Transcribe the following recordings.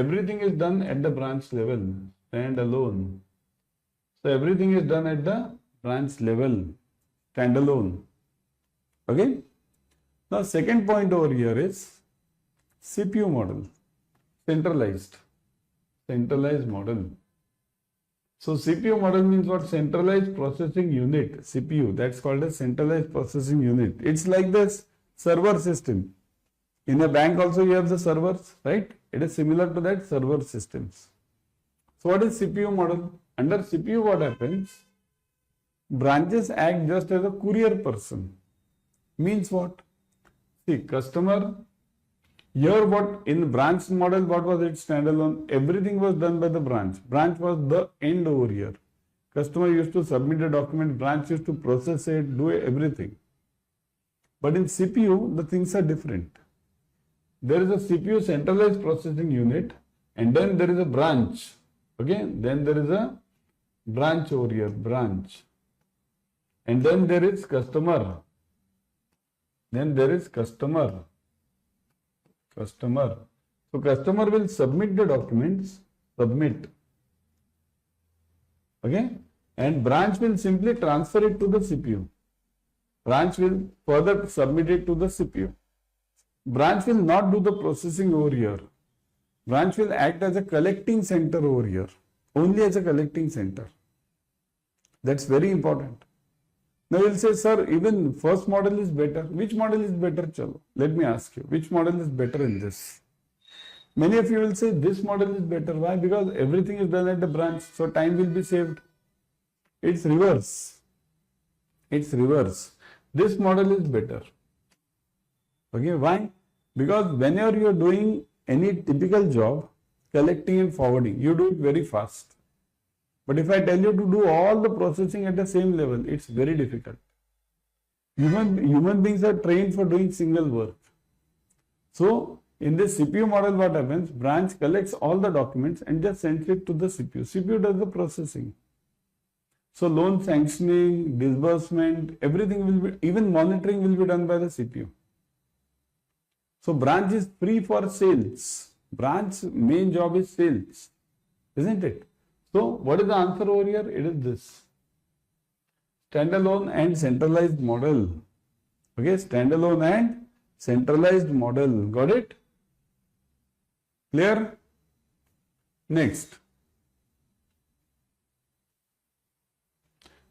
everything is done at the branch level, standalone. So everything is done at the branch level, standalone. Okay. Now second point over here is CPU model, centralized model. So CPU model means what? Centralized processing unit, CPU. That's called a centralized processing unit. It's like this server system. In a bank also you have the servers, right? It is similar to that, server systems. So what is CPU model? Under CPU what happens? Branches act just as a courier person. Means what? See, customer, here what in branch model, what was it? Standalone. Everything was done by the branch. Branch was the end over here. Customer used to submit a document, branch used to process it, do everything. But in CPU, the things are different. There is a CPU centralized processing unit, and then there is a branch. Okay, then there is a branch over here, branch. And then there is customer. Then there is customer. So customer will submit the documents, submit. Okay, and branch will simply transfer it to the CPU. Branch will further submit it to the CPU. Branch will not do the processing over here. Branch will act as a collecting center over here. Only as a collecting center. That's very important. Now you'll say, sir, even first model is better. Which model is better? Chalo. Let me ask you, which model is better in this? Many of you will say this model is better. Why? Because everything is done at the branch, so time will be saved. It's reverse. It's reverse. This model is better. Okay, why? Because whenever you are doing any typical job, collecting and forwarding, you do it very fast. But if I tell you to do all the processing at the same level, it's very difficult. Human beings are trained for doing single work. So, in this CPU model, what happens? Branch collects all the documents and just sends it to the CPU. CPU does the processing. So, loan sanctioning, disbursement, everything will be, even monitoring will be done by the CPU. So, branch is free for sales. Branch main job is sales, isn't it? So, what is the answer over here? It is this. Standalone and centralized model. Okay, standalone and centralized model. Got it? Clear? Next.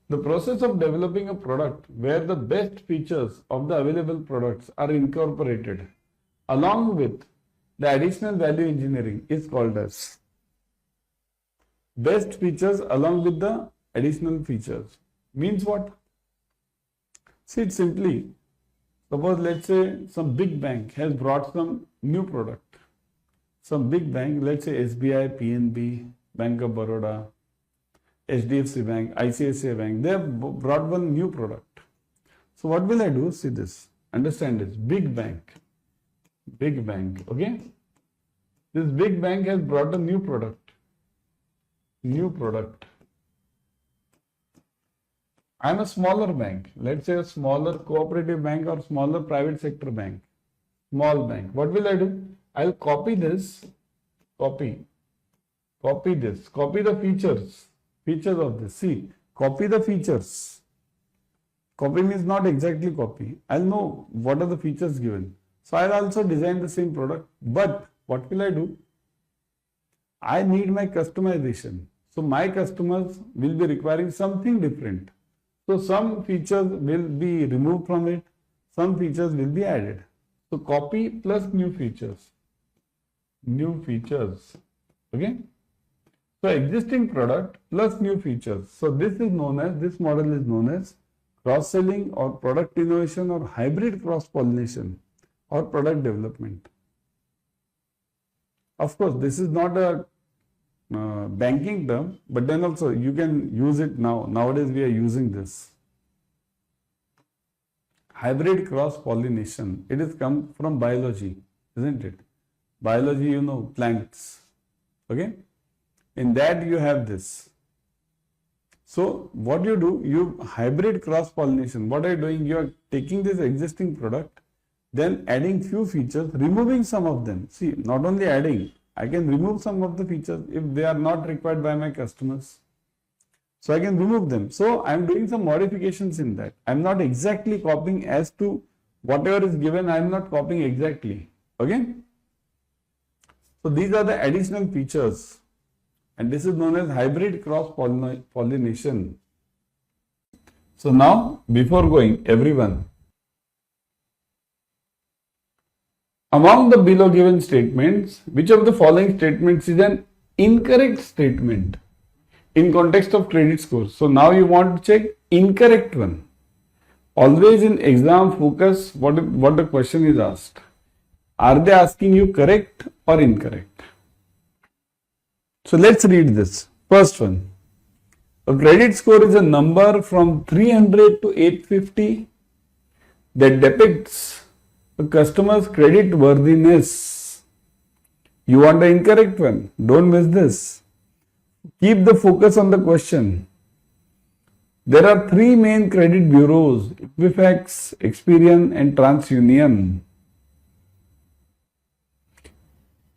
The process of developing a product where the best features of the available products are incorporated along with the additional value engineering is called as best features along with the additional features. Means what? See it simply. Suppose let's say some big bank has brought some new product. Some big bank, let's say SBI, PNB, Bank of Baroda, HDFC Bank, ICICI Bank, they have brought one new product. So what will I do? See this. Understand this. Big bank. Okay? This big bank has brought a new product. I am a smaller bank. Let's say a smaller cooperative bank or smaller private sector bank. Small bank. What will I do? I'll copy this. Copy this. Copy the features of this. See, copy the features. Copy means not exactly copy. I'll know what are the features given. So I'll also design the same product. But what will I do? I need my customization. So my customers will be requiring something different. So some features will be removed from it. Some features will be added. So copy plus new features. Okay. So existing product plus new features. So this model is known as cross-selling or product innovation or hybrid cross-pollination or product development. Of course, this is not a banking term, but then also you can use it now. Nowadays we are using this. Hybrid cross-pollination. It is come from biology, isn't it? Biology, you know, plants. Okay? In that you have this. So what you do, you hybrid cross-pollination. What are you doing? You are taking this existing product, then adding few features, removing some of them. See, not only adding, I can remove some of the features if they are not required by my customers. So I can remove them. So I'm doing some modifications in that. I'm not exactly copying as to whatever is given. I'm not copying exactly. Okay. So these are the additional features, and this is known as hybrid cross pollination. So now, before going, everyone, among the below given statements, which of the following statements is an incorrect statement in context of credit score? So now you want to check incorrect one. Always in exam focus, what the question is asked. Are they asking you correct or incorrect? So let's read this. First one. A credit score is a number from 300 to 850 that depicts a customer's credit worthiness. You want the incorrect one. Don't miss this. Keep the focus on the question. There are three main credit bureaus: Equifax, Experian, and TransUnion.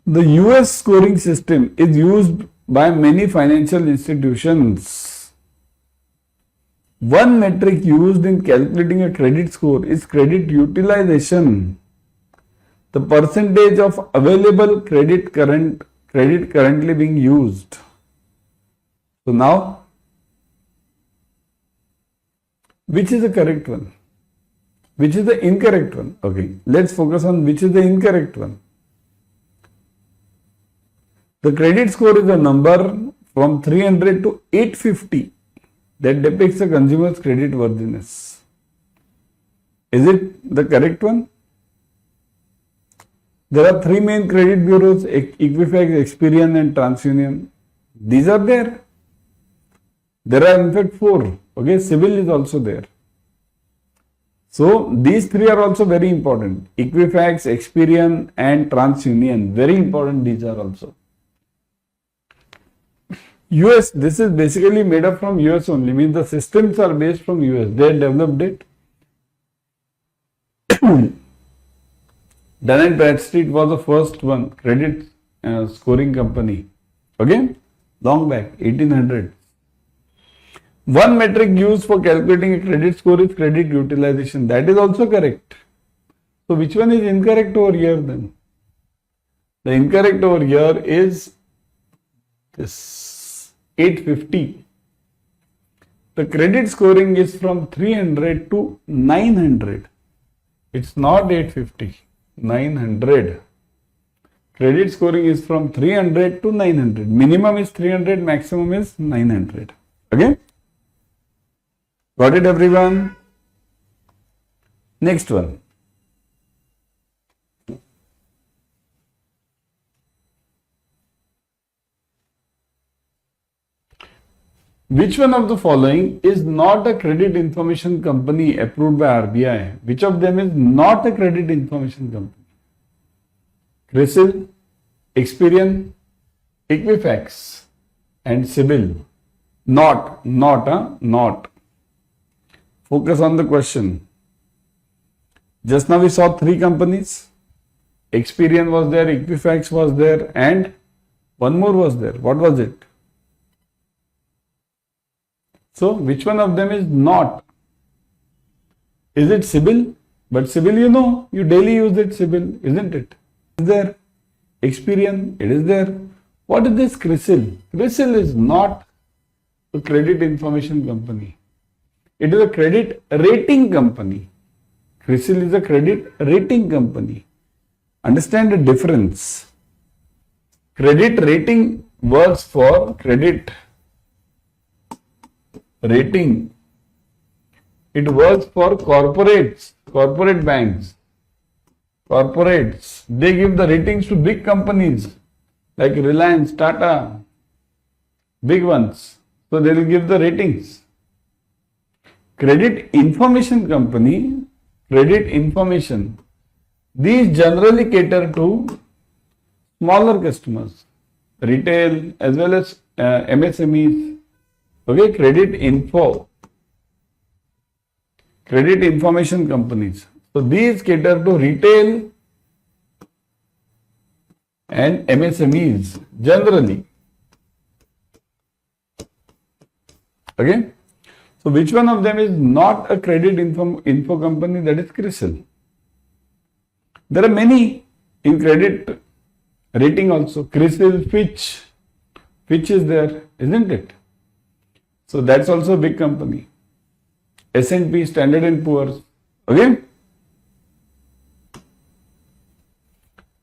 The US scoring system is used by many financial institutions. One metric used in calculating a credit score is credit utilization, the percentage of available credit currently being used. So now, which is the correct one? Which is the incorrect one? Okay, let's focus on which is the incorrect one. The credit score is a number from 300 to 850 that depicts a consumer's credit worthiness. Is it the correct one? There are three main credit bureaus: Equifax, Experian, and TransUnion. These are there. There are in fact four. Okay, CIBIL is also there. So these three are also very important. Equifax, Experian, and TransUnion. Very important these are also. US, this is basically made up from US only, means the systems are based from US. They developed it. Dun & Bradstreet was the first one, credit scoring company. Okay, long back, 1800. One metric used for calculating a credit score is credit utilization. That is also correct. So which one is incorrect over here then? The incorrect over here is this 850. The credit scoring is from 300 to 900. It's not 850, 900. Credit scoring is from 300 to 900. Minimum is 300, maximum is 900. Okay? Got it, everyone? Next one. Which one of the following is not a credit information company approved by RBI? Which of them is not a credit information company? CRISIL, Experian, Equifax, and CIBIL. Not. Focus on the question. Just now we saw three companies. Experian was there, Equifax was there, and one more was there. What was it? So, which one of them is not? Is it CIBIL? But CIBIL, you know, you daily use it, CIBIL, isn't it? Is there? Experian, it is there. What is this CRISIL? CRISIL is not a credit information company. It is a credit rating company. CRISIL is a credit rating company. Understand the difference. Credit rating works for credit rating. It works for corporates, corporate banks, corporates. They give the ratings to big companies like Reliance, Tata, big ones. So they will give the ratings. Credit information company, credit information, these generally cater to smaller customers, retail as well as MSMEs. Okay, credit information companies. So these cater to retail and MSMEs generally. Okay. So which one of them is not a credit info company? That is CRISIL. There are many in credit rating also. CRISIL, Fitch. Fitch is there, isn't it? So that's also a big company. S&P, Standard and Poor's. Okay.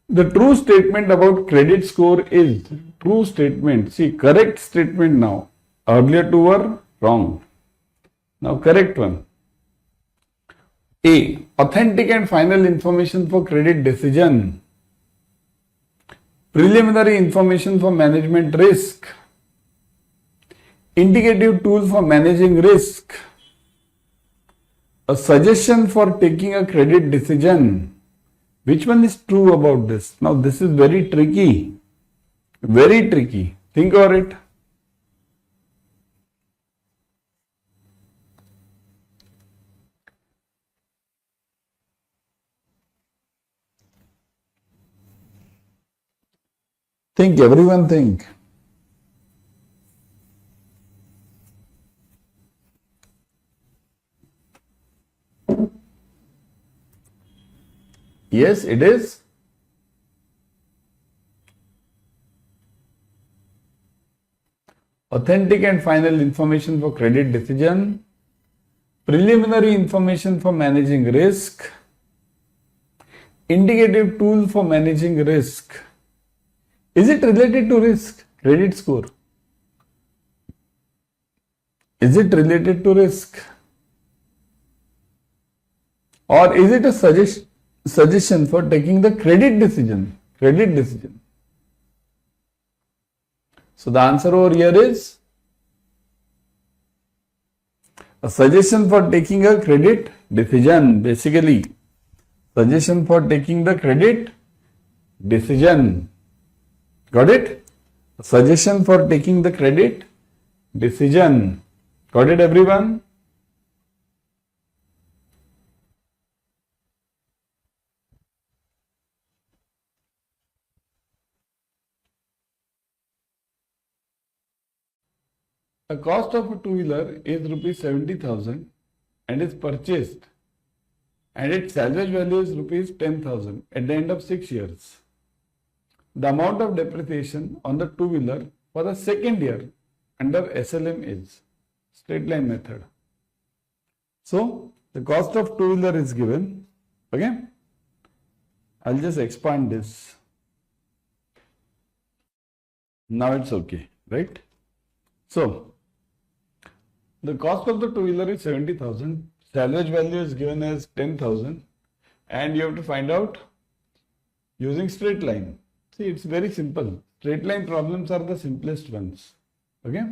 The true statement about credit score is true statement. See, correct statement now. Earlier two were wrong. Now correct one. A. Authentic and final information for credit decision. Preliminary information for management risk. Indicative tool for managing risk. A suggestion for taking a credit decision. Which one is true about this? Now this is very tricky. Very tricky. Think about it. Think, everyone think. Yes, it is. Authentic and final information for credit decision. Preliminary information for managing risk. Indicative tool for managing risk. Is it related to risk? Credit score. Is it related to risk? Or is it a suggestion for taking the credit decision? Credit decision. So the answer over here is a suggestion for taking a credit decision. Basically, suggestion for taking the credit decision. Got it? A suggestion for taking the credit decision. Got it, everyone? The cost of a two-wheeler is rupees 70,000 and is purchased, and its salvage value is rupees 10,000 at the end of 6 years. The amount of depreciation on the two-wheeler for the second year under SLM is straight line method. So the cost of two-wheeler is given. Okay. I'll just expand this. Now it's okay, right? So the cost of the two-wheeler is 70,000. Salvage value is given as 10,000, and you have to find out using straight line. See, it's very simple. Straight line problems are the simplest ones. Okay.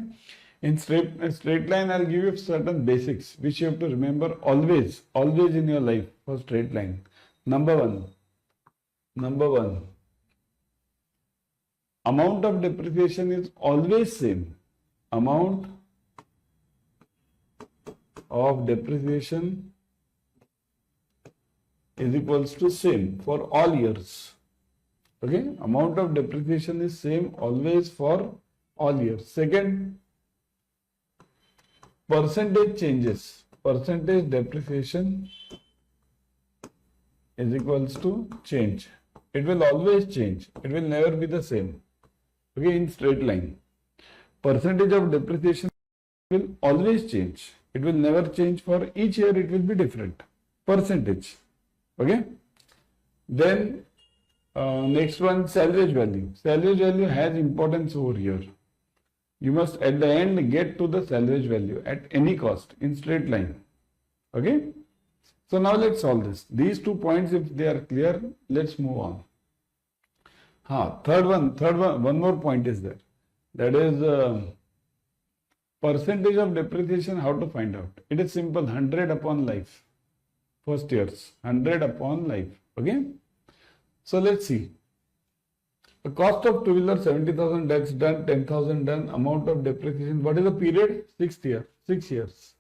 In straight line, I'll give you certain basics which you have to remember always in your life for straight line. Number one, amount of depreciation is always same. Amount of depreciation is equals to same for all years. Okay, amount of depreciation is same always for all years. Second, percentage changes. Percentage depreciation is equals to change. It will always change. It will never be the same. Okay, in straight line. Percentage of depreciation will always change. It will never change for each year. It will be different. Percentage. Okay. Then next one, salvage value. Salvage value has importance over here. You must at the end get to the salvage value at any cost in straight line. Okay. So now let's solve this. These 2 points, if they are clear, let's move on. Third one more point is there. That is percentage of depreciation, how to find out? It is simple, 100 upon life. First years, 100 upon life. Okay. So let's see. The cost of two-wheeler 70,000, that's done. 10,000 done. Amount of depreciation. What is the period? 6 years.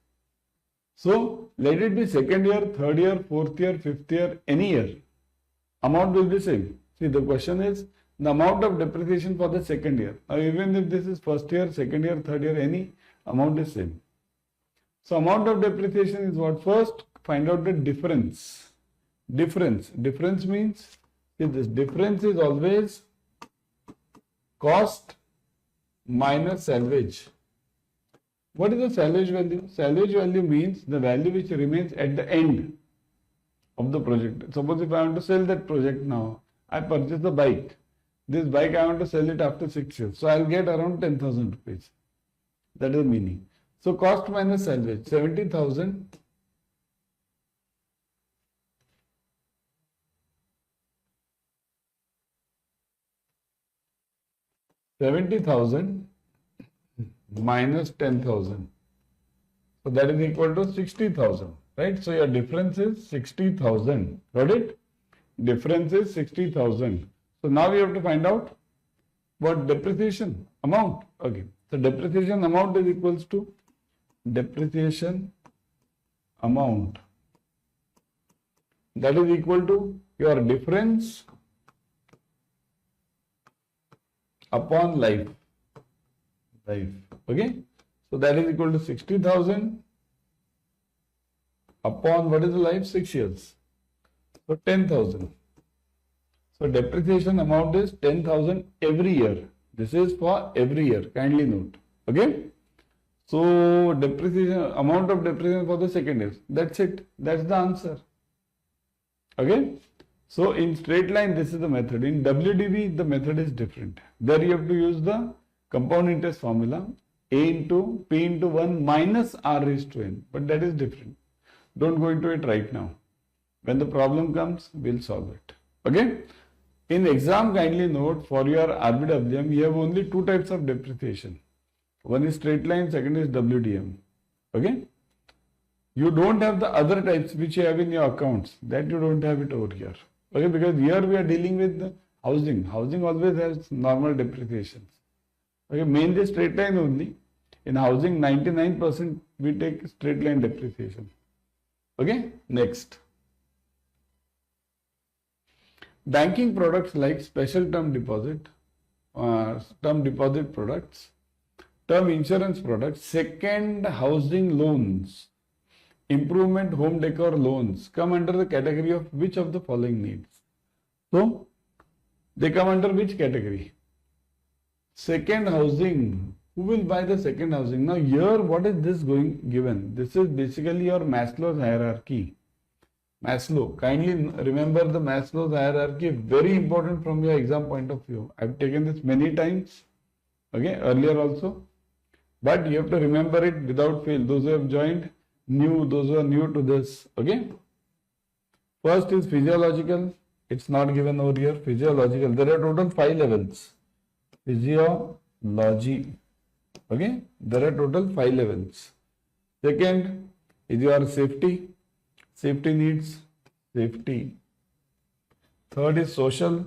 So let it be second year, third year, fourth year, fifth year, any year. Amount will be same. See, the question is the amount of depreciation for the second year. Now even if this is first year, second year, third year, any amount is same. So amount of depreciation is what? First, find out the difference. Difference means, see, this difference is always cost minus salvage. What is the salvage value? Salvage value means the value which remains at the end of the project. Suppose if I want to sell that project now, I purchase the bike. This bike I want to sell it after 6 years. So I'll get around 10,000 rupees. That is the meaning. So cost minus salvage, 70,000 minus 10,000. So that is equal to 60,000, right? So your difference is 60,000. Got it? Difference is 60,000. So now we have to find out what depreciation amount. Okay. So depreciation amount is equals to depreciation amount. That is equal to your difference upon life. Okay. So that is equal to 60,000 upon what is the life? 6 years. So 10,000. So depreciation amount is 10,000 every year. This is for every year. Kindly note. Okay. So depreciation amount of depreciation for the second year. That's it. That's the answer. Okay. So in straight line, this is the method. In WDV, the method is different. There you have to use the compound interest formula, A into P into 1 minus R raised to N. But that is different. Don't go into it right now. When the problem comes, we'll solve it. Okay. In exam, kindly note, for your RBWM, you have only two types of depreciation. One is straight line, second is WDM. Okay. You don't have the other types which you have in your accounts. That you don't have it over here. Okay, because here we are dealing with the housing. Housing always has normal depreciations. Okay, mainly straight line only. In housing, 99% we take straight line depreciation. Okay, next. Banking products like special term deposit products, term insurance products, second housing loans, improvement home decor loans come under the category of which of the following needs? So, they come under which category? Second housing. Who will buy the second housing? Now here, what is this given? This is basically your Maslow's hierarchy. Maslow. Kindly remember the Maslow's hierarchy. Very important from your exam point of view. I've taken this many times. Okay, earlier also. But you have to remember it without fail. Those who have joined, those who are new to this. Okay. First is physiological. It's not given over here. Physiological. There are total 5 levels. Physiology. Okay. There are total 5 levels. Second is your safety. Safety needs. Safety. Third is social.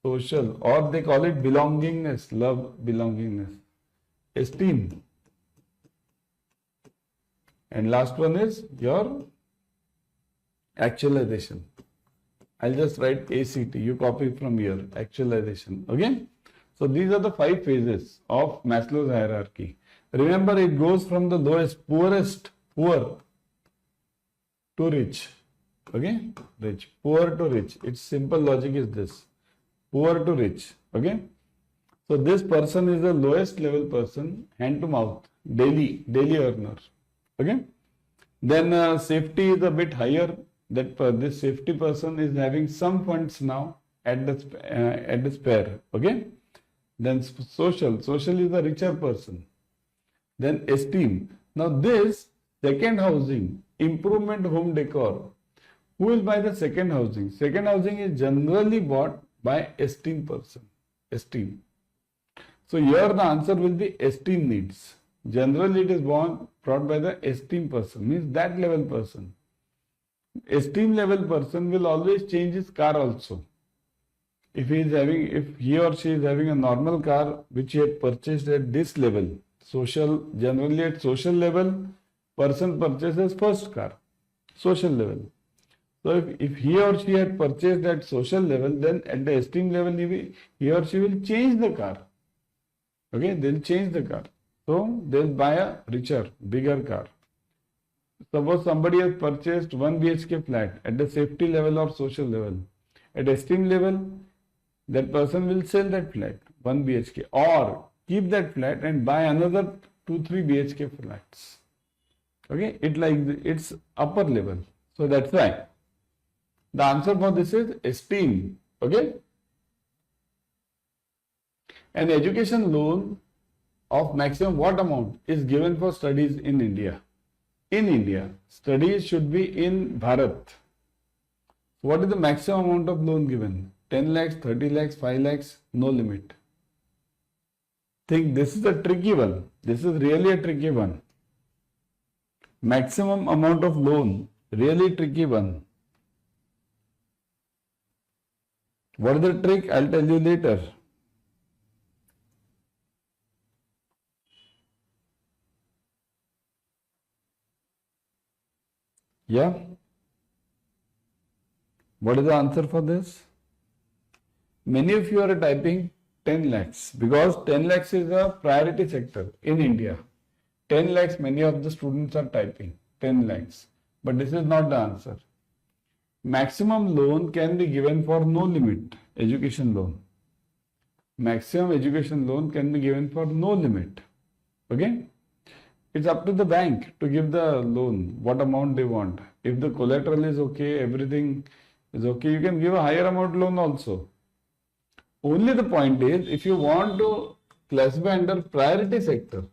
Social. Or they call it belongingness. Love, belongingness. Esteem. And last one is your actualization. I'll just write ACT. You copy from here. Actualization. Okay. So these are the 5 phases of Maslow's hierarchy. Remember, it goes from the lowest, poorest, poor to rich. Okay. Rich. Poor to rich. Its simple logic is this. Poor to rich. Okay. So this person is the lowest level person, hand to mouth, daily earner. Okay. Then safety is a bit higher. That this safety person is having some funds now at the spare. Okay. Then social is the richer person. Then esteem. Now this second housing, improvement home decor. Who will buy the second housing? Second housing is generally bought by esteemed person. Esteem. So here the answer will be esteem needs. Generally it is brought by the esteemed person, means that level person. Esteem level person will always change his car also. If he or she is having a normal car which he had purchased at this level, generally at social level, person purchases first car, social level. So if he or she had purchased at social level, then at the esteem level, he or she will change the car. Okay, they'll change the car. So they'll buy a richer, bigger car. Suppose somebody has purchased 1 BHK flat at the safety level or social level. At esteem level, that person will sell that flat, 1 BHK, or keep that flat and buy another 2-3 BHK flats. Okay, it's upper level. So that's why the answer for this is esteem. Okay. An education loan of maximum what amount is given for studies in India? In India, studies should be in Bharat. What is the maximum amount of loan given? 10 lakhs, 30 lakhs, 5 lakhs, no limit. Think this is a tricky one. This is really a tricky one. Maximum amount of loan, really tricky one. What is the trick? I'll tell you later. Yeah. What is the answer for this? Many of you are typing 10 lakhs because 10 lakhs is a priority sector in India. 10 lakhs, many of the students are typing 10 lakhs. But this is not the answer. Maximum loan can be given for no limit, education loan. Maximum education loan can be given for no limit. Okay? It's up to the bank to give the loan, what amount they want. If the collateral is okay, everything is okay, you can give a higher amount loan also. Only the point is, if you want to classify under priority sector,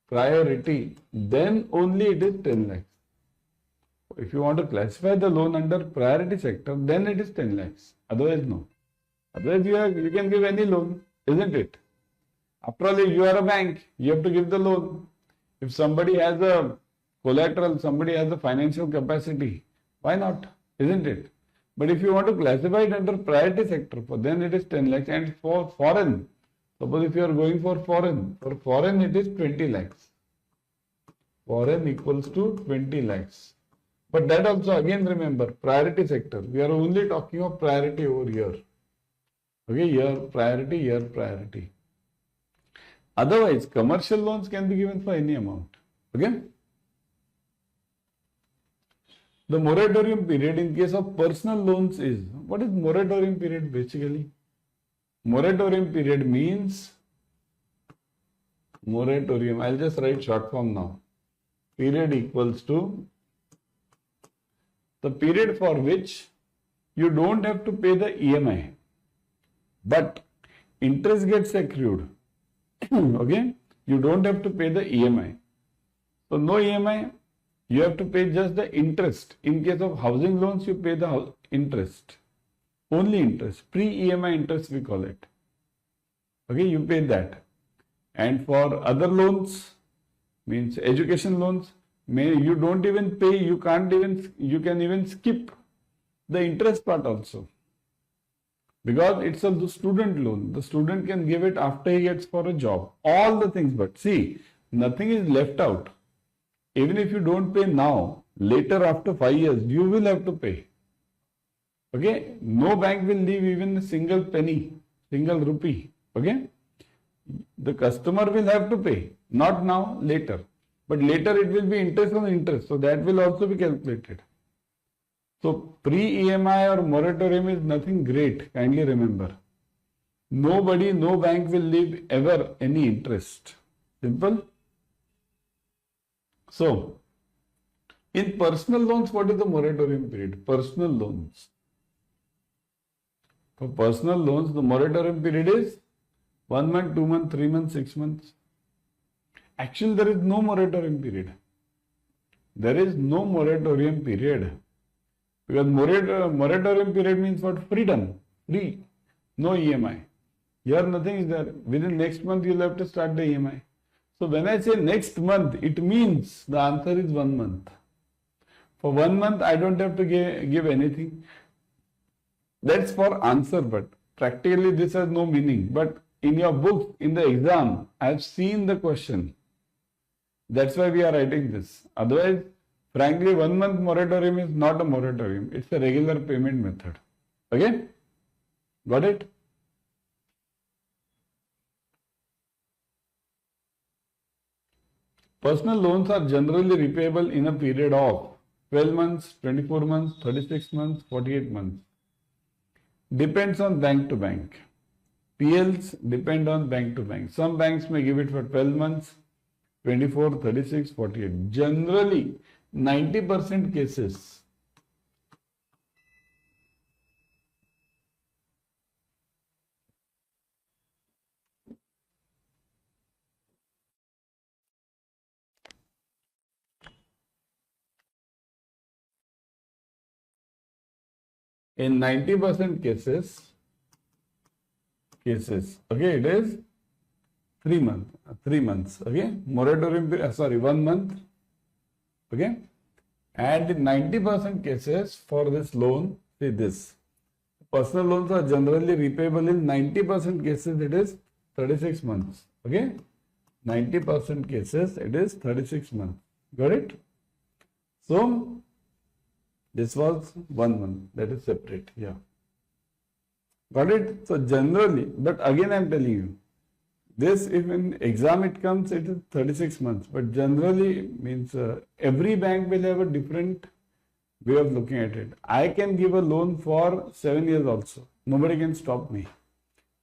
priority, then only it is 10 lakhs. If you want to classify the loan under priority sector, then it is 10 lakhs. Otherwise, no. Otherwise, you can give any loan, isn't it? After all, if you are a bank, you have to give the loan. If somebody has a collateral, somebody has a financial capacity, why not? Isn't it? But if you want to classify it under priority sector, then it is 10 lakhs. And for foreign, suppose if you are going for foreign it is 20 lakhs. Foreign equals to 20 lakhs. But that also again remember, priority sector. We are only talking of priority over here. Okay, here priority. Otherwise, commercial loans can be given for any amount. Okay. The moratorium period in case of personal loans is, what is moratorium period basically? Moratorium period means, moratorium, I'll just write short form now. Period equals to the period for which you don't have to pay the EMI, but interest gets accrued. Okay, you don't have to pay the EMI. So no EMI, you have to pay just the interest. In case of housing loans, you pay the interest, only interest, pre-EMI interest we call it. Okay, you pay that. And for other loans, means education loans, you don't even pay, you can even skip the interest part also. Because it's a student loan. The student can give it after he gets for a job. All the things, but see, nothing is left out. Even if you don't pay now, later after 5 years, you will have to pay. Okay? No bank will leave even a single penny, single rupee. Okay? The customer will have to pay. Not now, later. But later it will be interest on interest. So that will also be calculated. So pre-EMI or moratorium is nothing great. Kindly remember. Nobody, no bank will leave ever any interest. Simple. So, in personal loans, what is the moratorium period? Personal loans. For personal loans, the moratorium period is 1 month, 2 months, 3 months, 6 months. Actually, there is no moratorium period. There is no moratorium period. Because moratorium period means what? Freedom. Free. No EMI. Here nothing is there. Within next month, you'll have to start the EMI. So when I say next month, it means the answer is 1 month. For 1 month, I don't have to give anything. That's for answer, but practically this has no meaning. But in your book, in the exam, I have seen the question. That's why we are writing this. Otherwise, Frankly, 1 month moratorium is not a moratorium. It's a regular payment method. Okay? Got it? Personal loans are generally repayable in a period of 12 months, 24 months, 36 months, 48 months. Depends on bank to bank. PLs depend on bank to bank. Some banks may give it for 12 months, 24, 36, 48. Generally, 90% cases, in 90% cases, okay, it is 3 months, okay, moratorium period, 1 month, okay, and in 90% cases for this loan, see this, personal loans are generally repayable in 90% cases, it is 36 months, okay, 90% cases, it is 36 months, got it? So, this was 1 month, that is separate, yeah. Got it? So generally, but again I am telling you, this if in exam it comes, it is 36 months. But generally means every bank will have a different way of looking at it. I can give a loan for 7 years also. Nobody can stop me.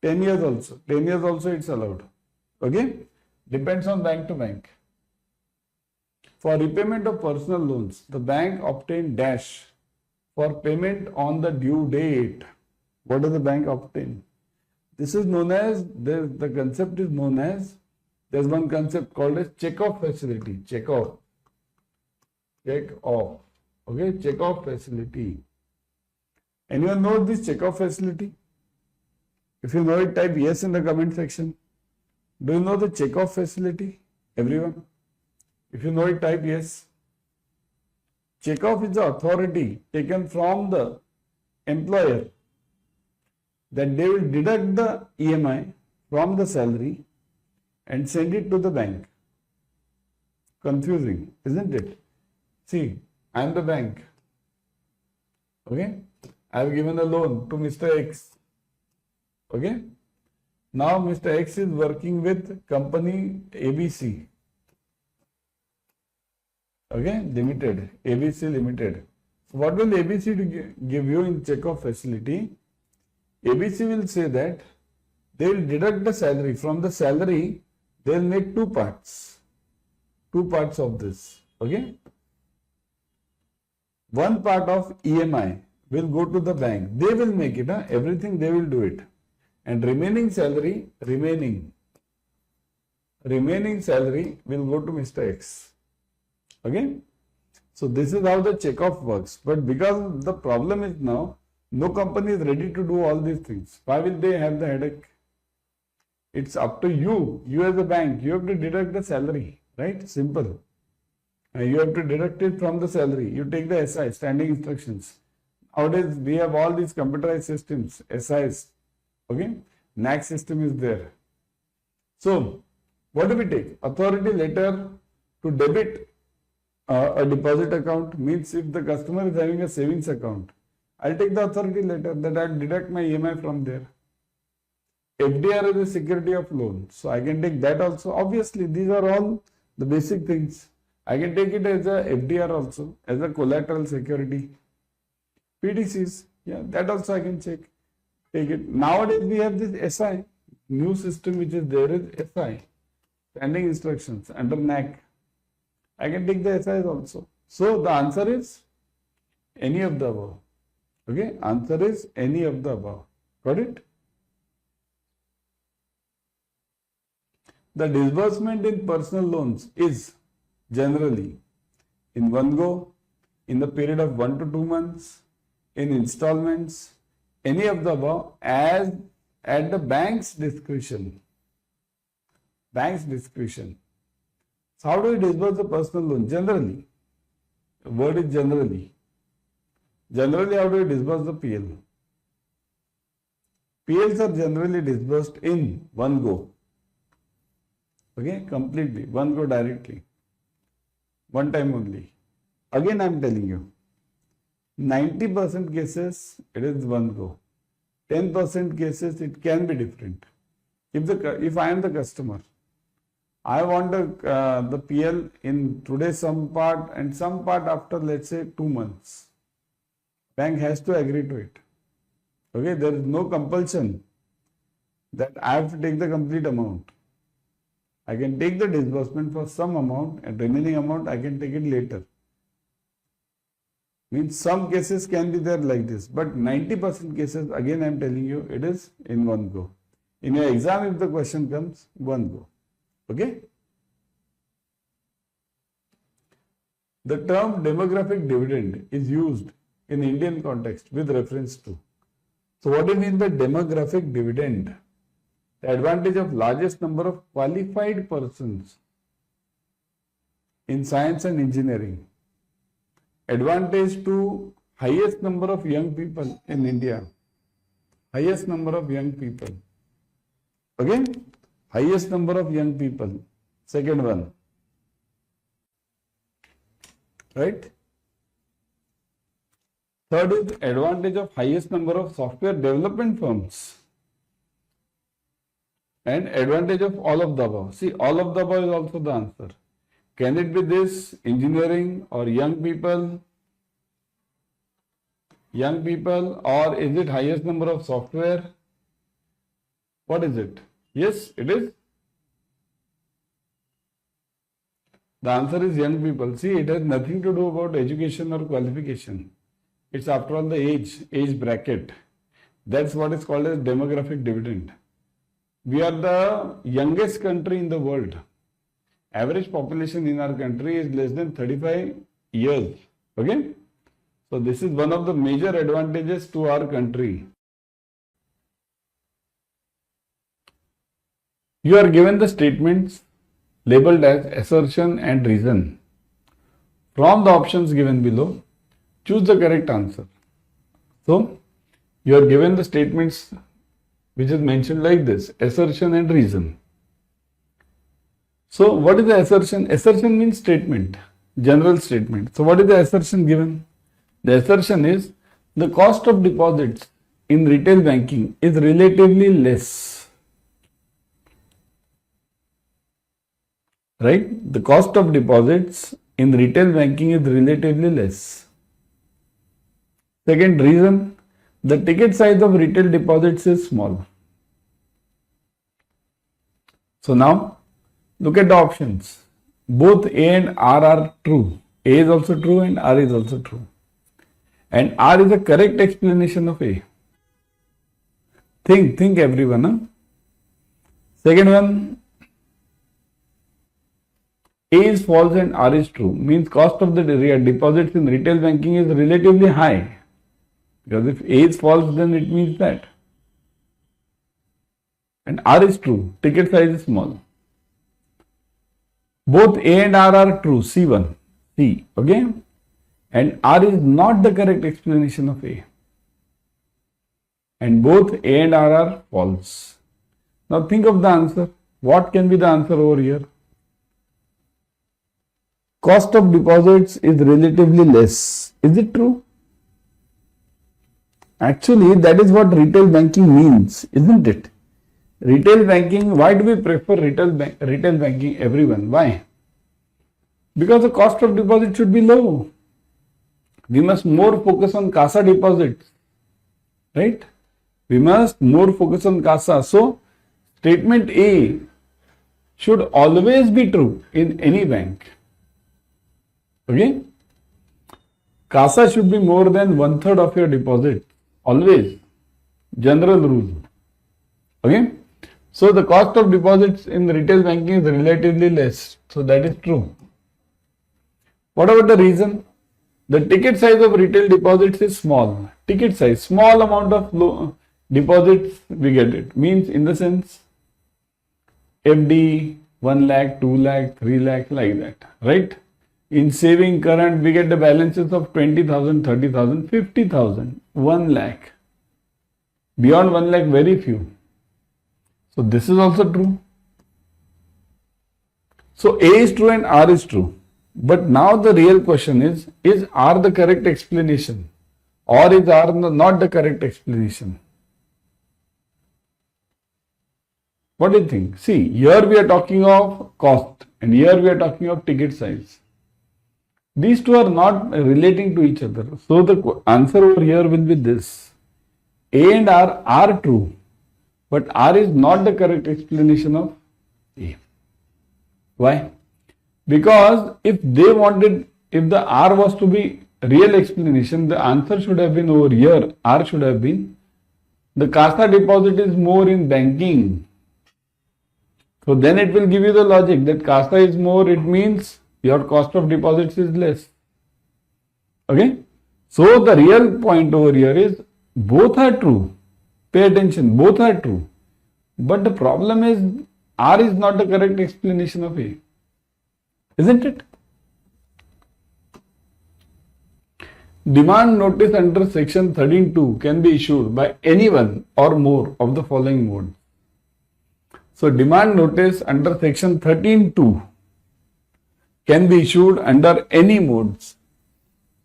10 years also. 10 years also it's allowed. Okay? Depends on bank to bank. For repayment of personal loans, the bank obtained dash for payment on the due date. What does the bank obtain? This is known as, the concept is known as, there's one concept called as check-off facility. Check-off. Check-off. Okay, check-off facility. Anyone know this check-off facility? If you know it, type yes in the comment section. Do you know the check-off facility? Everyone? If you know it, type yes. Check-off is the authority taken from the employer that they will deduct the EMI from the salary and send it to the bank. Confusing, isn't it? See, I am the bank. Okay? I have given a loan to Mr. X. Okay? Now Mr. X is working with company ABC. Okay? Limited. ABC Limited. So what will ABC give you in check-off facility? ABC will say that they will deduct the salary. From the salary, they will make two parts. Two parts of this. Okay? One part of EMI will go to the bank. They will make it. Everything they will do it. And remaining salary, remaining salary will go to Mr. X. Okay? So this is how the check-off works. But because the problem is now, no company is ready to do all these things. Why will they have the headache? It's up to you. You as a bank, you have to deduct the salary, right? Simple. You have to deduct it from the salary. You take the SI, standing instructions. Nowadays, we have all these computerized systems, SIs. Okay? NAC system is there. So, what do we take? Authority letter to debit a deposit account means if the customer is having a savings account, I'll take the authority letter that I'll deduct my EMI from there. FDR is a security of loan. So I can take that also. Obviously, these are all the basic things. I can take it as a FDR also, as a collateral security. PTCs, yeah, that also I can take it. Nowadays, we have this SI. New system which is there is SI. Standing instructions under NAC. I can take the SIs also. So the answer is any of the above. Okay, answer is any of the above. Got it? The disbursement in personal loans is generally in one go, in the period of 1 to 2 months, in installments, any of the above, as at the bank's discretion. Bank's discretion. So how do we disburse the personal loan? Generally. The word is generally. Generally, how do we disburse the PL? PLs are generally disbursed in one go. Okay, completely. One go directly. One time only. Again, I am telling you, 90% cases it is one go. 10% cases it can be different. If I am the customer, I want the PL in today some part and some part after, let's say, 2 months. Bank has to agree to it. Okay, there is no compulsion that I have to take the complete amount. I can take the disbursement for some amount and remaining amount I can take it later. Means some cases can be there like this, but 90% cases, again I am telling you, it is in one go. In your exam, if the question comes, one go. Okay? The term demographic dividend is used in Indian context with reference to. So what do you mean by demographic dividend? The advantage of largest number of qualified persons in science and engineering. Advantage to highest number of young people in India. Highest number of young people. Okay? Highest number of young people. Second one. Right? Third is advantage of highest number of software development firms. And advantage of all of the above. See, all of the above is also the answer. Can it be this, engineering or young people? Young people, or is it highest number of software? What is it? Yes, it is. The answer is young people. See, it has nothing to do about education or qualification. It's after all the age bracket. That's what is called as demographic dividend. We are the youngest country in the world. Average population in our country is less than 35 years. Okay? So this is one of the major advantages to our country. You are given the statements labeled as assertion and reason. From the options given below, choose the correct answer. So, you are given the statements which is mentioned like this, assertion and reason. So, what is the assertion? Assertion means statement, general statement. So, what is the assertion given? The assertion is the cost of deposits in retail banking is relatively less. Right? The cost of deposits in retail banking is relatively less. Second reason, the ticket size of retail deposits is small. So now, look at the options. Both A and R are true. A is also true and R is also true. And R is the correct explanation of A. Think everyone. Huh? Second one, A is false and R is true. Means cost of the deposits in retail banking is relatively high. Because if A is false, then it means that. And R is true. Ticket size is small. Both A and R are true. C1. C. Okay. And R is not the correct explanation of A. And both A and R are false. Now think of the answer. What can be the answer over here? Cost of deposits is relatively less. Is it true? Actually, that is what retail banking means, isn't it? Retail banking, why do we prefer retail banking, everyone? Why? Because the cost of deposit should be low. We must more focus on CASA deposits, right? We must more focus on CASA. So, statement A should always be true in any bank. Okay? CASA should be more than 1/3 of your deposit. Always. General rule. Okay? So, the cost of deposits in retail banking is relatively less. So, that is true. What about the reason? The ticket size of retail deposits is small. Ticket size, small amount of deposits, we get it. Means in the sense, FD, 1 lakh, 2 lakh, 3 lakh, like that. Right? In saving current, we get the balances of 20,000, 30,000, 50,000, 1 lakh. Beyond 1 lakh, very few. So this is also true. So A is true and R is true. But now the real question is R the correct explanation or is R not the correct explanation? What do you think? See, here we are talking of cost and here we are talking of ticket size. These two are not relating to each other. So the answer over here will be this. A and R are true, but R is not the correct explanation of A. Why? Because if the R was to be real explanation, the answer should have been over here. R should have been the CASA deposit is more in banking. So then it will give you the logic that CASA is more, it means your cost of deposits is less. Okay? So the real point over here is both are true. Pay attention, both are true. But the problem is R is not the correct explanation of A. Isn't it? Demand notice under section 13(2) can be issued by anyone or more of the following modes. So demand notice under section 13(2) can be issued under any modes.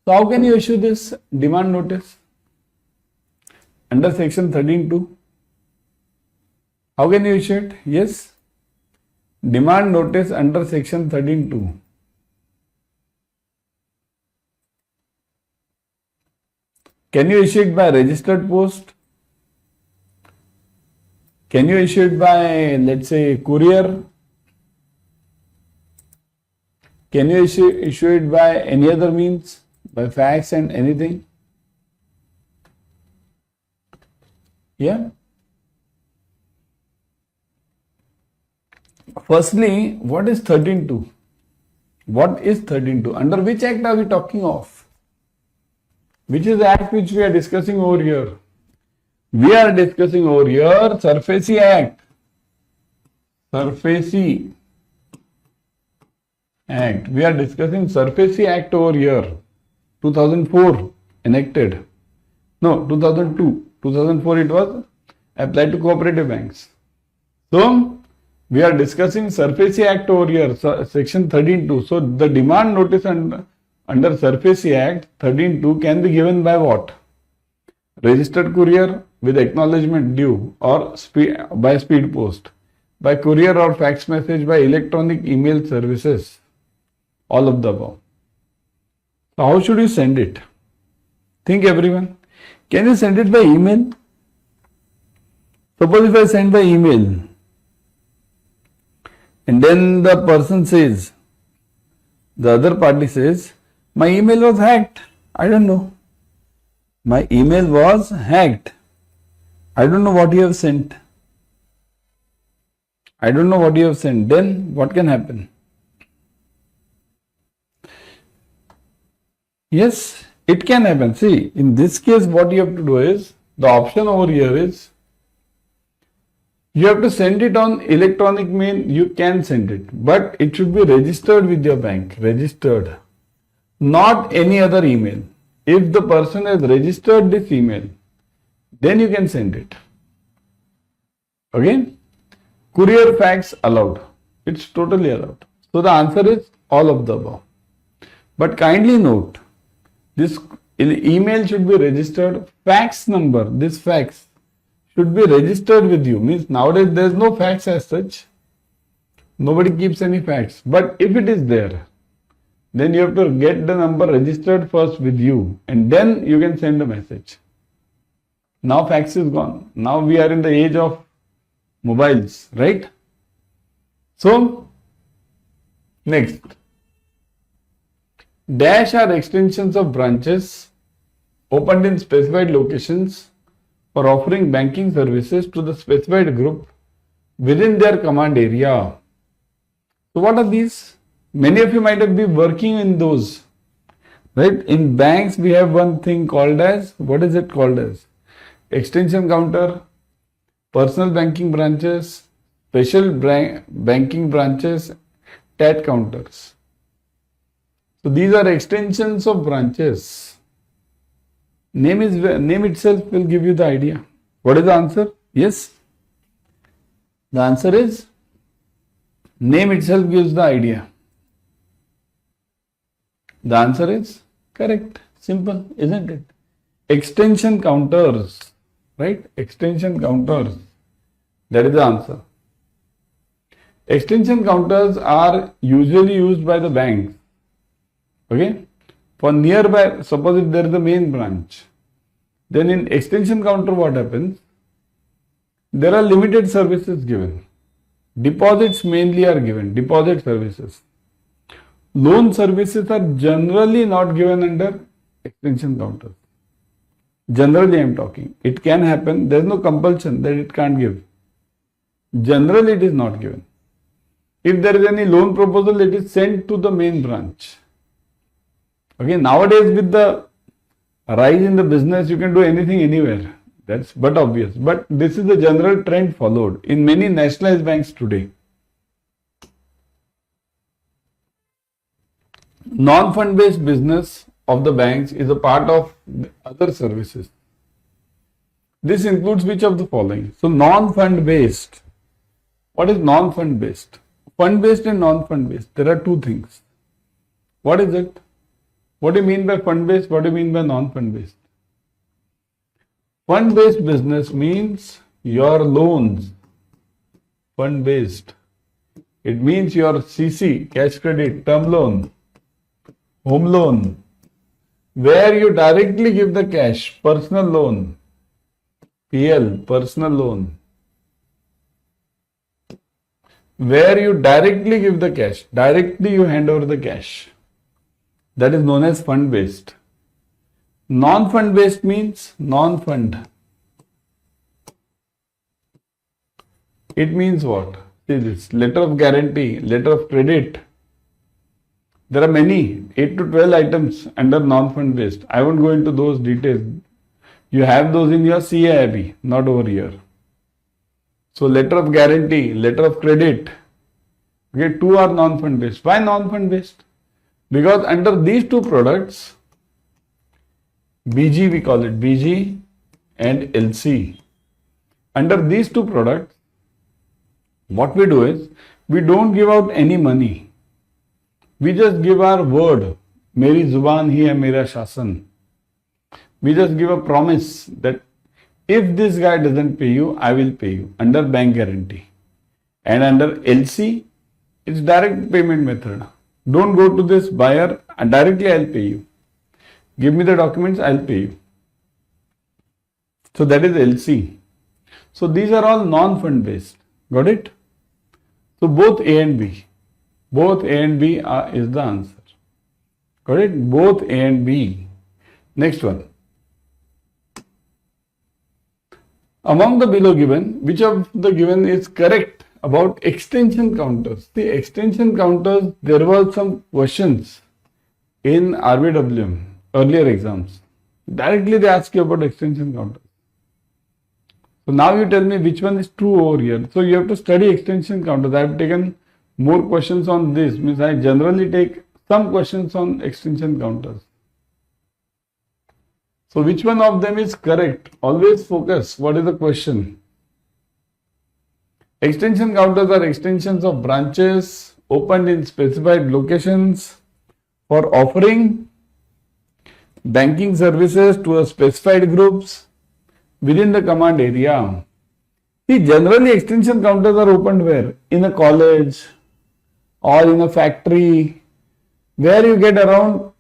So how can you issue this demand notice under section 13(2)? How can you issue it? Yes, demand notice under section 13(2). Can you issue it by registered post? Can you issue it by, let's say, courier? Can you issue it by any other means? By fax and anything? Yeah. Firstly, what is 13(2)? What is 13(2)? Under which act are we talking of? Which is the act which we are discussing over here? We are discussing over here Surface Act. Surface Act. We are discussing Surface Act over here. 2004 enacted. No, 2002. 2004 it was applied to cooperative banks. So, we are discussing Surface Act over here, section 13(2). So, the demand notice under Surface Act 13(2) can be given by what? Registered courier with acknowledgement due or by speed post, by courier or fax message, by electronic email services, all of the above. So how should you send it? Think everyone. Can you send it by email? Suppose if I send by email and then the person says, the other party says, my email was hacked. I don't know. My email was hacked. I don't know what you have sent. I don't know what you have sent. Then what can happen? Yes, it can happen. See, in this case, what you have to do is, the option over here is, you have to send it on electronic mail. You can send it, but it should be registered with your bank. Registered. Not any other email. If the person has registered this email, then you can send it. Okay? Courier fax allowed. It's totally allowed. So the answer is all of the above. But kindly note, this email should be registered. Fax number, this fax should be registered with you. Means nowadays there is no fax as such. Nobody keeps any fax. But if it is there, then you have to get the number registered first with you and then you can send a message. Now fax is gone. Now we are in the age of mobiles, right? So, next. Dash are extensions of branches opened in specified locations for offering banking services to the specified group within their command area. So what are these? Many of you might have been working in those, right? In banks, we have one thing called as, what is it called as? Extension counter, personal banking branches, special banking branches, TAT counters. So these are extensions of branches. Name itself will give you the idea. What is the answer? Yes. The answer is name itself gives the idea. The answer is correct. Simple, isn't it? Extension counters, right? Extension counters. That is the answer. Extension counters are usually used by the banks. Okay? For nearby, suppose if there is a main branch, then in extension counter what happens? There are limited services given. Deposits mainly are given, deposit services. Loan services are generally not given under extension counters. Generally I am talking. It can happen, there is no compulsion that it can't give. Generally it is not given. If there is any loan proposal, it is sent to the main branch. Okay, nowadays with the rise in the business, you can do anything anywhere. That's but obvious. But this is the general trend followed in many nationalized banks today. Non-fund based business of the banks is a part of other services. This includes which of the following? So non-fund based. What is non-fund based? Fund based and non-fund based. There are two things. What is it? What do you mean by fund based? What do you mean by non-fund based? Fund based business means your loans. Fund based. It means your CC, cash credit, term loan, home loan, where you directly give the cash, personal loan, PL, personal loan, where you directly give the cash, directly you hand over the cash. That is known as fund based. Non-fund based means non-fund. It means what? See this, letter of guarantee, letter of credit. There are many, 8 to 12 items under non-fund based. I won't go into those details. You have those in your CAIIB, not over here. So letter of guarantee, letter of credit. Okay, two are non-fund based. Why non-fund based? Because under these two products, BG we call it, BG and LC. Under these two products, what we do is, we don't give out any money. We just give our word, Meri Zuban hi hai mera shasan. We just give a promise that if this guy doesn't pay you, I will pay you under bank guarantee. And under LC, it's direct payment method. Don't go to this buyer and directly I'll pay you. Give me the documents, I'll pay you. So that is LC. So these are all non-fund based. Got it? So both A and B. Both A and B is the answer. Got it? Both A and B. Next one. Among the below given, which of the given is correct about extension counters? The extension counters, there were some questions in RBWM, earlier exams. Directly they ask you about extension counters. So now you tell me which one is true over here. So you have to study extension counters. I have taken more questions on this. Means I generally take some questions on extension counters. So which one of them is correct? Always focus. What is the question? Extension counters are extensions of branches opened in specified locations for offering banking services to a specified groups within the command area. See, generally extension counters are opened where? In a college or in a factory where you get around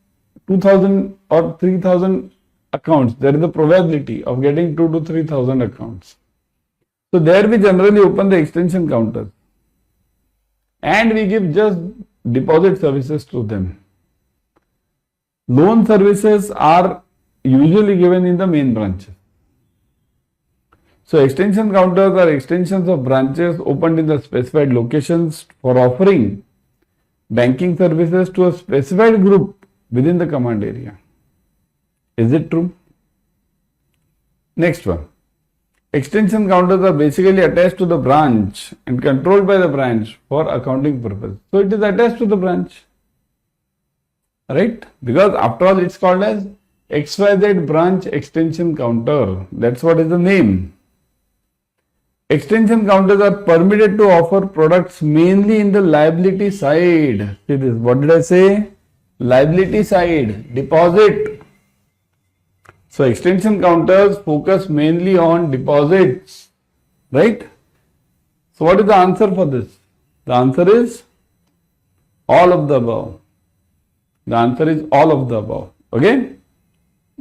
2000 or 3000 accounts. There is a probability of getting 2 to 3000 accounts. So there we generally open the extension counters and we give just deposit services to them. Loan services are usually given in the main branches. So extension counters are extensions of branches opened in the specified locations for offering banking services to a specified group within the command area. Is it true? Next one. Extension counters are basically attached to the branch and controlled by the branch for accounting purpose. So it is attached to the branch. Right? Because after all it's called as XYZ branch extension counter. That's what is the name. Extension counters are permitted to offer products mainly in the liability side. See this, what did I say? liability side, deposit. So extension counters focus mainly on deposits, right? So what is the answer for this? The answer is all of the above. The answer is all of the above. Okay?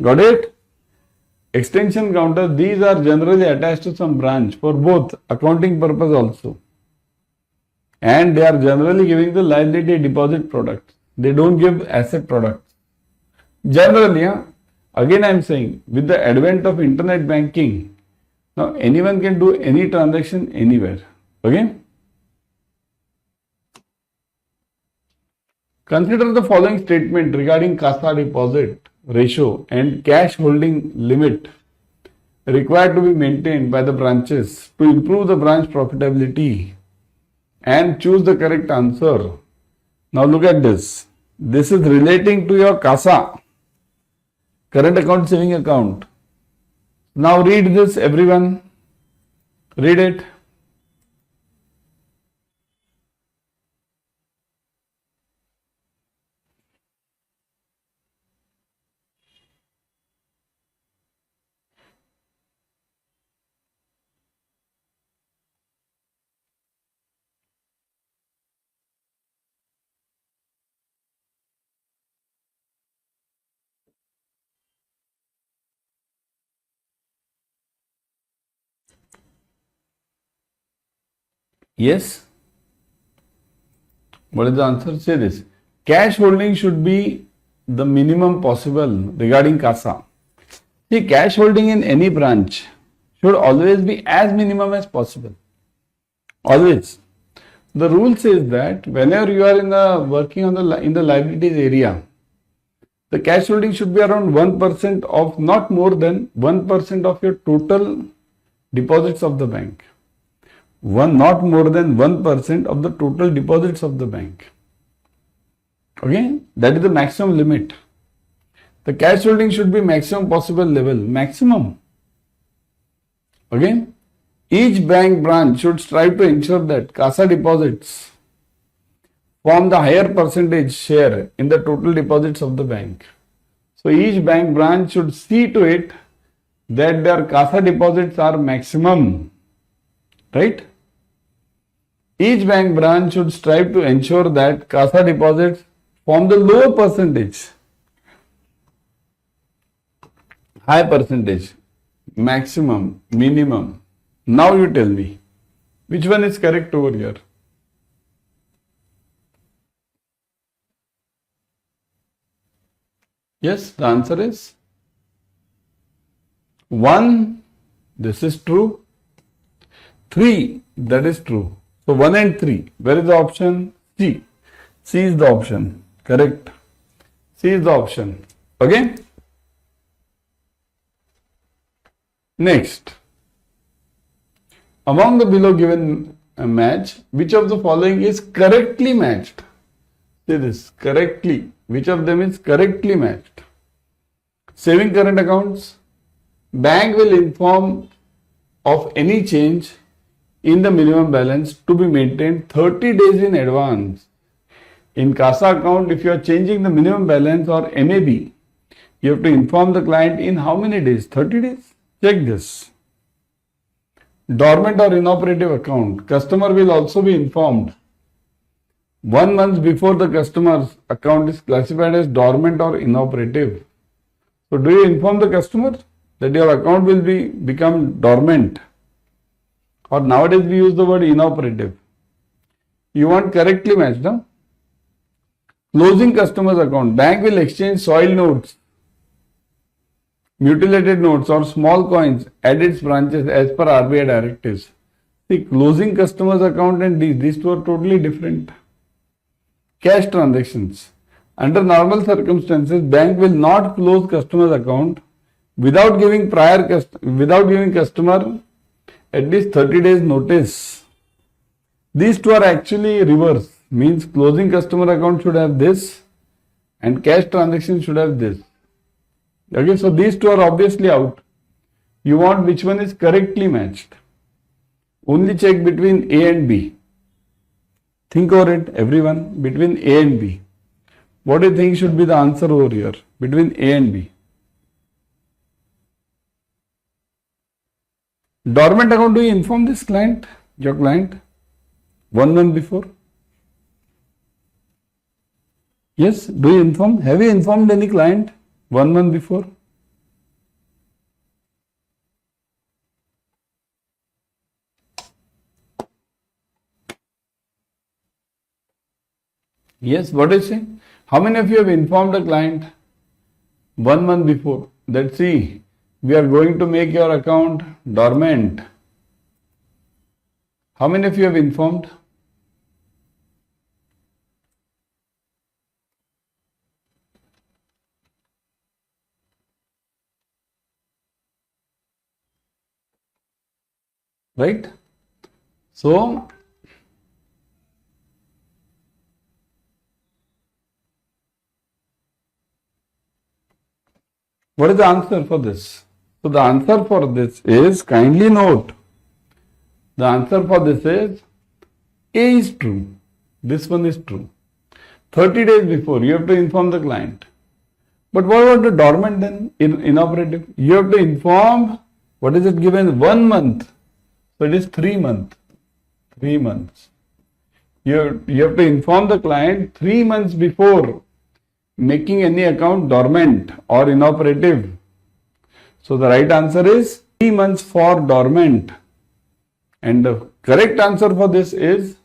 Got it? Extension counters, these are generally attached to some branch for both accounting purpose also. And they are generally giving the liability deposit products. They don't give asset products. Generally, again I am saying, with the advent of internet banking, now anyone can do any transaction anywhere. Okay? Consider the following statement regarding CASA deposit ratio and cash holding limit required to be maintained by the branches to improve the branch profitability, and choose the correct answer. Now look at this. This is relating to your CASA, current account, saving account. Now read this, everyone. Read it. Yes? What is the answer? Say this. Cash holding should be the minimum possible regarding CASA. See, cash holding in any branch should always be as minimum as possible. Always. The rule says that whenever you are working on in the liabilities area, the cash holding should be around 1% of, not more than 1% of your total deposits of the bank. Not more than 1% of the total deposits of the bank. Okay, that is the maximum limit. The cash holding should be maximum possible level, maximum. Okay, each bank branch should strive to ensure that CASA deposits form the higher percentage share in the total deposits of the bank. So each bank branch should see to it that their CASA deposits are maximum, right? Each bank branch should strive to ensure that CASA deposits form the lower percentage, high percentage, maximum, minimum. Now you tell me, which one is correct over here? Yes, the answer is 1, this is true. 3, that is true. So 1 and 3, where is the option? C. C is the option. Correct. C is the option. Okay. Next. Among the below given match, which of the following is correctly matched? Say this, correctly. Which of them is correctly matched? Saving current accounts. Bank will inform of any change in the minimum balance to be maintained 30 days in advance. In CASA account, if you are changing the minimum balance or MAB, you have to inform the client in how many days? 30 days. Check this. Dormant or inoperative account. Customer will also be informed 1 month before the customer's account is classified as dormant or inoperative. So do you inform the customer that your account will become dormant? Or nowadays we use the word inoperative. You want correctly matched, no? Closing customer's account. Bank will exchange soil notes, mutilated notes or small coins at its branches as per RBI directives. See, closing customer's account and these two are totally different. Cash transactions. Under normal circumstances, bank will not close customer's account without giving customer at least 30 days notice. These two are actually reverse. Means closing customer account should have this and cash transaction should have this. Okay, so these two are obviously out. You want which one is correctly matched. Only check between A and B. Think over it, everyone, between A and B. What do you think should be the answer over here between A and B? Dormant account, do you inform this client, your client, 1 month before? Yes, do you inform? Have you informed any client 1 month before? Yes, what is it? How many of you have informed a client 1 month before that, see, we are going to make your account dormant? How many of you have informed? Right? So, what is the answer for this? So, the answer for this is, kindly note, the answer for this is A is true. This one is true. 30 days before, you have to inform the client. But what about the dormant then, inoperative? You have to inform, what is it given? 1 month. So, it is 3 months. 3 months. You have to inform the client 3 months before making any account dormant or inoperative. So, the right answer is 3 months for dormant. And the correct answer for this is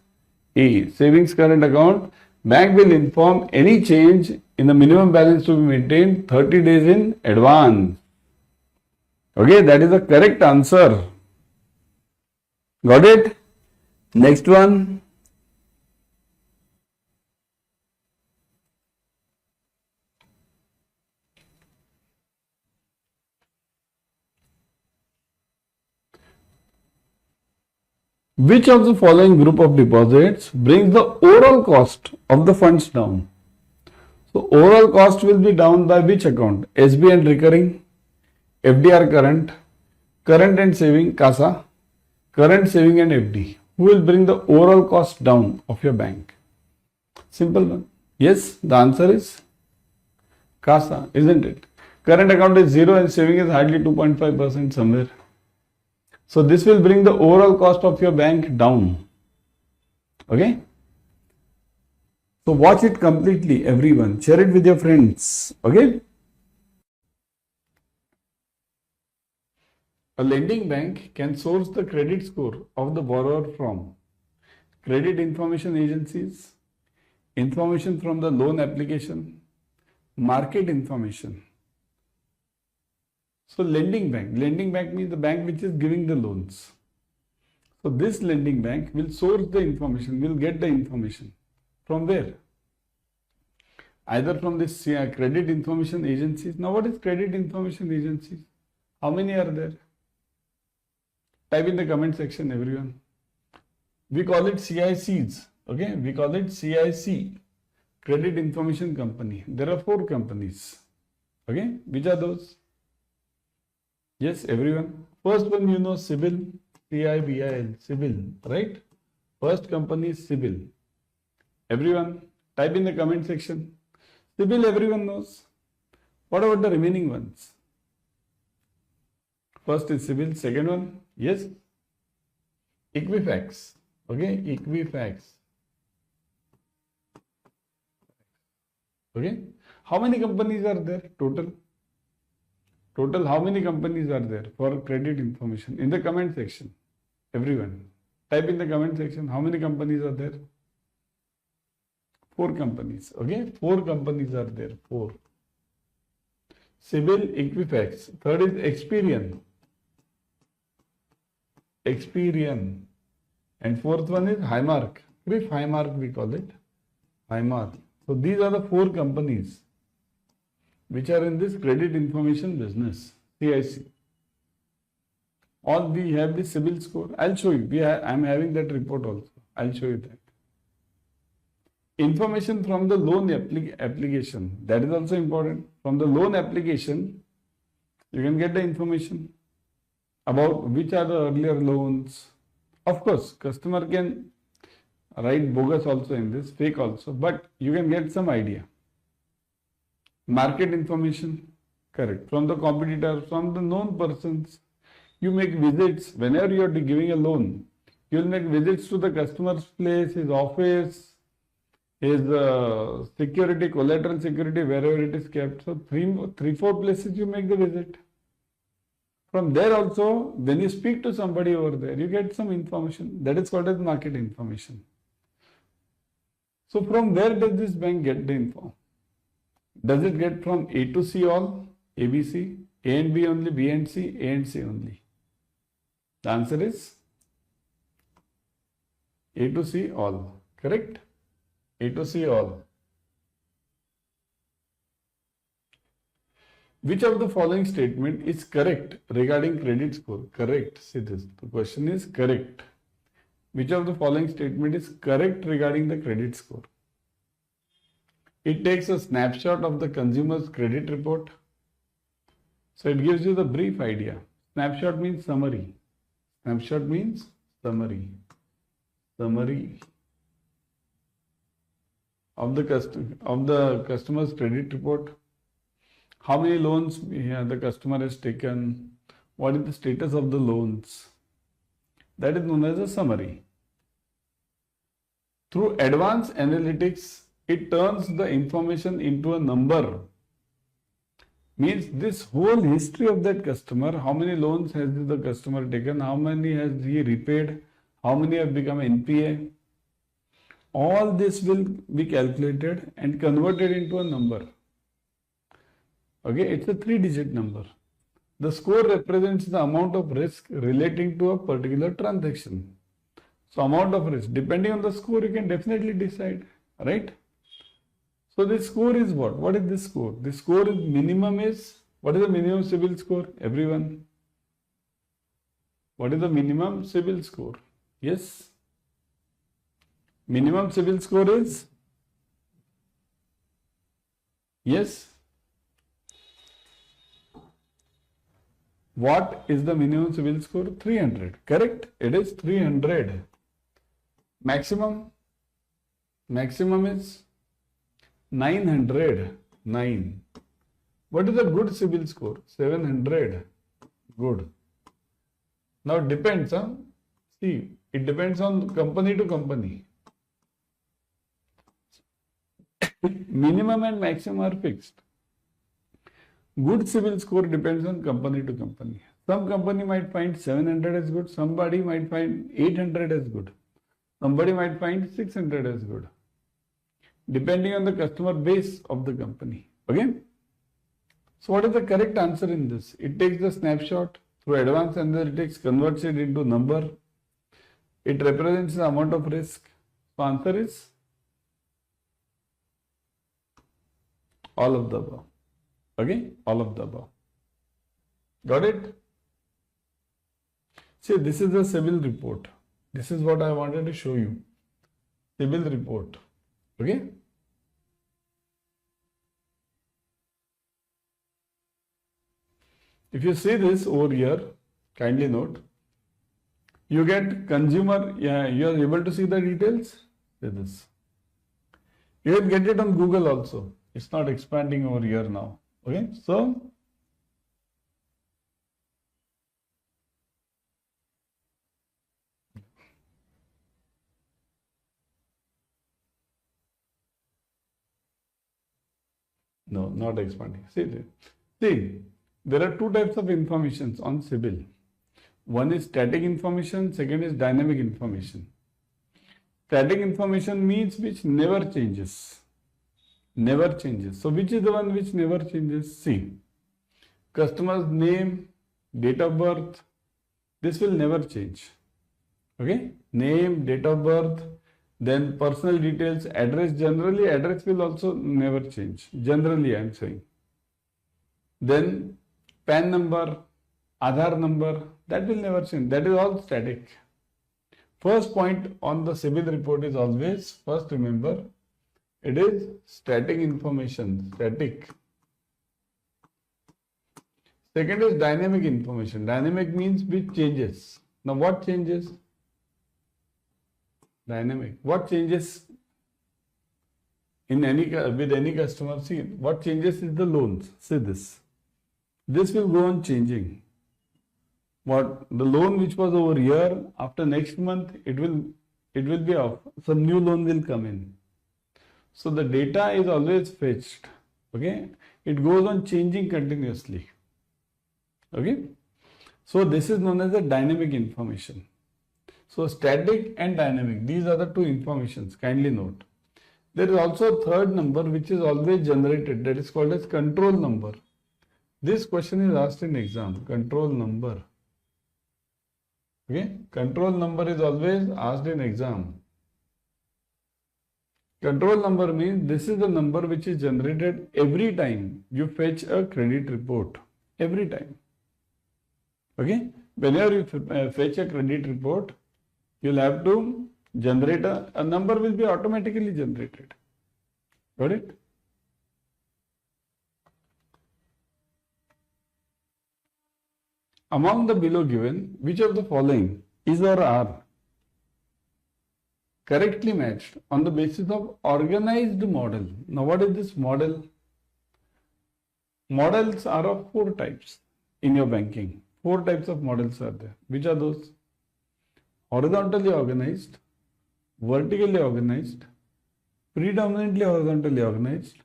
A, savings current account. Bank will inform any change in the minimum balance to be maintained 30 days in advance. Okay, that is the correct answer. Got it? Next one. Which of the following group of deposits brings the overall cost of the funds down? So, overall cost will be down by which account? SB and recurring, FDR current, current and saving, CASA, current saving and FD. Who will bring the overall cost down of your bank? Simple one. Yes, the answer is CASA, isn't it? Current account is 0 and saving is hardly 2.5% somewhere. So, this will bring the overall cost of your bank down. Okay. So, watch it completely, everyone. Share it with your friends. Okay. A lending bank can source the credit score of the borrower from credit information agencies, information from the loan application, market information. So, lending bank means the bank which is giving the loans. So, this lending bank will source the information, will get the information from where? Either from this credit information agencies. Now, what is credit information agencies? How many are there? Type in the comment section, everyone. We call it CICs. Okay, we call it CIC, Credit Information Company. There are 4 companies. Okay, which are those? Yes, everyone. First one, you know, CIBIL, CIBIL, CIBIL, right? First company is CIBIL. Everyone, type in the comment section. CIBIL, everyone knows. What about the remaining ones? First is CIBIL. Second one, yes, Equifax. Okay, Equifax. Okay, how many companies are there total? Total, how many companies are there for credit information? In the comment section, everyone. Type in the comment section, how many companies are there? 4 companies, okay? 4 companies are there, 4. CIBIL, Equifax. Third is Experian. Experian. And fourth one is Highmark. Highmark we call it. Highmark. So these are the 4 companies which are in this credit information business, CIC. All we have the CIBIL score. I'll show you. I am having that report also. I'll show you that. Information from the loan application. That is also important. From the loan application, you can get the information about which are the earlier loans. Of course, customer can write bogus also in this, fake also, but you can get some idea. Market information, correct. From the competitor, from the known persons. You make visits whenever you are giving a loan. You will make visits to the customer's place, his office, his security, collateral security, wherever it is kept. So three, four places you make the visit. From there also, when you speak to somebody over there, you get some information. That is called as market information. So from where does this bank get the info? Does it get from A to C all, ABC, A and B only, B and C, A and C only? The answer is A to C all, correct? A to C all. Which of the following statement is correct regarding credit score? Correct. See this. The question is correct. Which of the following statement is correct regarding the credit score? It takes a snapshot of the consumer's credit report. So it gives you the brief idea. Snapshot means summary. Snapshot means summary. Summary of the customer's credit report. How many loans the customer has taken? What is the status of the loans? That is known as a summary. Through advanced analytics, it turns the information into a number. Means this whole history of that customer, how many loans has the customer taken, how many has he repaid, how many have become NPA. All this will be calculated and converted into a number. Okay, it's a 3-digit number. The score represents the amount of risk relating to a particular transaction. So amount of risk, depending on the score, you can definitely decide, right? So this score is what? What is this score? This score is minimum is, what is the minimum CIBIL score? Everyone. What is the minimum CIBIL score? Yes. Minimum CIBIL score is? Yes. What is the minimum CIBIL score? 300. Correct? It is 300. Maximum is 900. 9. What is a good CIBIL score? 700. Good. Now it depends on, see, it depends on company to company. Minimum and maximum are fixed. Good CIBIL score depends on company to company. Some company might find 700 as good, somebody might find 800 as good, somebody might find 600 as good, depending on the customer base of the company. Okay? So what is the correct answer in this? It takes the snapshot through advanced analytics, converts it into number. It represents the amount of risk. So answer is all of the above. Okay, all of the above. Got it? See, this is the CIBIL report. This is what I wanted to show you. CIBIL report. Okay? If you see this over here, kindly note, you get consumer, you are able to see the details. See this. You will get it on Google also. It's not expanding over here now. Okay, so no, not expanding. See, there are two types of information on CIBIL. One is static information, second is dynamic information. Static information means which never changes. Never changes. So which is the one which never changes? See, customer's name, date of birth, this will never change. Okay, name, date of birth, then personal details, address. Generally address will also never change. Generally I am saying. Then PAN number, Aadhaar number, that will never change. That is all static. First point on the CIBIL report is always, first remember, it is static information, static. Second is dynamic information. Dynamic means which changes. Now what changes? Dynamic. What changes? in any with any customer, see what changes is the loans. See this. This will go on changing. What the loan which was over here, after next month it will be off. Some new loan will come in. So the data is always fetched. Okay, it goes on changing continuously. Okay, so this is known as the dynamic information. So static and dynamic, these are the two informations. Kindly note. There is also a third number which is always generated, that is called as control number. This question is asked in exam. Control number. Okay, control number is always asked in exam. Control number means this is the number which is generated every time you fetch a credit report. Every time. Okay, whenever you fetch a credit report, you'll have to generate a number will be automatically generated. Got it? Among the below given, which of the following is or are correctly matched on the basis of organized model? Now, what is this model? Models are of 4 types in your banking. 4 types of models are there. Which are those? Horizontally organized, vertically organized, predominantly horizontally organized,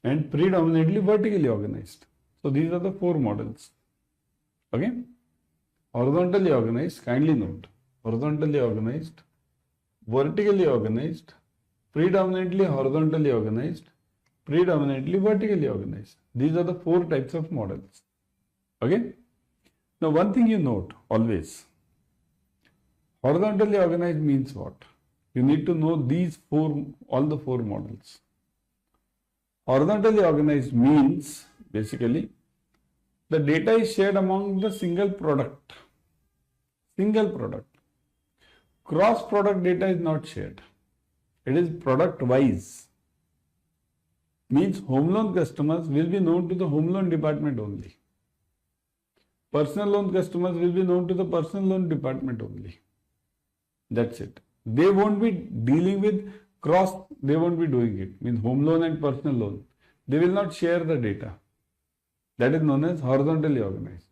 and predominantly vertically organized. So these are the 4 models. Okay? Horizontally organized, kindly note. Horizontally organized, vertically organized, predominantly horizontally organized, predominantly vertically organized. These are the 4 types of models. Okay? Now one thing you note always. Horizontally organized means what? You need to know these all the 4 models. Horizontally organized means basically the data is shared among the single product. Single product. Cross product data is not shared. It is product wise. Means home loan customers will be known to the home loan department only. Personal loan customers will be known to the personal loan department only. That's it. They won't be dealing with cross, they won't be doing it. Means home loan and personal loan. They will not share the data. That is known as horizontally organized.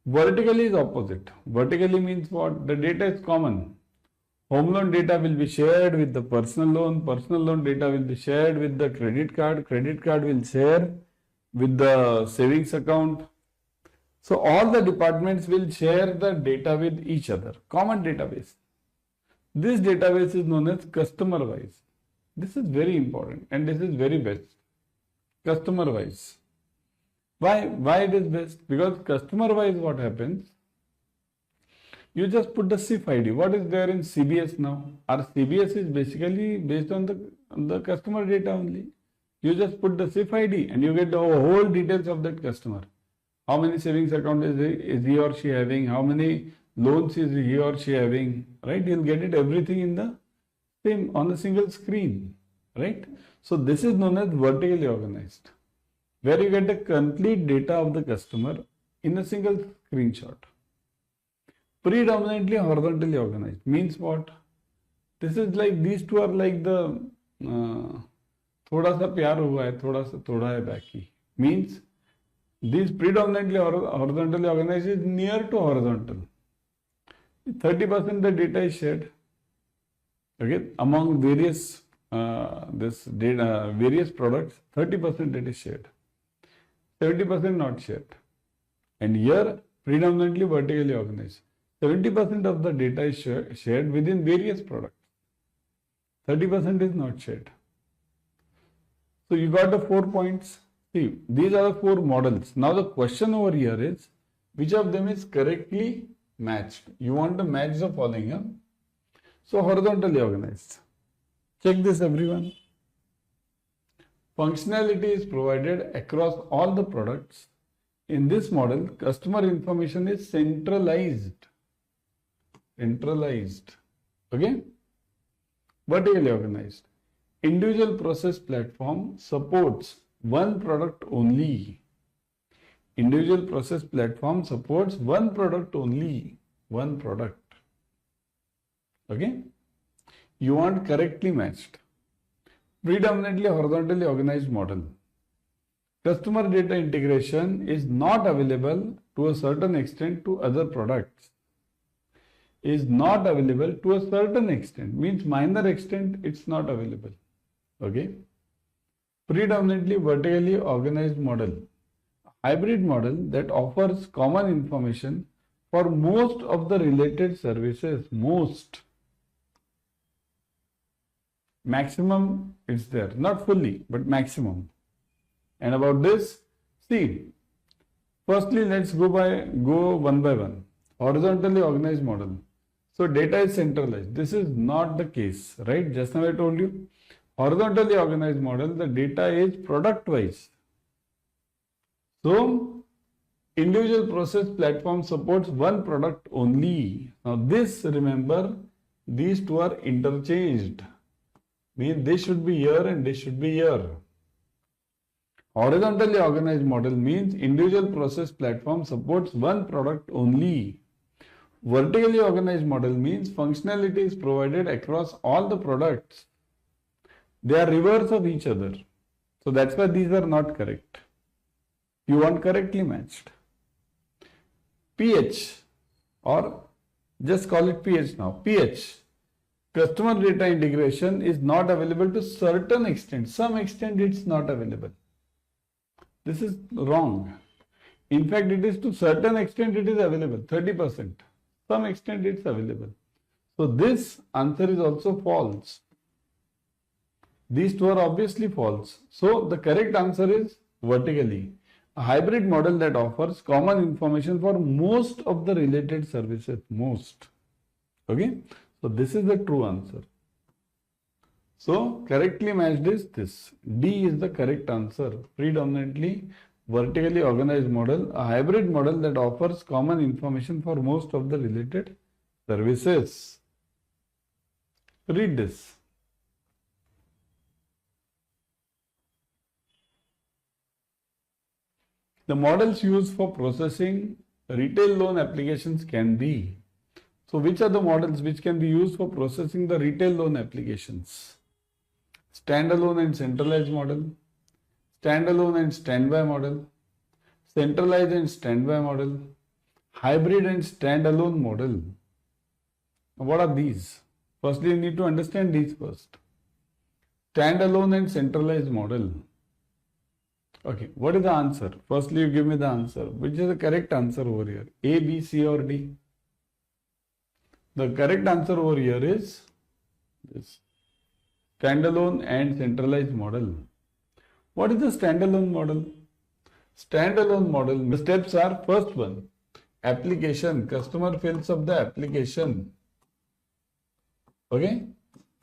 Vertically is opposite. Vertically means what? The data is common. Home loan data will be shared with the personal loan data will be shared with the credit card will share with the savings account. So all the departments will share the data with each other. Common database. This database is known as customer wise. This is very important and this is very best. Customer wise. Why it is best? Because customer wise what happens? You just put the SIF ID. What is there in CBS now? Our CBS is basically based on the customer data only. You just put the SIF ID and you get the whole details of that customer. How many savings account is he or she having? How many loans is he or she having? Right? You'll get it everything in the same on the single screen. Right? So this is known as vertically organized, where you get the complete data of the customer in a single screenshot. Predominantly horizontally organized means what? This is like these two are like the thoda sa pyar hua hai, thoda hai baki. Means these predominantly horizontally organized is near to horizontal. 30% the data is shared. Okay, among various various products, 30% it is shared. 70% not shared. And here predominantly vertically organized. 70% of the data is shared within various products. 30% is not shared. So you got the 4 points. See, these are the 4 models. Now the question over here is, which of them is correctly matched? You want to match the following. Huh? So horizontally organized. Check this everyone. Functionality is provided across all the products. In this model, customer information is centralized. Okay? Vertically organized. Individual process platform supports one product only. Individual process platform supports one product only. One product. Okay? You want correctly matched. Predominantly horizontally organized model. Customer data integration is not available to a certain extent to other products. Is not available to a certain extent, means minor extent it's not available. Okay. Predominantly vertically organized model. Hybrid model that offers common information for most of the related services. Most. Maximum is there. Not fully, but maximum. And about this, see, firstly let's go one by one. Horizontally organized model. So data is centralized. This is not the case, right? Just now I told you. Horizontally organized model, the data is product wise. So individual process platform supports one product only. Now this, remember, these two are interchanged. Means this should be here and this should be here. Horizontally organized model means individual process platform supports one product only. Vertically organized model means functionality is provided across all the products. They are reverse of each other. So that's why these are not correct. You want correctly matched. PH, or just call it PH now. PH, customer data integration is not available to certain extent. Some extent it's not available. This is wrong. In fact, it is to certain extent it is available, 30%. Some extent it's available. So this answer is also false. These two are obviously false. So the correct answer is vertically. A hybrid model that offers common information for most of the related services. Most. Okay. So this is the true answer. So correctly matched is this. D is the correct answer. Predominantly vertically organized model, a hybrid model that offers common information for most of the related services. Read this. The models used for processing retail loan applications can be. So which are the models which can be used for processing the retail loan applications? Standalone and centralized model, standalone and standby model, centralized and standby model, hybrid and standalone model. What are these? Firstly, you need to understand these first. Standalone and centralized model. Okay, what is the answer? Firstly, you give me the answer. Which is the correct answer over here? A, B, C or D? The correct answer over here is this. Standalone and centralized model. What is the standalone model? Standalone model, the steps are: first one, application. Customer fills up the application. Okay.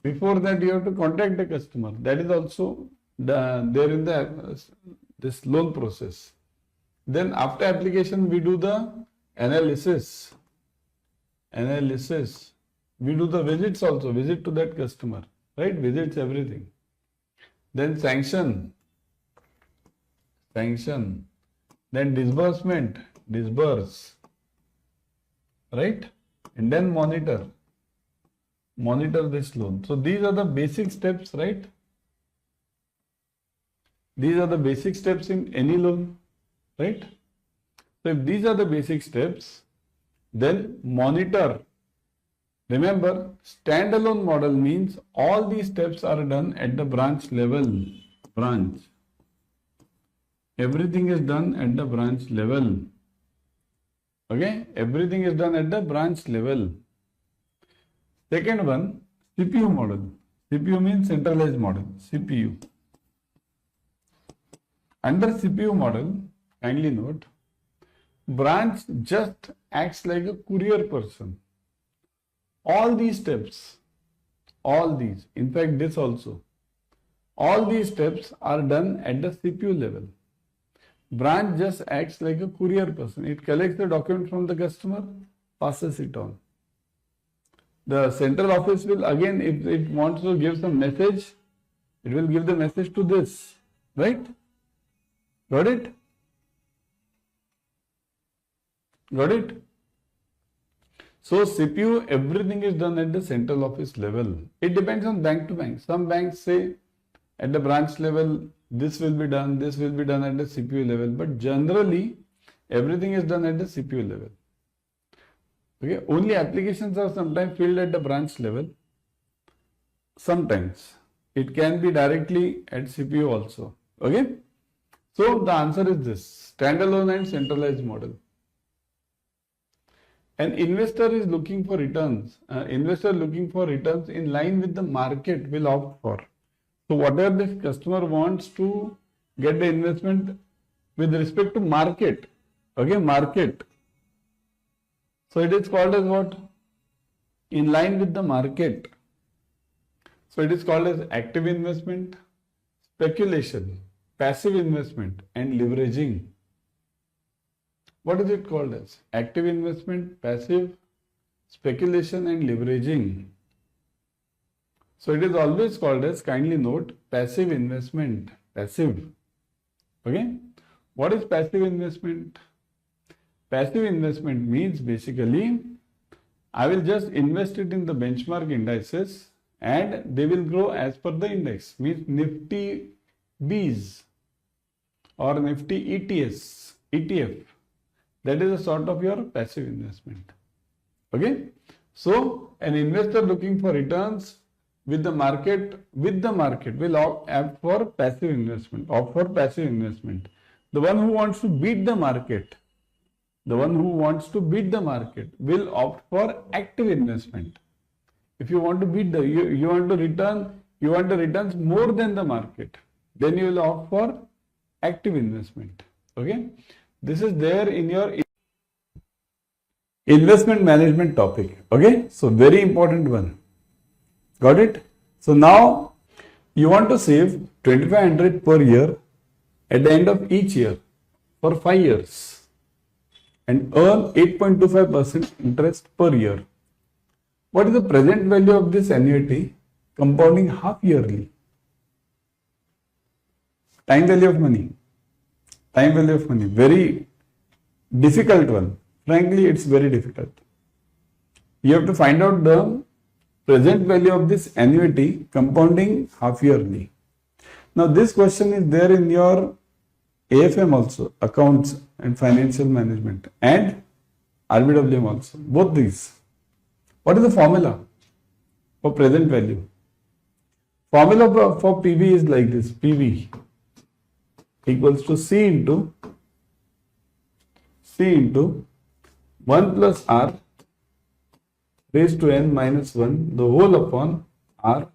Before that, you have to contact the customer. That is also there in this loan process. Then after application, we do the analysis. We do the visits also. Visit to that customer. Right? Visits everything. Then sanction. Then disbursement. Disburse. Right? And then monitor. Monitor this loan. So these are the basic steps, right? These are the basic steps in any loan, right? So if these are the basic steps, then monitor. Remember, standalone model means all these steps are done at the branch level. Branch. Everything is done at the branch level. Okay? Everything is done at the branch level. Second one, CPU model. CPU means centralized model. CPU. Under CPU model, kindly note, branch just acts like a courier person. All these steps, in fact this also, all these steps are done at the CPU level. Branch just acts like a courier person. It collects the document from the customer, passes it on. The central office will again, if it wants to give some message, it will give the message to this, right? Got it? Got it? So CPU, everything is done at the central office level. It depends on bank to bank. Some banks say at the branch level, this will be done at the CPU level. But generally, everything is done at the CPU level. Okay, only applications are sometimes filled at the branch level. Sometimes it can be directly at CPU also. Okay, so the answer is this: standalone and centralized model. An investor is looking for returns. Investor looking for returns in line with the market will opt for. So whatever this customer wants to get the investment with respect to market. Okay, market. So it is called as what? In line with the market. So it is called as active investment, speculation, passive investment, and leveraging. What is it called as? Active investment, passive, speculation, and leveraging. So it is always called as, kindly note, passive investment. Passive. Okay? What is passive investment? Passive investment means basically, I will just invest it in the benchmark indices and they will grow as per the index. Means Nifty Bs or Nifty ETS, ETF. That is a sort of your passive investment. Okay? So an investor looking for returns with the market will opt for passive investment. The one who wants to beat the market, will opt for active investment. If you want to beat you want the returns more than the market, then you will opt for active investment. Okay? This is there in your investment management topic. Okay? So very important one. Got it? So now you want to save 2500 per year at the end of each year for 5 years and earn 8.25% interest per year. What is the present value of this annuity compounding half yearly? Time value of money. Very difficult one. Frankly, it's very difficult. You have to find out the present value of this annuity compounding half yearly. Now this question is there in your AFM also, accounts and financial management, and RBWM also, both these. What is the formula for present value? Formula for PV is like this: PV equals to C into 1 plus R raised to n minus 1 the whole upon R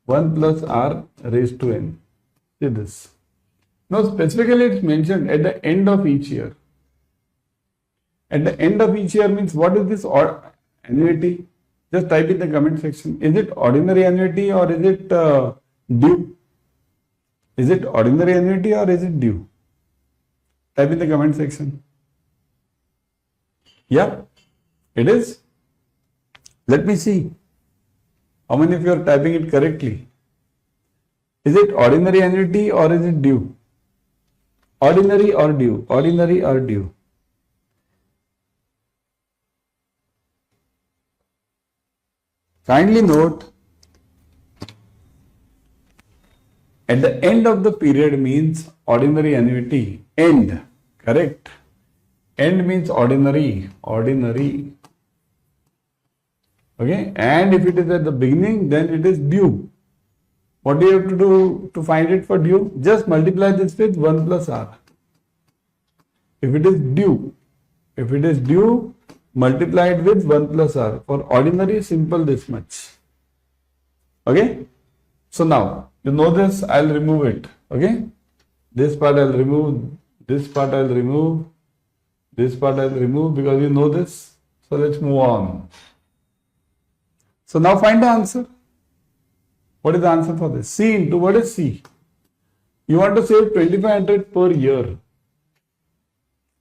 1 plus R raised to n. See this. Now specifically it's mentioned at the end of each year. At the end of each year means what is this annuity? Just type in the comment section. Is it ordinary annuity or is it due? Is it ordinary annuity or is it due? Type in the comment section. Yeah, it is. Let me see how many of you are typing it correctly. Is it ordinary annuity or is it due? Ordinary or due? Ordinary or due? Kindly note, at the end of the period means ordinary annuity. End, correct? End means ordinary. Okay, and if it is at the beginning, then it is due. What do you have to do to find it for due? Just multiply this with 1 plus R. If it is due, multiply it with 1 plus R. For ordinary, simple this much. Okay, so now you know this. I'll remove it. Okay, this part I'll remove, this part I'll remove, this part I'll remove because you know this. So let's move on. So now find the answer. What is the answer for this? C into what is C? You want to save 2500 per year.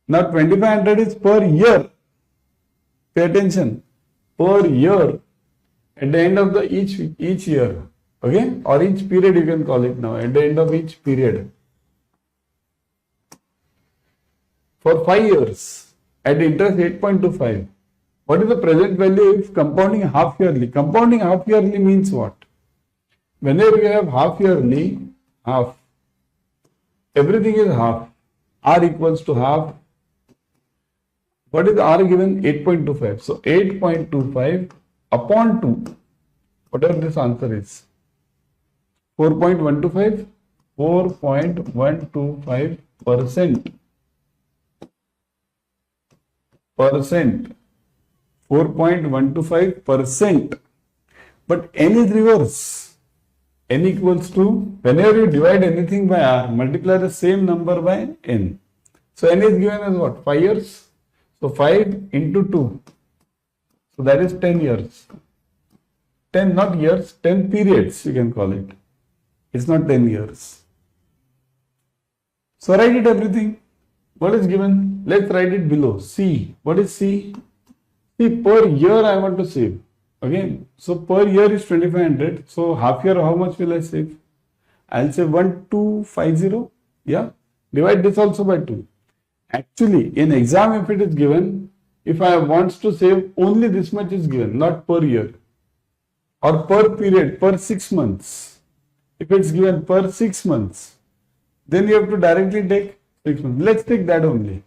Now 2500 is per year. Pay attention. Per year. At the end of the each year. Okay? Or each period you can call it now. At the end of each period. For 5 years. At interest 8.25. What is the present value if compounding half yearly? Compounding half yearly means what? Whenever you have half yearly, half, everything is half. R equals to half. What is R given? 8.25. So 8.25 upon 2, whatever this answer is. 4.125? 4.125%. 4.125%. But n is reverse. N equals to, whenever you divide anything by R, multiply the same number by n. So n is given as what? 5 years. So 5 into 2. So that is 10 years. 10 not years, 10 periods you can call it. It's not 10 years. So write it everything. What is given? Let's write it below. C. What is C? See, per year I want to save. Okay. So per year is 2500. So half year how much will I save? I'll say 1250. Yeah. Divide this also by 2. Actually, in exam if it is given, if I wants to save, only this much is given, not per year. Or per period, per 6 months. If it's given per 6 months, then you have to directly take 6 months. Let's take that only.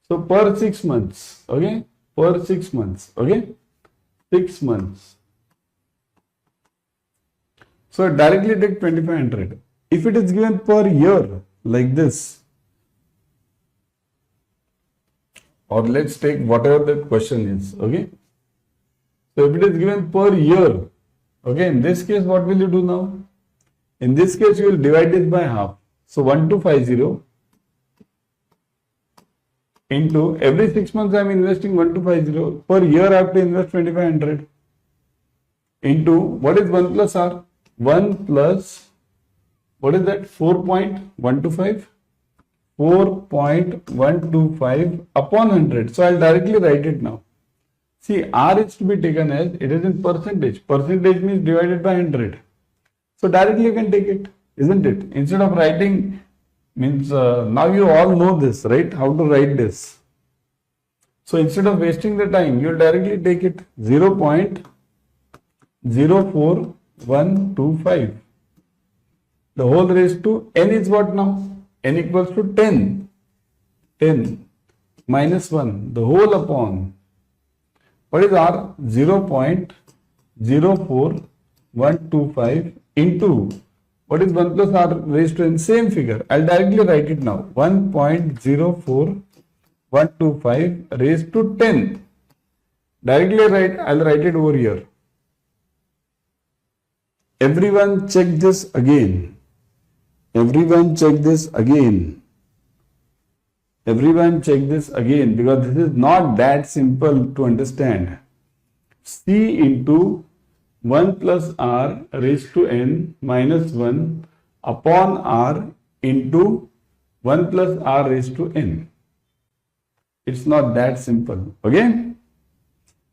So per 6 months, okay? Per 6 months, okay? 6 months. So directly take 2500. If it is given per year, like this, or let's take whatever the question is, okay? So if it is given per year, okay, in this case, what will you do now? In this case, you will divide it by half. So 1250 into every 6 months I am investing 1250. Per year I have to invest 2500 into what is 1 plus R? 1 plus, what is that? 4.125? 4.125 upon 100. So I'll directly write it now. See, R is to be taken as, it is in percentage. Percentage means divided by 100. So directly you can take it, isn't it? Instead of writing, means now you all know this, right? How to write this. So instead of wasting the time, you directly take it 0.04125. The whole raised to n is what now? N equals to 10. 10 minus 1, the whole upon. What is R? 0.04125 into, what is 1 plus R raised to n? Same figure. I'll directly write it now. 1.04125 raised to 10. Directly I'll write it over here. Everyone check this again. Everyone check this again. Everyone check this again, because this is not that simple to understand. C into 1 plus R raised to n minus 1 upon R into 1 plus R raised to n. It's not that simple. Okay?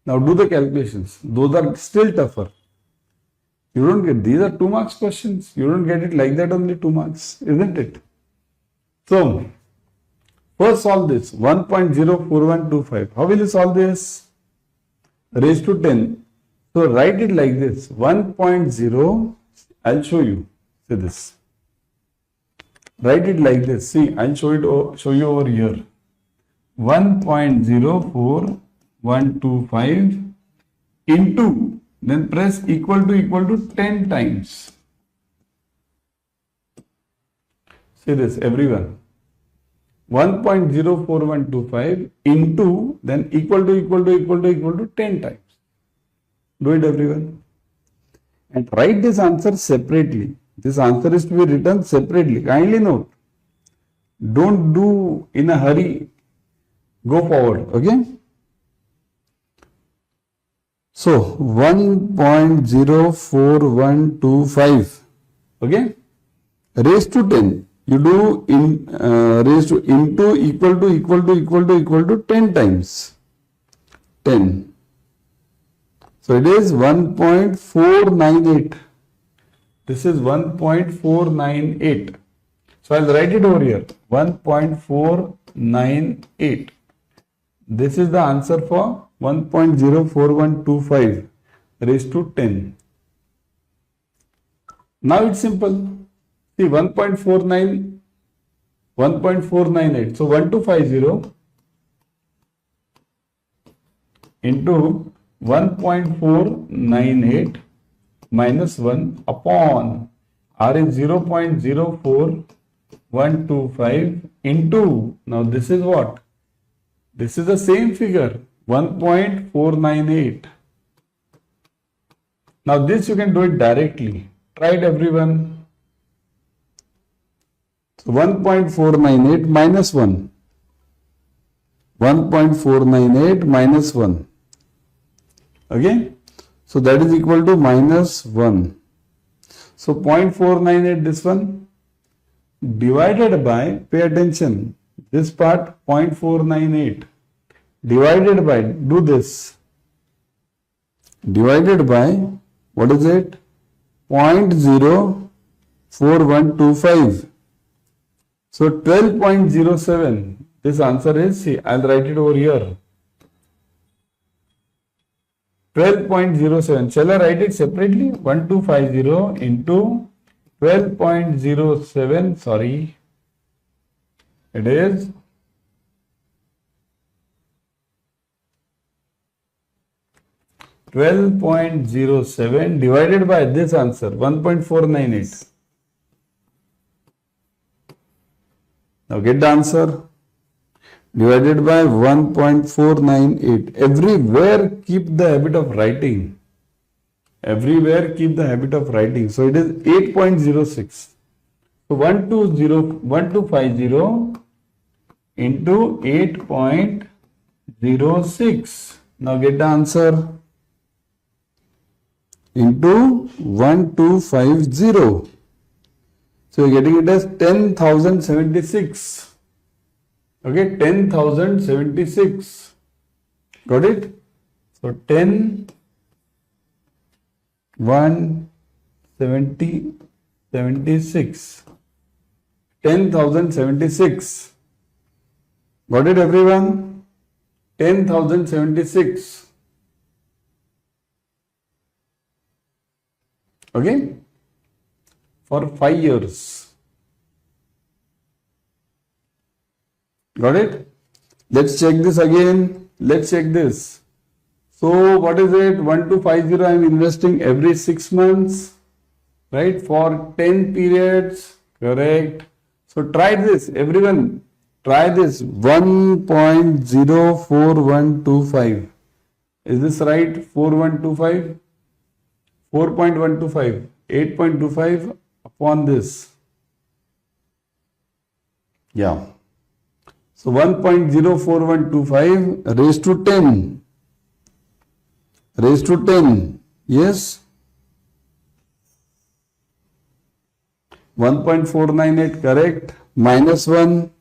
Now do the calculations. Those are still tougher. You don't get, these are 2 marks questions. You don't get it like that only 2 marks, isn't it? So, first solve this, 1.04125. How will you solve this? Raised to 10. So, write it like this, 1.0, I'll show you, see this. Write it like this, see, I'll show you over here. 1.04125 into, then press equal to 10 times. See this, everyone. 1.04125 into, then equal to 10 times. Do it, everyone. And write this answer separately. This answer is to be written separately. Kindly note. Don't do in a hurry. Go forward, okay? So 1.04125, okay, raised to 10. You do in raised to into equal to 10 times 10. So it is 1.498. This is 1.498. So I'll write it over here. 1.498. This is the answer for 1.04125 raised to 10. Now it's simple. See 1.498. So 1250 into 1.498 minus 1 upon R is 0.04125 into, now this is what? This is the same figure, 1.498. Now this you can do it directly. Try it everyone. So 1.498 minus 1. 1.498 minus 1. Okay. So that is equal to minus 1. So 0.498 this one divided by, pay attention, this part 0.498 divided by, do this, divided by, what is it? 0.04125. So 12.07. This answer is, see, I'll write it over here. 12.07. Shall I write it separately? 1250 into 12.07. Sorry. It is 12.07 divided by this answer, 1.498. Now get the answer. Divided by 1.498. Everywhere keep the habit of writing. Everywhere keep the habit of writing. So it is 8.06. So 1250 into 8.06. Now get the answer. Into 1250. So you're getting it as 10,076. Okay, 10,076. Got it? So 10,176. 10,076. Got it everyone? 10,076. Okay? For 5 years. Got it? Let's check this again. Let's check this. So what is it? 1250 I am investing every 6 months. Right? For 10 periods. Correct. So try this. Everyone try this. 1.04125. Is this right? 4125? 4.125. 8.25 upon this. Yeah. So 1.04125 raised to 10. Raised to 10. Yes. 1.498 correct. Minus 1.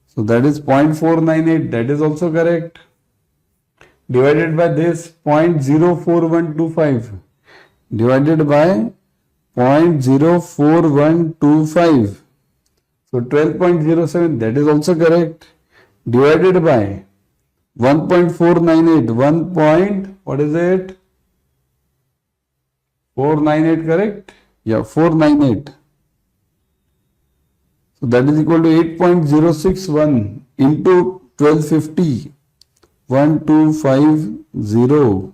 So that is 0.498. That is also correct. Divided by this 0.04125. Divided by 0.04125. So 12.07, that is also correct. Divided by 1.498. What is it? 498 correct? Yeah, 498. So that is equal to 8.061 into 1250. 1250.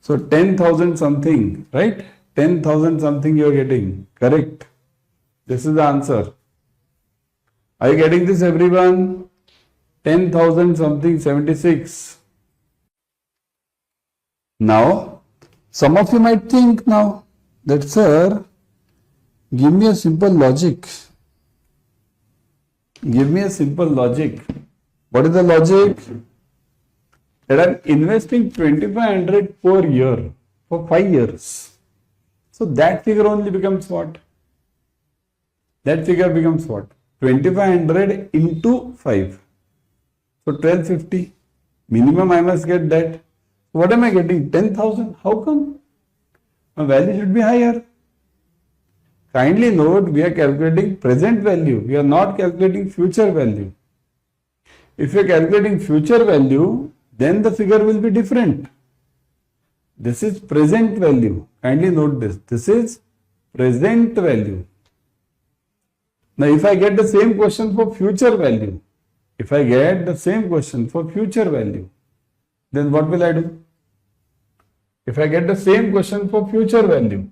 So 10,000 something, right? 10,000 something you are getting. Correct. This is the answer. Are you getting this everyone? 10,000 something 76. Now, some of you might think now that, sir, give me a simple logic. Give me a simple logic. What is the logic? That I'm investing 2,500 per year for 5 years. So that figure only becomes what? That figure becomes what? 2,500 into 5. So 1250. Minimum I must get that. What am I getting? 10,000. How come? My value should be higher. Kindly note, we are calculating present value. We are not calculating future value. If you are calculating future value, then the figure will be different. This is present value. Kindly note this. This is present value. Now, if I get the same question for future value, then what will I do? If I get the same question for future value,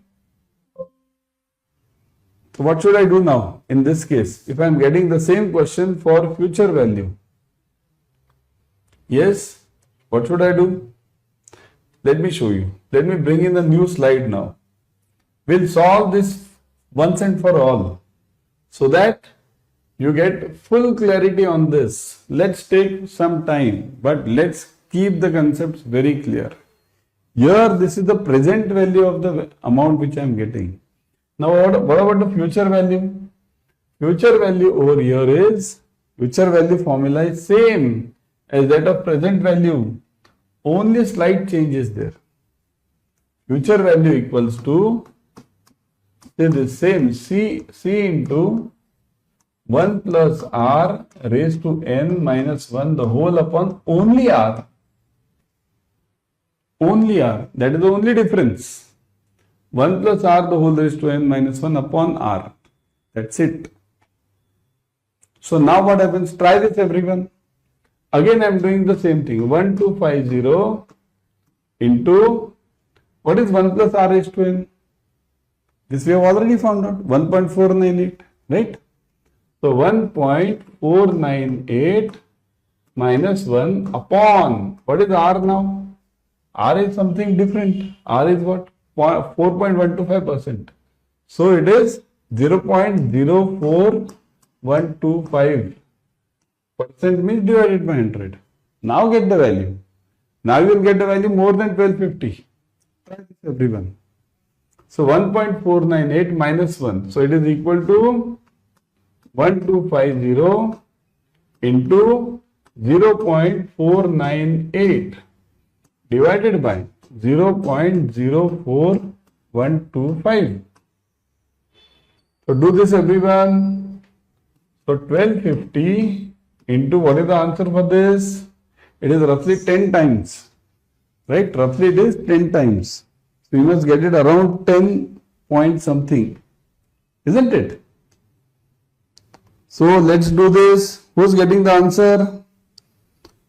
so what should I do now in this case? If I am getting the same question for future value, yes, what should I do? Let me show you. Let me bring in a new slide now. We'll solve this once and for all so that you get full clarity on this. Let's take some time, but let's keep the concepts very clear. Here, this is the present value of the amount which I am getting. Now, what about the future value? Future value over here is, future value formula is same as that of present value. Only slight change is there. Future value equals to, say the same, C into 1 plus R raised to n minus 1 the whole upon only R. Only R. That is the only difference. 1 plus R the whole raised to n minus 1 upon R. That's it. So now what happens? Try this everyone. Again I am doing the same thing. 1250 into, what is 1 plus R raised to n? This we have already found out. 1.498. Right? So 1.498 minus 1 upon, what is R now? R is something different. R is what? 4.125%. So it is 0.04125%, means divided by 100. Now get the value. Now you will get the value more than 1250. Try this everyone. So 1.498 minus 1. So it is equal to 1250 into 0.498 divided by 0.04125. So do this everyone. So 1250 into, what is the answer for this? It is roughly 10 times. Right? Roughly it is 10 times. So you must get it around 10 point something. Isn't it? So let's do this. Who's getting the answer?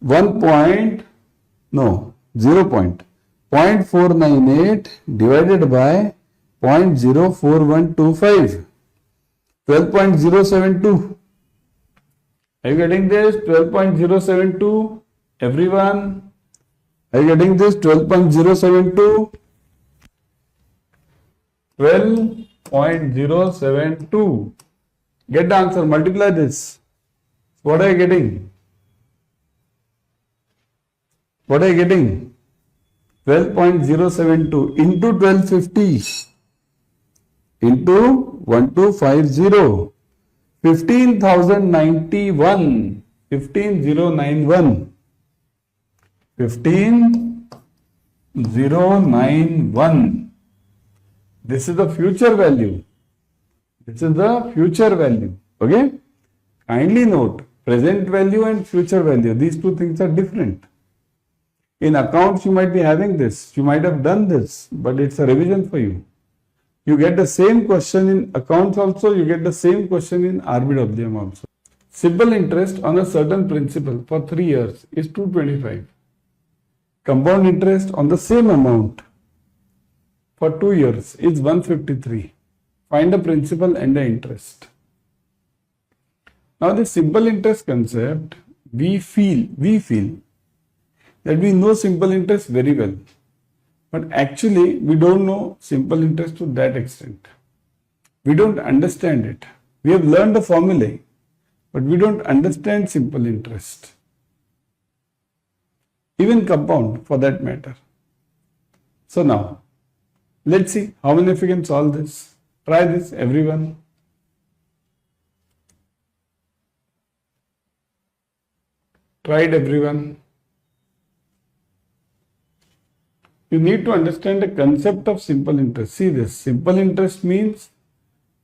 0.498 divided by 0.04125. 12.072. Are you getting this? 12.072. Everyone? Are you getting this? 12.072. 12.072. Get the answer. Multiply this. What are you getting? What are you getting? 12.072 into 1250 into 1250. 15,091. 15,091. 15,091. This is the future value. This is the future value. Okay? Kindly note, present value and future value. These two things are different. In accounts, you might be having this. You might have done this, but it's a revision for you. You get the same question in accounts also. You get the same question in RBWM also. Simple interest on a certain principal for 3 years is 225. Compound interest on the same amount for 2 years is 153. Find the principal and the interest. Now the simple interest concept, we feel that we know simple interest very well. But actually we don't know simple interest to that extent. We don't understand it. We have learned the formulae, but we don't understand simple interest. Even compound for that matter. So now, let's see how many of you can solve this. Try this everyone. Try it everyone. You need to understand the concept of simple interest. See this, simple interest means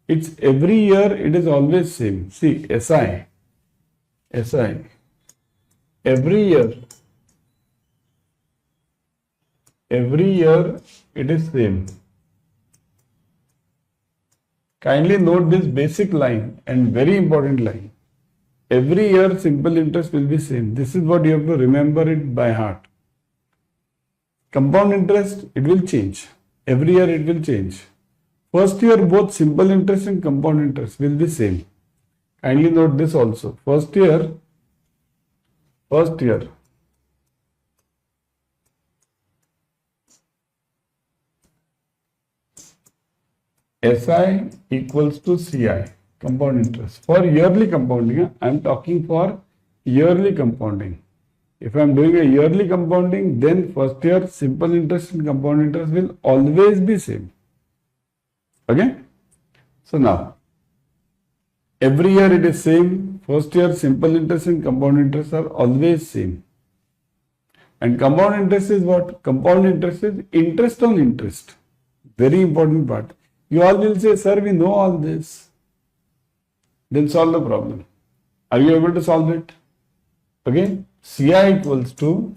it's every year it is always same. See, SI every year it is same. Kindly note this basic line and very important line. Every year simple interest will be same. This is what you have to remember it by heart. Compound interest, it will change. Every year it will change. First year both simple interest and compound interest will be same. Kindly note this also. First year SI equals to CI, compound interest. For yearly compounding, I am talking for yearly compounding. If I am doing a yearly compounding, then first year simple interest and compound interest will always be same. Okay? So now, every year it is same. First year simple interest and compound interest are always same. And compound interest is what? Compound interest is interest on interest. Very important part. You all will say, sir, we know all this. Then solve the problem. Are you able to solve it? Okay. CI equals to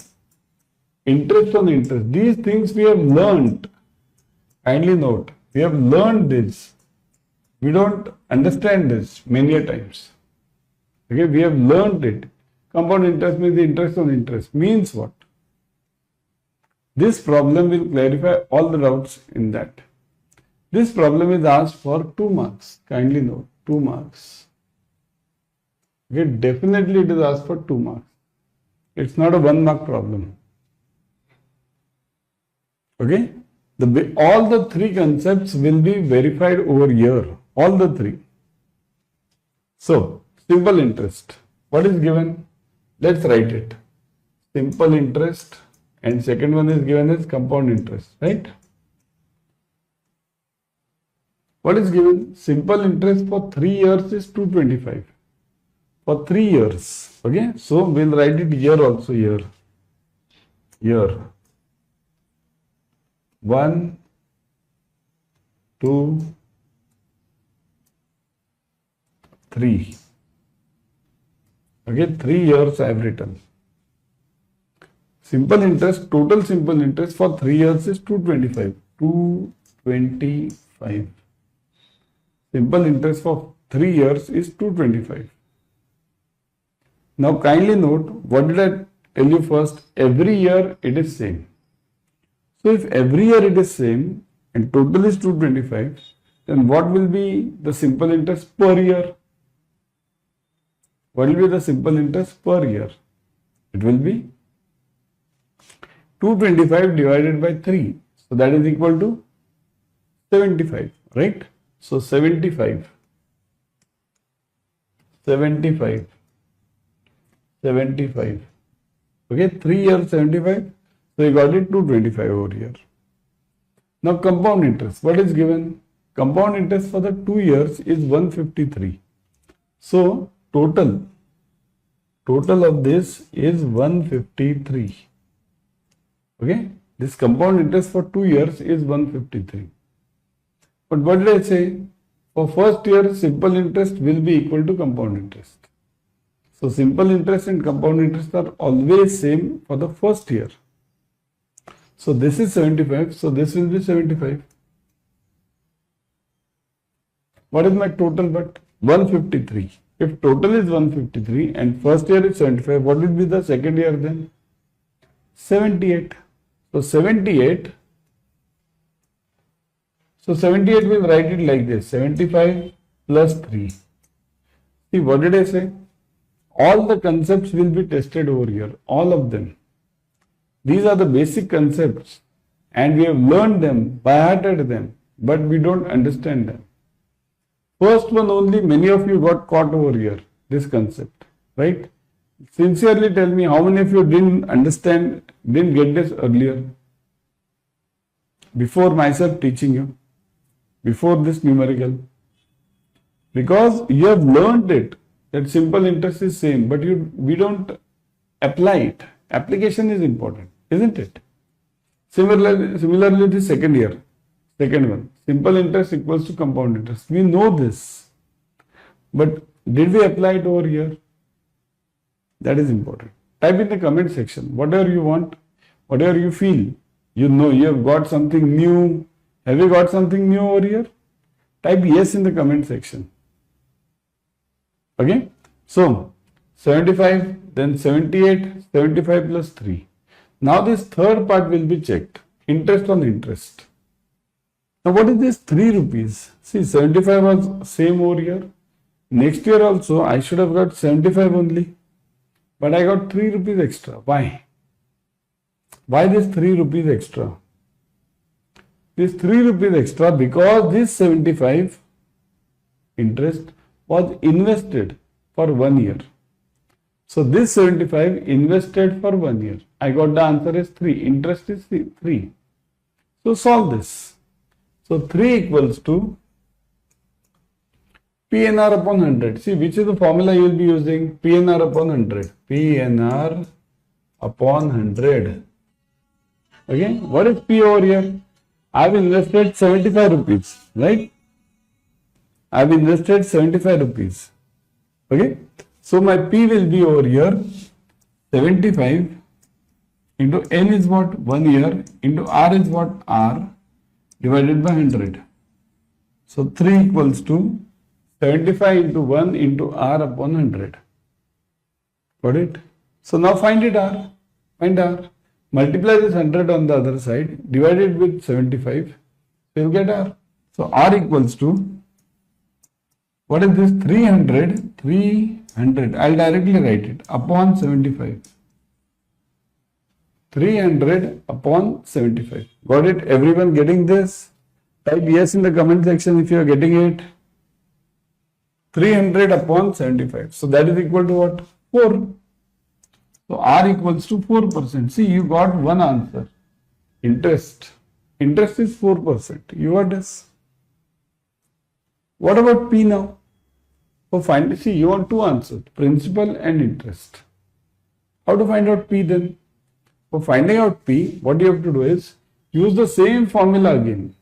interest on interest. These things we have learned. Kindly note, we have learned this. We don't understand this many a times. Okay, we have learned it. Compound interest means the interest on interest. Means what? This problem will clarify all the doubts in that. This problem is asked for 2 marks. Kindly note, 2 marks. Okay, definitely it is asked for 2 marks. It's not a 1 mark problem. Okay, all the 3 concepts will be verified over year. All the 3. So, simple interest. What is given? Let's write it. Simple interest, and second one is given as compound interest, right? What is given? Simple interest for 3 years is 225. For 3 years. Okay. So we'll write it here also. Year. 1, 2, 3. Okay. 3 years I have written. Simple interest, total simple interest for 3 years is 225. 225. Simple interest for 3 years is 225. Now kindly note, what did I tell you first? Every year it is same. So if every year it is same and total is 225, then what will be the simple interest per year? What will be the simple interest per year? It will be 225 divided by 3. So that is equal to 75, right? So 75. Okay, 3 years 75. So you got it 225 over here. Now compound interest. What is given? Compound interest for the 2 years is 153. So total of this is 153. Okay, this compound interest for 2 years is 153. But what did I say? For first year, simple interest will be equal to compound interest. So simple interest and compound interest are always same for the first year. So this is 75. So this will be 75. What is my total? But 153. If total is 153 and first year is 75, what will be the second year then? 78. So 78. So 78 will write it like this. 75 plus 3. See, what did I say? All the concepts will be tested over here. All of them. These are the basic concepts and we have learned them, by hearted them, but we don't understand them. First one only, many of you got caught over here, this concept, right? Sincerely tell me, how many of you didn't understand, didn't get this earlier? Before myself teaching you, before this numerical. Because you have learned it, that simple interest is same, but we don't apply it. Application is important, isn't it? Similarly the second one, simple interest equals to compound interest. We know this, but did we apply it over here? That is important. Type in the comment section, whatever you want, whatever you feel. You know you have got something new. Have you got something new over here? Type yes in the comment section. Okay. So 75, then 78, 75 plus 3. Now this third part will be checked. Interest on interest. Now what is this 3 rupees? See, 75 was same over here. Next year also I should have got 75 only. But I got 3 rupees extra. Why? Why this 3 rupees extra? This 3 rupees extra because this 75 interest was invested for 1 year. So this 75 invested for 1 year. I got the answer is 3. Interest is 3. So solve this. So 3 equals to PNR upon 100. See, which is the formula you will be using? PNR upon 100. PNR upon 100. Okay. What is P over here? I have invested 75 rupees. Right? I have invested 75 rupees. Okay. So my P will be over here 75 into N is what? 1 year into R is what? R divided by 100. So 3 equals to 75 into 1 into R upon 100. Got it? So now find it R. Find R. Multiply this 100 on the other side. Divide it with 75. So you'll get R. So R equals to, what is this? 300. 300. I'll directly write it. Upon 75. 300 upon 75. Got it? Everyone getting this? Type yes in the comment section if you are getting it. 300 upon 75. So that is equal to what? 4. So R equals to 4%. See, you got one answer. Interest. Interest is 4%. You got this. What about P now? For finding, see, you want two answers. Principal and interest. How to find out P then? For finding out P, what you have to do is use the same formula again.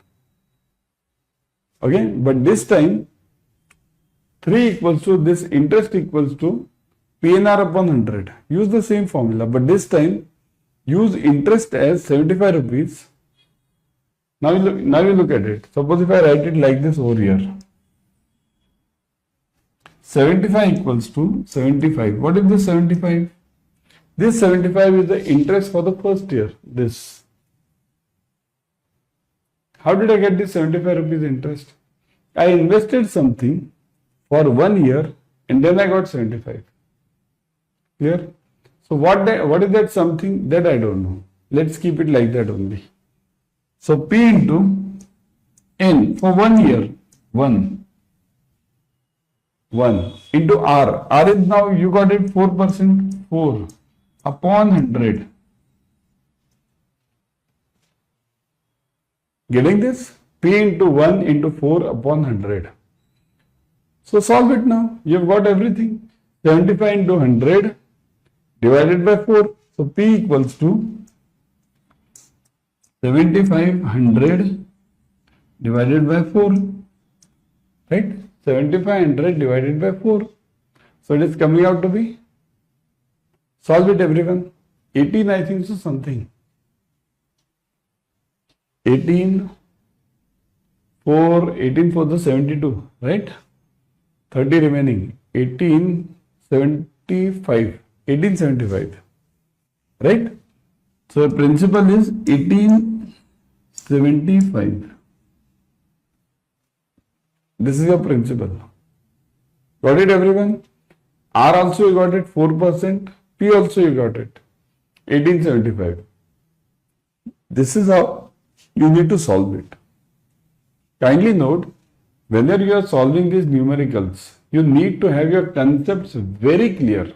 Okay, but this time 3 equals to this interest equals to PNR upon 100. Use the same formula, but this time use interest as 75 rupees. Now you look at it. Suppose if I write it like this over here. 75 equals to 75. What is this 75? This 75 is the interest for the first year. This. How did I get this 75 rupees interest? I invested something for 1 year and then I got 75. Clear? So what is that something? That I don't know. Let's keep it like that only. So P into N for 1 year. 1 into R. R is now, you got it 4%. 4 upon 100. Getting this? P into 1 into 4 upon 100. So solve it now. You have got everything. 75 into 100 divided by 4. So P equals to 7500 divided by 4. Right? 7500 divided by 4. So it is coming out to be, solve it everyone. 18 I think so something. 18 for the 72, right? 30 remaining. 1875, right? So the principal is 1875. This is your principal. Got it everyone? R also you got it 4%. P also you got it 1875. This is how you need to solve it. Kindly note, whenever you are solving these numericals, you need to have your concepts very clear.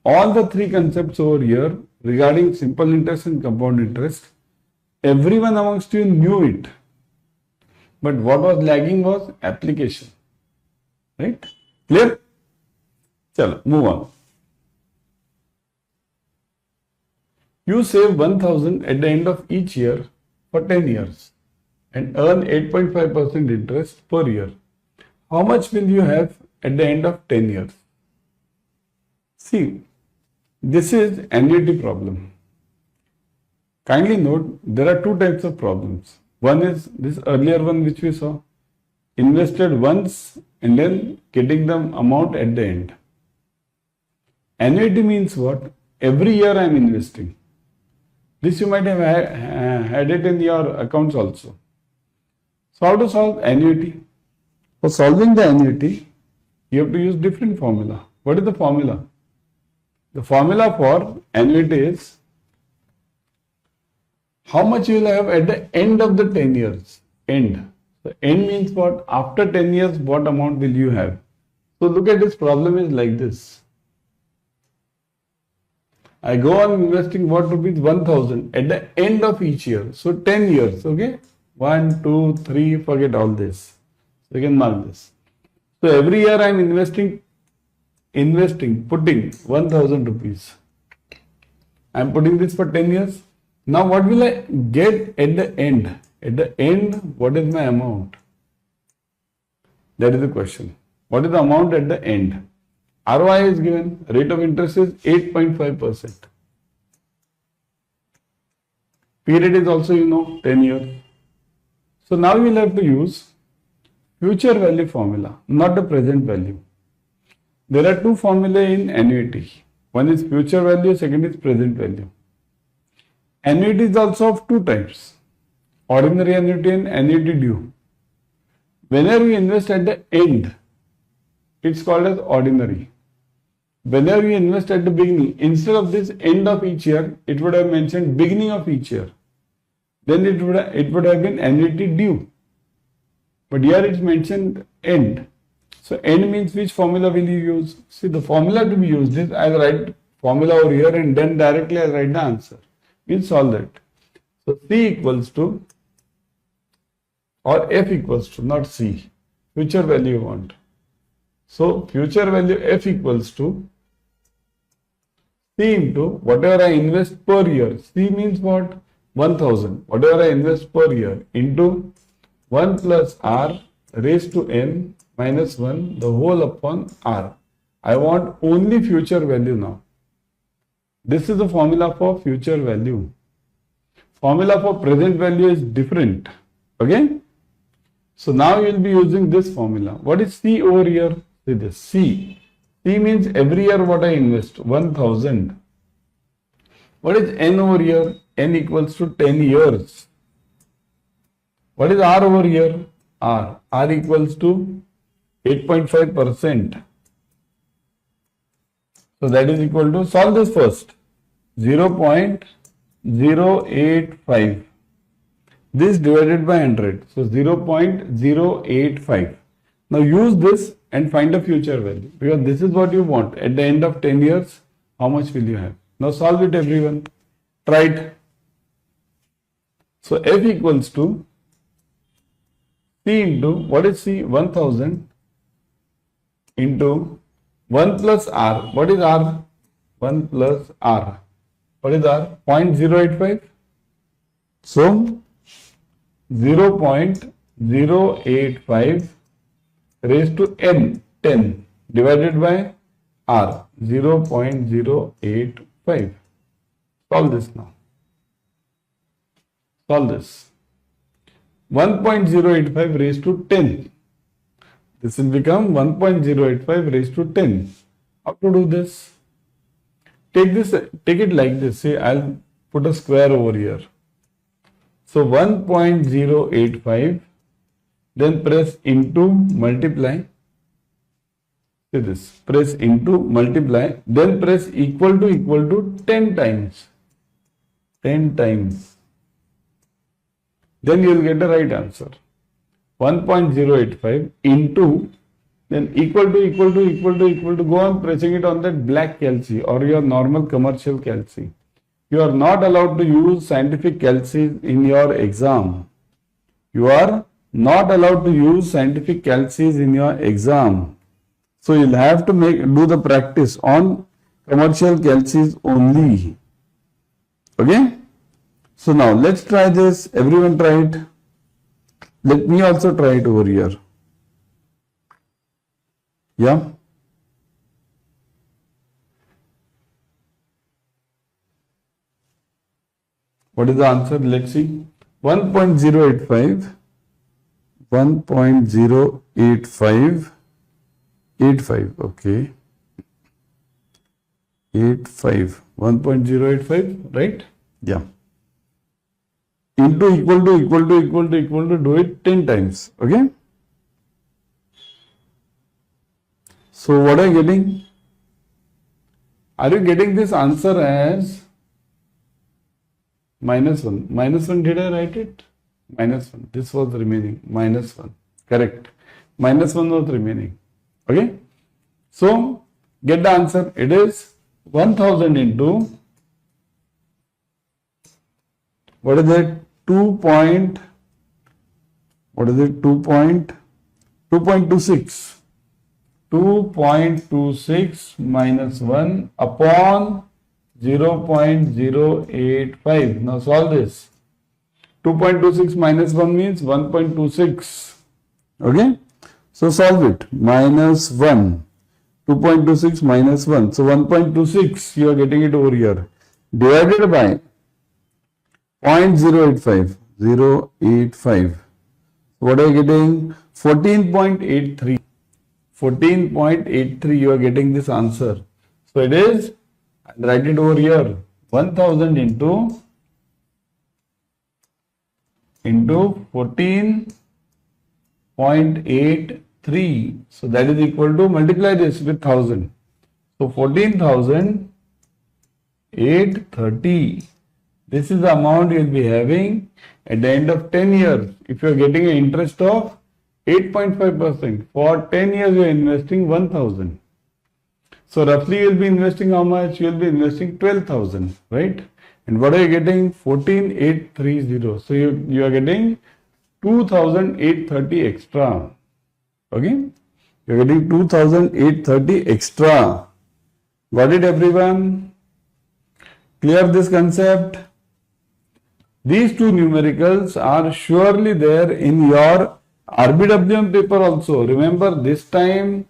All the three concepts over here regarding simple interest and compound interest, everyone amongst you knew it. But what was lagging was application. Right? Clear? Chalo, move on. You save 1000 at the end of each year for 10 years and earn 8.5% interest per year. How much will you have at the end of 10 years? See, This is annuity problem. Kindly note, there are two types of problems. One is this earlier one which we saw, invested once and then getting the amount at the end. Annuity means what? Every year I am investing. This you might have had it in your accounts also. So how to solve annuity? For solving the annuity, you have to use different formula. What is the formula? The formula for annuity is how much you will have at the end of the 10 years. End. So end means what? After 10 years, what amount will you have? So look at this problem is like this. I go on investing what rupees 1000 at the end of each year. So 10 years, okay? 1, 2, 3, forget all this. So you can mark this. So every year I am investing, putting 1000 rupees. I am putting this for 10 years. Now what will I get at the end? At the end, what is my amount? That is the question. What is the amount at the end? ROI is given. Rate of interest is 8.5%. Period is also 10 years. So now we will have to use future value formula, not the present value. There are two formulae in annuity. One is future value, second is present value. Annuity is also of two types, ordinary annuity and annuity due. Whenever we invest at the end, it's called as ordinary. Whenever we invest at the beginning, instead of this end of each year, it would have mentioned beginning of each year. Then it would have been annuity due. But here it's mentioned end. So end means which formula will you use? See, the formula to be used is I'll write formula over here and then directly I'll write the answer. We'll solve that. So C equals to, or F equals to, not C, future value you want. So future value F equals to C into whatever I invest per year. C means what? 1000. Whatever I invest per year into 1 plus R raised to n minus 1 the whole upon R. I want only future value now. This is the formula for future value. Formula for present value is different. Okay? So now you will be using this formula. What is C over here? See this. C. C means every year what I invest, 1000. What is N over here? N equals to 10 years. What is R over here? R. R equals to 8.5%. So that is equal to, solve this first, 0.085. This divided by 100. So 0.085. Now use this and find the future value. Because this is what you want. At the end of 10 years, how much will you have? Now solve it everyone. Try it. So F equals to C into, what is C? 1000 into 1 plus R. What is R? 1 plus R. What is R? 0.085. So 0.085 raised to n, 10 divided by R, 0.085. Solve this now. Solve this. 1.085 raised to 10. This will become 1.085 raised to 10. How to do this? Take it like this. See, I'll put a square over here. So 1.085, then press into, multiply. See this, press into, multiply, then press equal to 10 times. 10 times. Then you will get the right answer. 1.085 into, then equal to, go on pressing it on that black calci or your normal commercial calci. You are not allowed to use scientific calci in your exam. You are not allowed to use scientific calcis in your exam. So you'll have to do the practice on commercial calcis only. Okay? So now let's try this. Everyone try it. Let me also try it over here. Yeah. What is the answer? Let's see. 1.085. 1.085. 85. Okay. 85. 1.085. Right? Yeah. Into equal to do it 10 times. Okay. So what are you getting? Are you getting this answer as -1? -1, did I write it? -1. This was remaining. -1. Correct. -1 was remaining. Okay. So get the answer. It is 1000 into, what is it? 2.26. 2.26 minus 1 upon 0.085. Now solve this. 2.26 minus 1 means 1.26. Okay. So solve it. Minus 1. 2.26 minus 1. So 1.26, you are getting it over here. Divided by 0.085. 0.85. What are you getting? 14.83. 14.83, you are getting this answer. So it is, I'll write it over here, 1000 into 14.83. So that is equal to, multiply this with 1000. So 14,830. This is the amount you will be having at the end of 10 years. If you are getting an interest of 8.5%. For 10 years you are investing 1000. So roughly you will be investing how much? You will be investing 12,000, right? And what are you getting? 14,830. So you are getting 2,830 extra. Okay? You are getting 2,830 extra. Got it, everyone? Clear this concept? These two numericals are surely there in your RBWM paper also. Remember, this time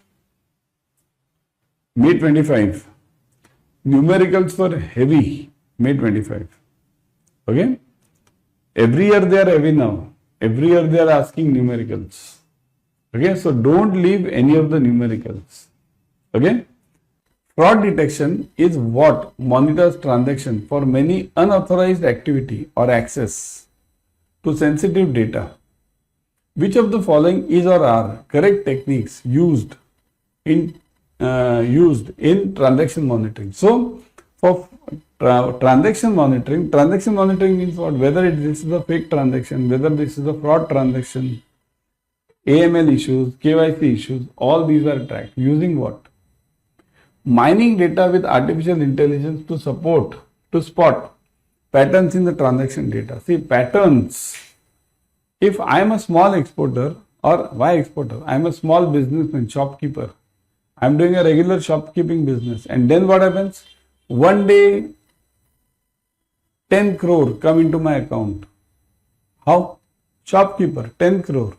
May 25. Numericals for heavy, May 25. Okay? Every year they are heavy now. Every year they are asking numericals. Okay? So don't leave any of the numericals. Okay? Fraud detection is what monitors transaction for many unauthorized activity or access to sensitive data. Which of the following is or are correct techniques used in transaction monitoring? So, for transaction monitoring means what? Whether this is a fake transaction, whether this is a fraud transaction, AML issues, KYC issues, all these are tracked using what? Mining data with artificial intelligence to spot patterns in the transaction data. See, patterns. If I am a small exporter, or why exporter? I am a small businessman, shopkeeper. I am doing a regular shopkeeping business. And then what happens? One day, 10 crore come into my account. How? Shopkeeper, 10 crore.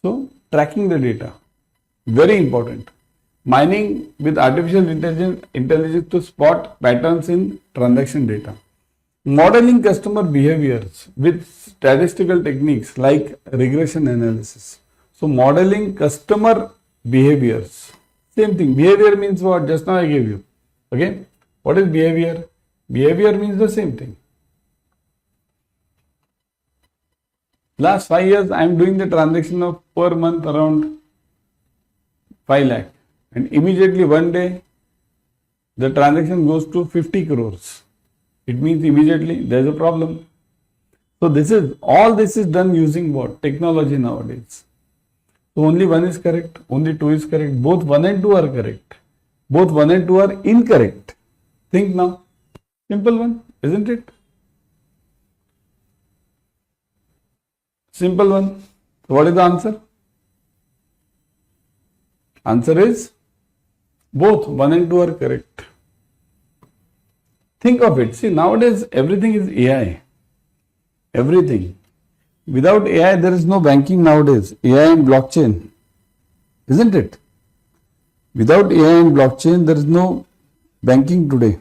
So, tracking the data. Very important. Mining with artificial intelligence to spot patterns in transaction data. Modeling customer behaviors with statistical techniques like regression analysis. So modeling customer behaviors. Same thing. Behavior means what? Just now I gave you. Okay. What is behavior? Behavior means the same thing. Last 5 years I am doing the transaction of per month around 5 lakh. And immediately one day the transaction goes to 50 crores. It means immediately there is a problem. So all this is done using what? Technology nowadays. So only one is correct, only two is correct. Both 1 and 2 are correct. Both 1 and 2 are incorrect. Think now. Simple one, isn't it? Simple one. So what is the answer? Answer is both 1 and 2 are correct. Think of it. See, nowadays everything is AI. Everything. Without AI, there is no banking nowadays. AI and blockchain. Isn't it? Without AI and blockchain, there is no banking today.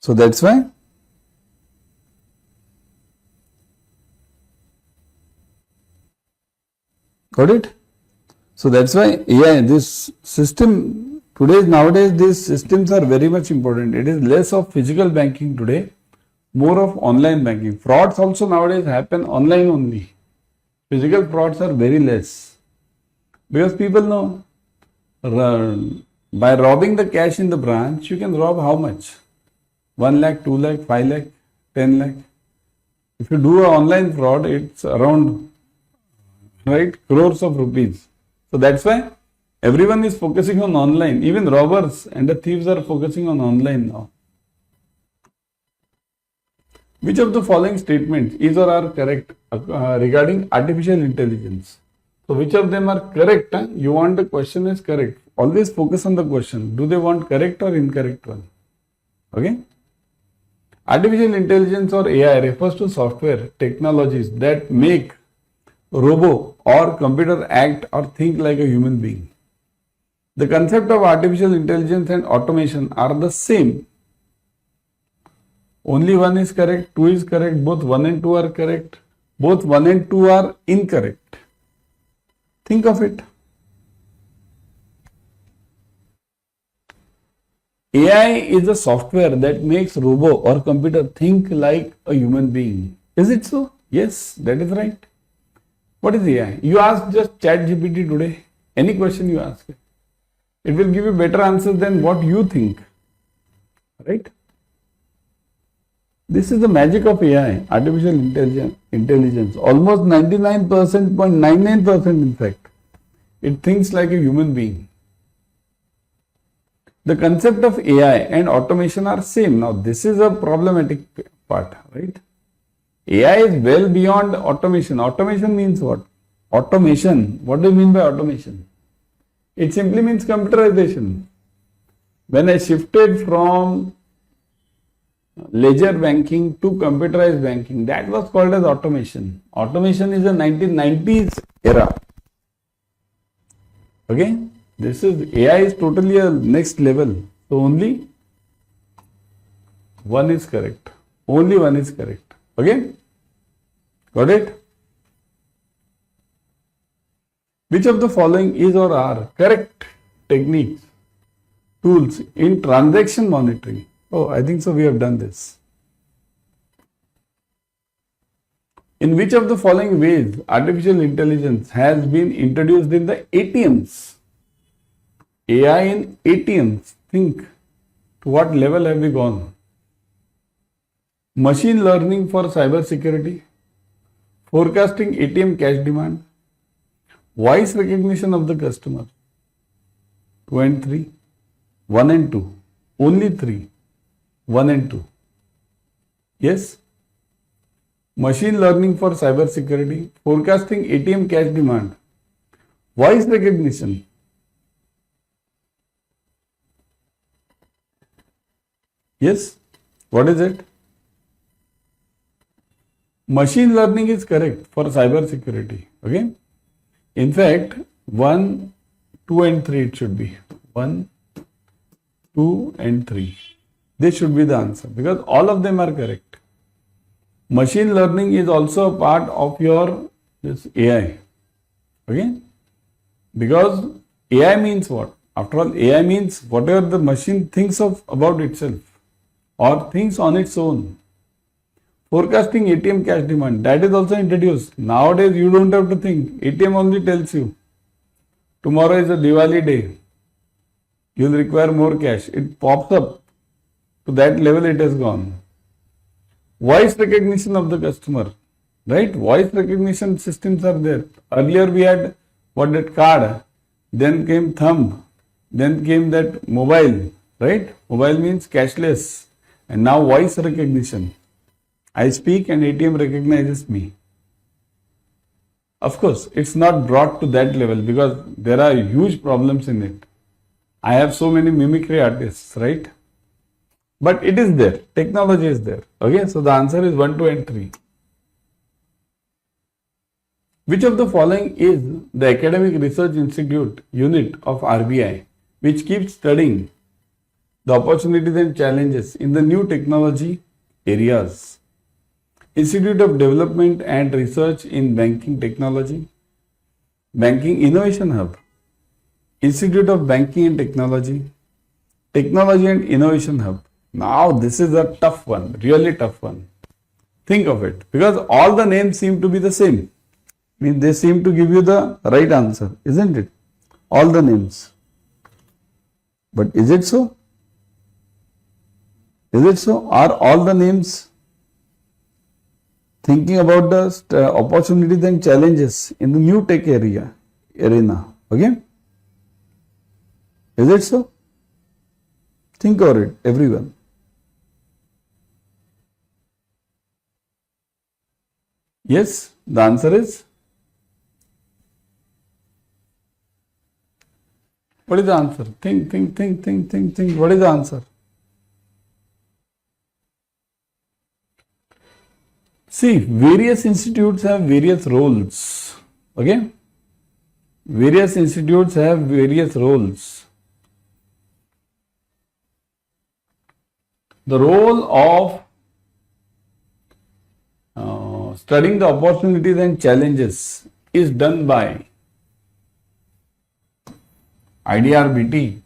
So that's why Got it? So that's why this system nowadays these systems are very much important. It is less of physical banking today, more of online banking. Frauds also nowadays happen online only. Physical frauds are very less because people know by robbing the cash in the branch, you can rob how much? 1 lakh, 2 lakh, 5 lakh, 10 lakh. If you do an online fraud, it's around, right, crores of rupees. So that's why everyone is focusing on online. Even robbers and the thieves are focusing on online now. Which of the following statements is or are correct regarding artificial intelligence? So which of them are correct? You want the question is correct. Always focus on the question. Do they want correct or incorrect one? Okay. Artificial intelligence or AI refers to software technologies that make robo or computer act or think like a human being. The concept of artificial intelligence and automation are the same. Only one is correct, two is correct, both 1 and 2 are correct, both 1 and 2 are incorrect. Think of it. AI is a software that makes robo or computer think like a human being. Is it so? Yes, that is right. What is AI? You ask just ChatGPT today, any question you ask, it will give you better answers than what you think. Right? This is the magic of AI, artificial intelligence. Almost 99.99% in fact, it thinks like a human being. The concept of AI and automation are same. Now this is a problematic part, right? AI is well beyond automation. Automation means what? Automation. What do you mean by automation? It simply means computerization. When I shifted from ledger banking to computerized banking, that was called as automation. Automation is a 1990s era. Okay? This is AI is totally a next level. So only one is correct. Only one is correct. Okay? Got it? Which of the following is or are correct techniques, tools in transaction monitoring? Oh, I think so we have done this. In which of the following ways artificial intelligence has been introduced in the ATMs? AI in ATMs. Think, to what level have we gone? Machine learning for cyber security, forecasting ATM cash demand, voice recognition of the customer. 2 and 3, 1 and 2, only 3, 1 and 2. Yes? Machine learning for cyber security, forecasting ATM cash demand, voice recognition. Yes? What is it? Machine learning is correct for cyber security. Okay? In fact, 1, 2 and 3 it should be. 1, 2 and 3. This should be the answer because all of them are correct. Machine learning is also a part of your this AI. Okay? Because AI means what? After all, AI means whatever the machine thinks of about itself or thinks on its own. Forecasting ATM cash demand, that is also introduced. Nowadays you don't have to think. ATM only tells you tomorrow is a Diwali day. You will require more cash. It pops up. To that level it has gone. Voice recognition of the customer. Right? Voice recognition systems are there. Earlier we had what, that card. Then came thumb. Then came that mobile. Right? Mobile means cashless. And now voice recognition. I speak and ATM recognizes me. Of course, it's not brought to that level because there are huge problems in it. I have so many mimicry artists, right? But it is there. Technology is there. Okay, so the answer is 1, 2 and 3. Which of the following is the Academic Research Institute unit of RBI which keeps studying the opportunities and challenges in the new technology areas? Institute of Development and Research in Banking Technology, Banking Innovation Hub, Institute of Banking and Technology, Technology and Innovation Hub. Now this is a tough one, really tough one. Think of it, because all the names seem to be the same. Means they seem to give you the right answer, isn't it? All the names. But is it so? Is it so? Are all the names thinking about the opportunities and challenges in the new tech arena? Okay? Is it so? Think about it, everyone. Yes, the answer is. What is the answer? Think. What is the answer? See, various institutes have various roles. Okay? Various institutes have various roles. The role of studying the opportunities and challenges is done by IDRBT,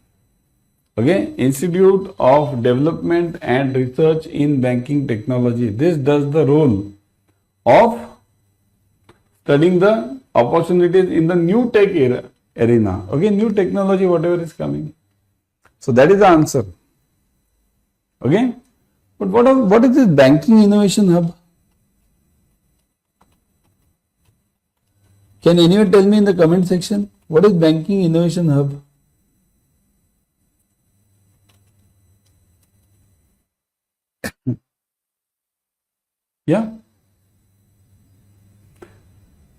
okay, Institute of Development and Research in Banking Technology. This does the role of studying the opportunities in the new tech arena, okay, new technology, whatever is coming. So that is the answer, okay. But what is this Banking Innovation Hub? Can anyone tell me in the comment section, what is Banking Innovation Hub? Yeah.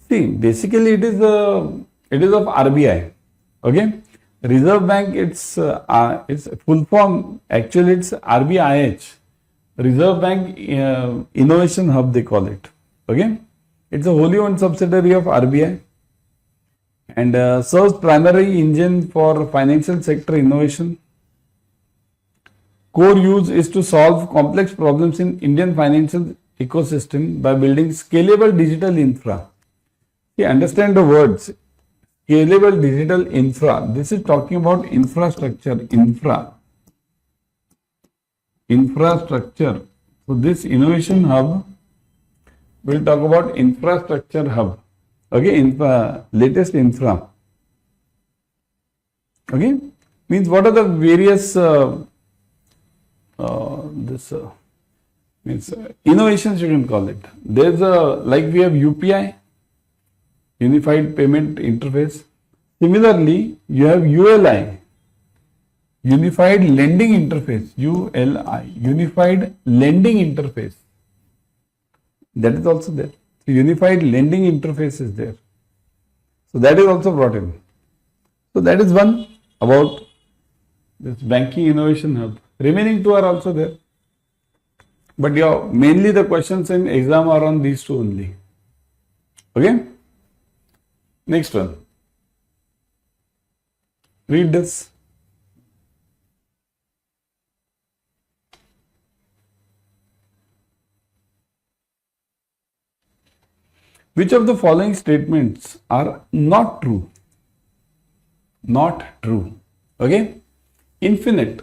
See, basically it is of RBI. Okay. Reserve Bank, its full form, actually it's RBIH. Reserve Bank Innovation Hub, they call it. Okay. It's a wholly owned subsidiary of RBI and serves primary engine for financial sector innovation. Core use is to solve complex problems in Indian financial ecosystem by building scalable digital infra. See, understand the words. Scalable digital infra. This is talking about infrastructure. Infrastructure. So this innovation hub will talk about infrastructure hub. Okay, latest infra. Okay, means what are the various innovations you can call it. There's like we have UPI, Unified Payment Interface. Similarly, you have ULI, Unified Lending Interface, ULI, Unified Lending Interface. That is also there. So Unified Lending Interface is there. So that is also brought in. So that is one about this Banking Innovation Hub. Remaining two are also there. But yeah, mainly the questions in exam are on these two only. Okay? Next one. Read this. Which of the following statements are not true? Not true. Okay? Infinite,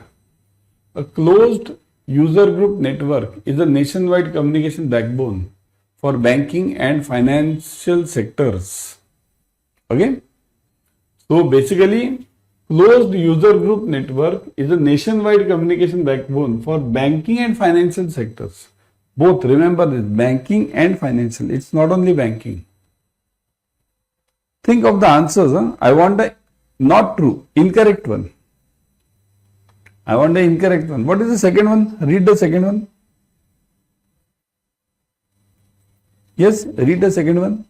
a closed user group network, is a nationwide communication backbone for banking and financial sectors. Okay? So basically, closed user group network is a nationwide communication backbone for banking and financial sectors. Both, remember this, banking and financial. It's not only banking. Think of the answers. I want the not true, incorrect one. I want the incorrect one. What is the second one? Read the second one. Yes, read the second one.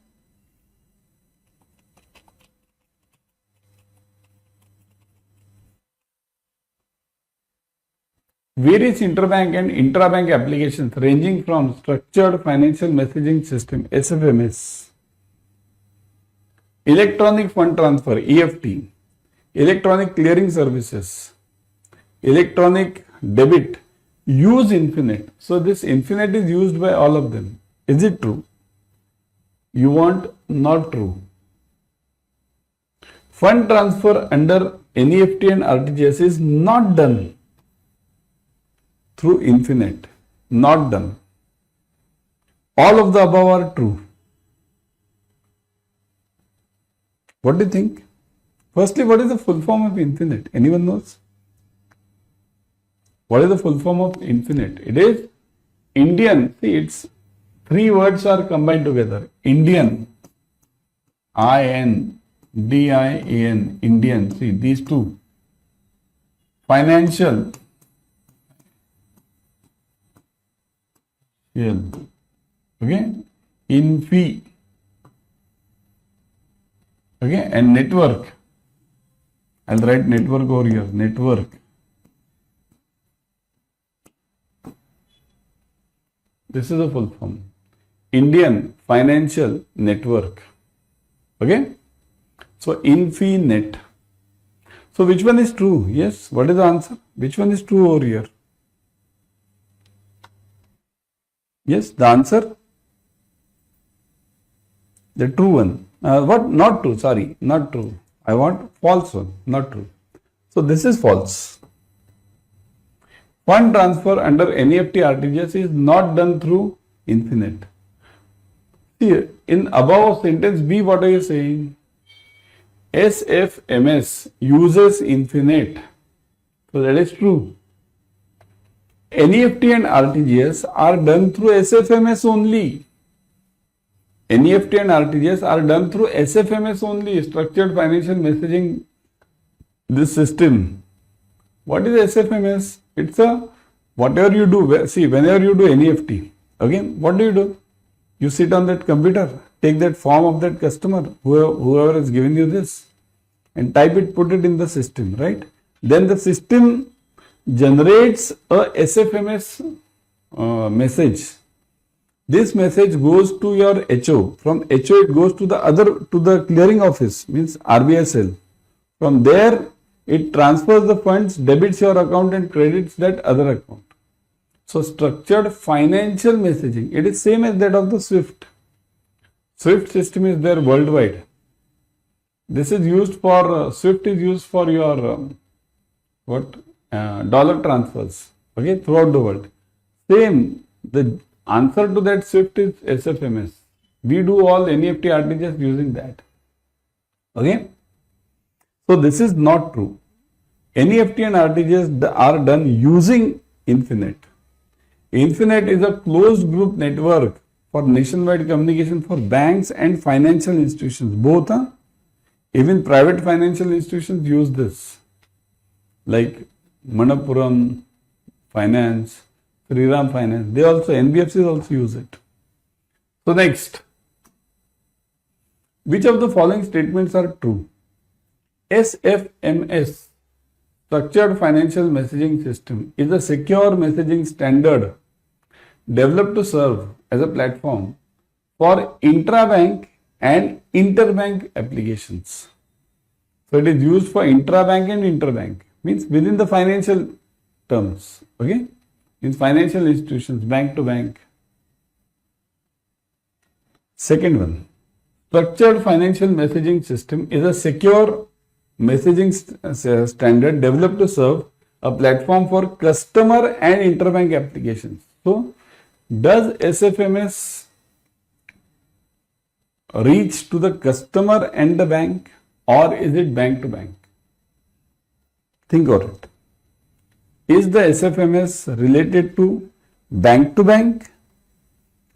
Various interbank and intrabank applications ranging from structured financial messaging system, SFMS, electronic fund transfer, EFT, electronic clearing services, electronic debit, use infinite. So this infinite is used by all of them. Is it true? You want not true. Fund transfer under NEFT and RTGS is not done through Infinite. Not done. All of the above are true. What do you think? Firstly, what is the full form of Infinite? Anyone knows? What is the full form of Infinite? It is Indian. See, it's three words are combined together. Indian. I-N-D-I-A-N. Indian. See, these two. Financial. Okay. Infi. Okay. And network. I'll write network over here. Network. This is the full form. Indian Financial Network. Okay. So, Infinet. So, which one is true? Yes. What is the answer? Which one is true over here? Yes. The answer? The true one. What? Not true. Sorry. Not true. I want false one. Not true. So, this is false. Fund transfer under NEFT RTGS is not done through Infinite. See, in above sentence B, what are you saying? SFMS uses Infinite. So that is true. NEFT and RTGS are done through SFMS only. NEFT and RTGS are done through SFMS only, Structured Financial Messaging, this system. What is SFMS? It's a, whatever you do, see, whenever you do NEFT, again, what do? You sit on that computer, take that form of that customer, whoever has given you this, and type it, put it in the system, right? Then the system generates a SFMS message. This message goes to your HO. From HO, it goes to the clearing office, means RBSL. From there, it transfers the funds, debits your account and credits that other account. So, structured financial messaging, it is same as that of the SWIFT. SWIFT system is there worldwide. This is used for, SWIFT is used for your, dollar transfers, okay, throughout the world. Same, the answer to that SWIFT is SFMS. We do all NEFT RTGS using that, okay. So, this is not true. NEFT and RTGS are done using Infinite. Infinite is a closed group network for nationwide communication for banks and financial institutions. Both, even private financial institutions use this. Like Manappuram Finance, Sriram Finance, they also, NBFCs also use it. So, next, which of the following statements are true? SFMS, Structured Financial Messaging System, is a secure messaging standard developed to serve as a platform for intra-bank and interbank applications. So, it is used for intra-bank and interbank, means within the financial terms, okay, in financial institutions, bank to bank. Second one, Structured Financial Messaging System is a secure messaging standard developed to serve a platform for customer and interbank applications. So, does SFMS reach to the customer and the bank, or is it bank to bank? Think of it. Is the SFMS related to bank,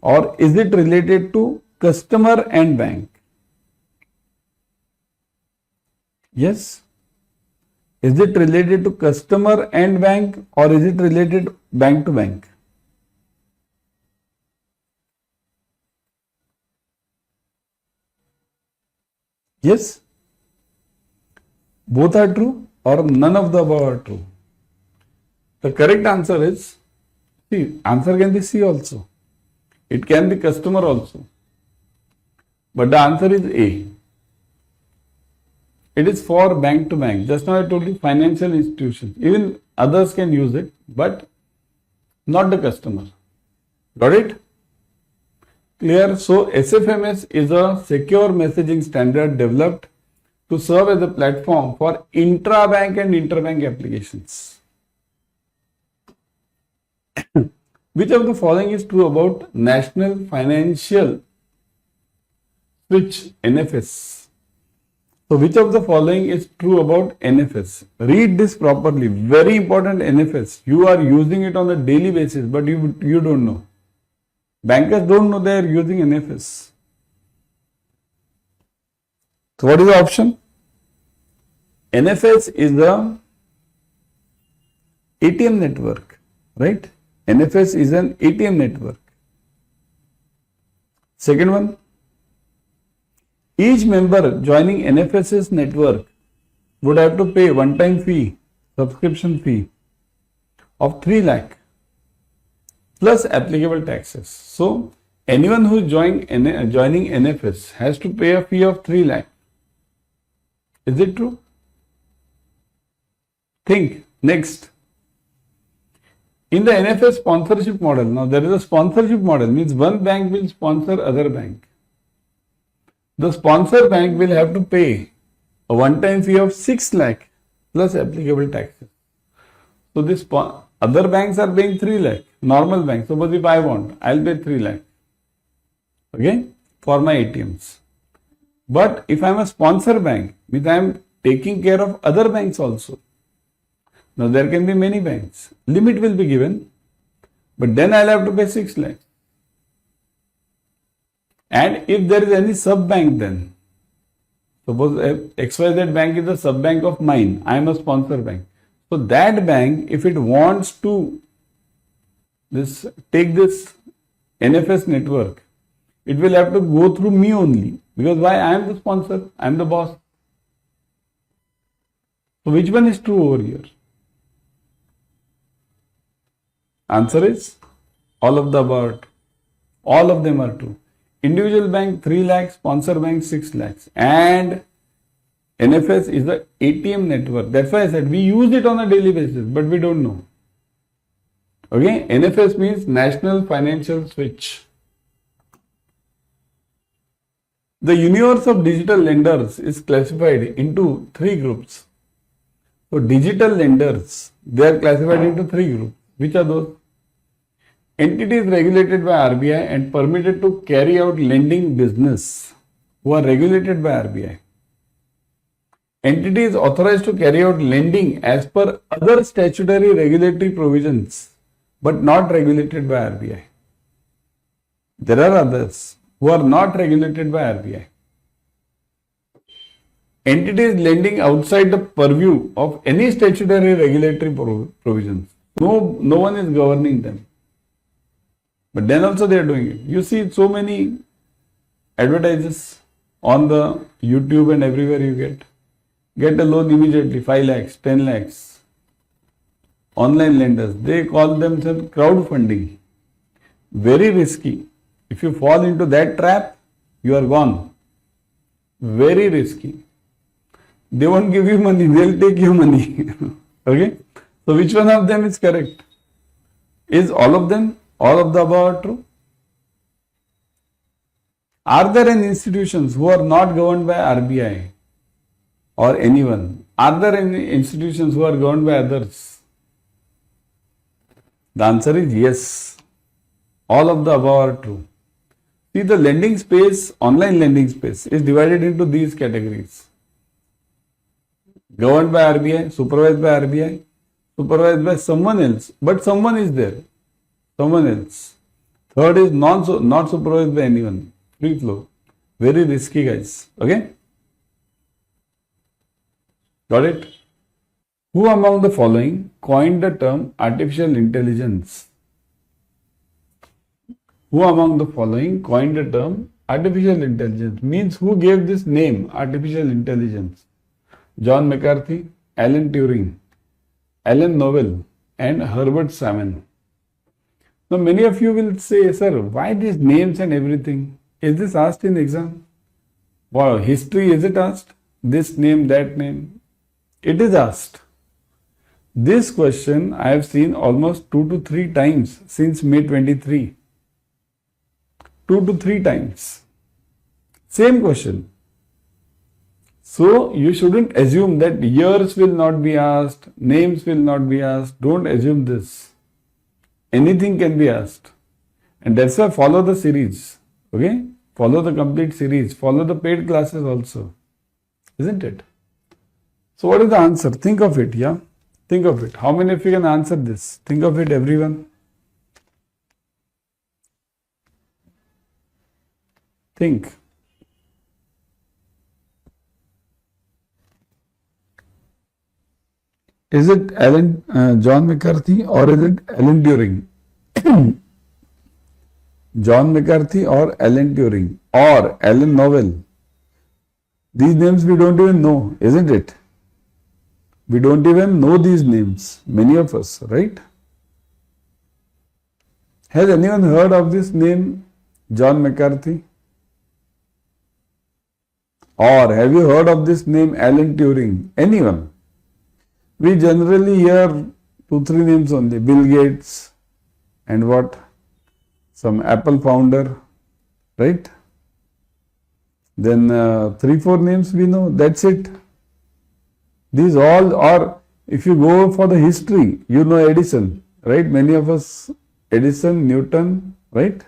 or is it related to customer and bank? Yes. Is it related to customer and bank, or is it related bank to bank? Yes. Both are true or none of the above are true? The correct answer is, see, answer can be C also. It can be customer also. But the answer is A. It is for bank to bank. Just now I told you financial institutions. Even others can use it, but not the customer. Got it? Clear? So, SFMS is a secure messaging standard developed to serve as a platform for intra-bank and interbank applications. Which of the following is true about National Financial Switch, NFS? So which of the following is true about NFS? Read this properly. Very important, NFS. You are using it on a daily basis, but you don't know. Bankers don't know they are using NFS. So what is the option? NFS is the ATM network, right? NFS is an ATM network. Second one, each member joining NFS's network would have to pay one-time fee, subscription fee of 3 lakh plus applicable taxes. So, anyone who is joining NFS has to pay a fee of 3 lakh. Is it true? Think. Next. In the NFS sponsorship model, now there is a sponsorship model, means one bank will sponsor other bank. The sponsor bank will have to pay a one-time fee of 6 lakh plus applicable taxes. So this other banks are paying 3 lakh, normal banks. Suppose if I want, I'll pay 3 lakh, okay, for my ATMs. But if I'm a sponsor bank, means I'm taking care of other banks also. Now there can be many banks. Limit will be given, but then I'll have to pay 6 lakhs. And if there is any sub-bank then, suppose XYZ bank is a sub-bank of mine, I am a sponsor bank. So that bank, if it wants to take this NFS network, it will have to go through me only. Because why? I am the sponsor, I am the boss. So which one is true over here? Answer is all of the above. All of them are true. Individual bank 3 lakhs, sponsor bank 6 lakhs, and NFS is the ATM network. That's why I said we use it on a daily basis, but we don't know. Okay, NFS means National Financial Switch. The universe of digital lenders is classified into 3 groups. So digital lenders, they are classified into 3 groups. Which are those? Entities regulated by RBI and permitted to carry out lending business who are regulated by RBI. Entities authorized to carry out lending as per other statutory regulatory provisions but not regulated by RBI. There are others who are not regulated by RBI. Entities lending outside the purview of any statutory regulatory provisions. No one is governing them. But then also they are doing it. You see so many advertises on the YouTube and everywhere you get a loan immediately, 5 lakhs, 10 lakhs. Online lenders, they call themselves crowdfunding. Very risky. If you fall into that trap, you are gone. Very risky. They won't give you money, they'll take your money. Okay? So which one of them is correct? Is all of them, all of the above are true? Are there any institutions who are not governed by RBI or anyone? Are there any institutions who are governed by others? The answer is yes. All of the above are true. See, the lending space, online lending space is divided into these categories. Governed by RBI, supervised by RBI, supervised by someone else, but someone is there. Someone else. Third is not supervised by anyone. Free flow. Very risky, guys. Okay? Got it? Who among the following coined the term artificial intelligence? Who among the following coined the term artificial intelligence? Means who gave this name artificial intelligence? John McCarthy, Alan Turing, Alan Noble, and Herbert Salmon. Now many of you will say, sir, why these names and everything? Is this asked in exam? Wow, history, is it asked? This name, that name? It is asked. This question I have seen almost 2 to 3 times since May 23. 2 to 3 times. Same question. So you shouldn't assume that years will not be asked, names will not be asked. Don't assume this. Anything can be asked. And that's why follow the series. Okay? Follow the complete series. Follow the paid classes also. Isn't it? So what is the answer? Think of it, yeah? Think of it. How many of you can answer this? Think of it, everyone. Think. Is it John McCarthy or is it Alan Turing? John McCarthy or Alan Turing or Alan Novel? These names we don't even know, isn't it? We don't even know these names, many of us, right? Has anyone heard of this name, John McCarthy? Or have you heard of this name, Alan Turing? Anyone? We generally hear 2-3 names only. Bill Gates and what? Some Apple founder, right? Then 3-4 names we know, that's it. These all are, if you go for the history, you know Edison, right? Many of us, Edison, Newton, right?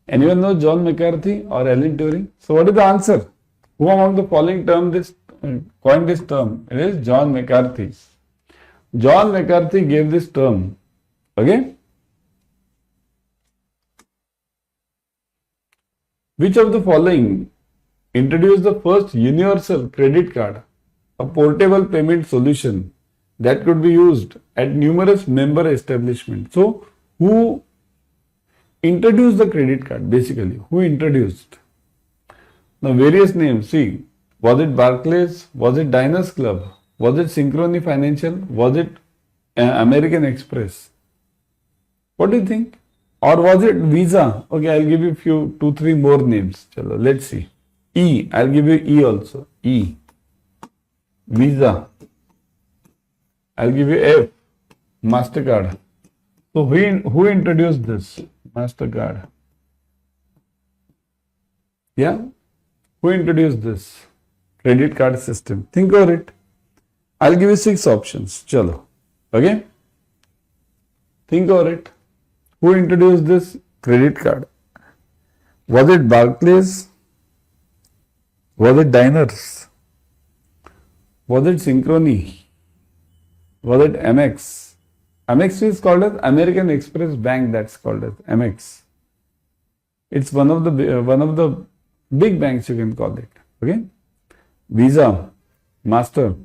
Anyone know John McCarthy or Alan Turing? So what is the answer? Who among the following term coined this term? It is John McCarthy. John McCarthy gave this term. Okay? Which of the following introduced the first universal credit card, a portable payment solution that could be used at numerous member establishments? So, who introduced the credit card basically? Who introduced? Now, various names. See, was it Barclays? Was it Diners Club? Was it Synchrony Financial? Was it American Express? What do you think? Or was it Visa? Okay, I'll give you 2-3 more names. Chalo, let's see. E. I'll give you E also. E. Visa. I'll give you F. MasterCard. So who introduced this? MasterCard. Yeah? Who introduced this credit card system? Think of it. I'll give you 6 options. Chalo. Okay? Think of it. Who introduced this credit card? Was it Barclays? Was it Diners? Was it Synchrony? Was it Amex? Amex is called as American Express Bank. That's called as Amex. It's one of the big banks, you can call it. Okay? Visa, Master.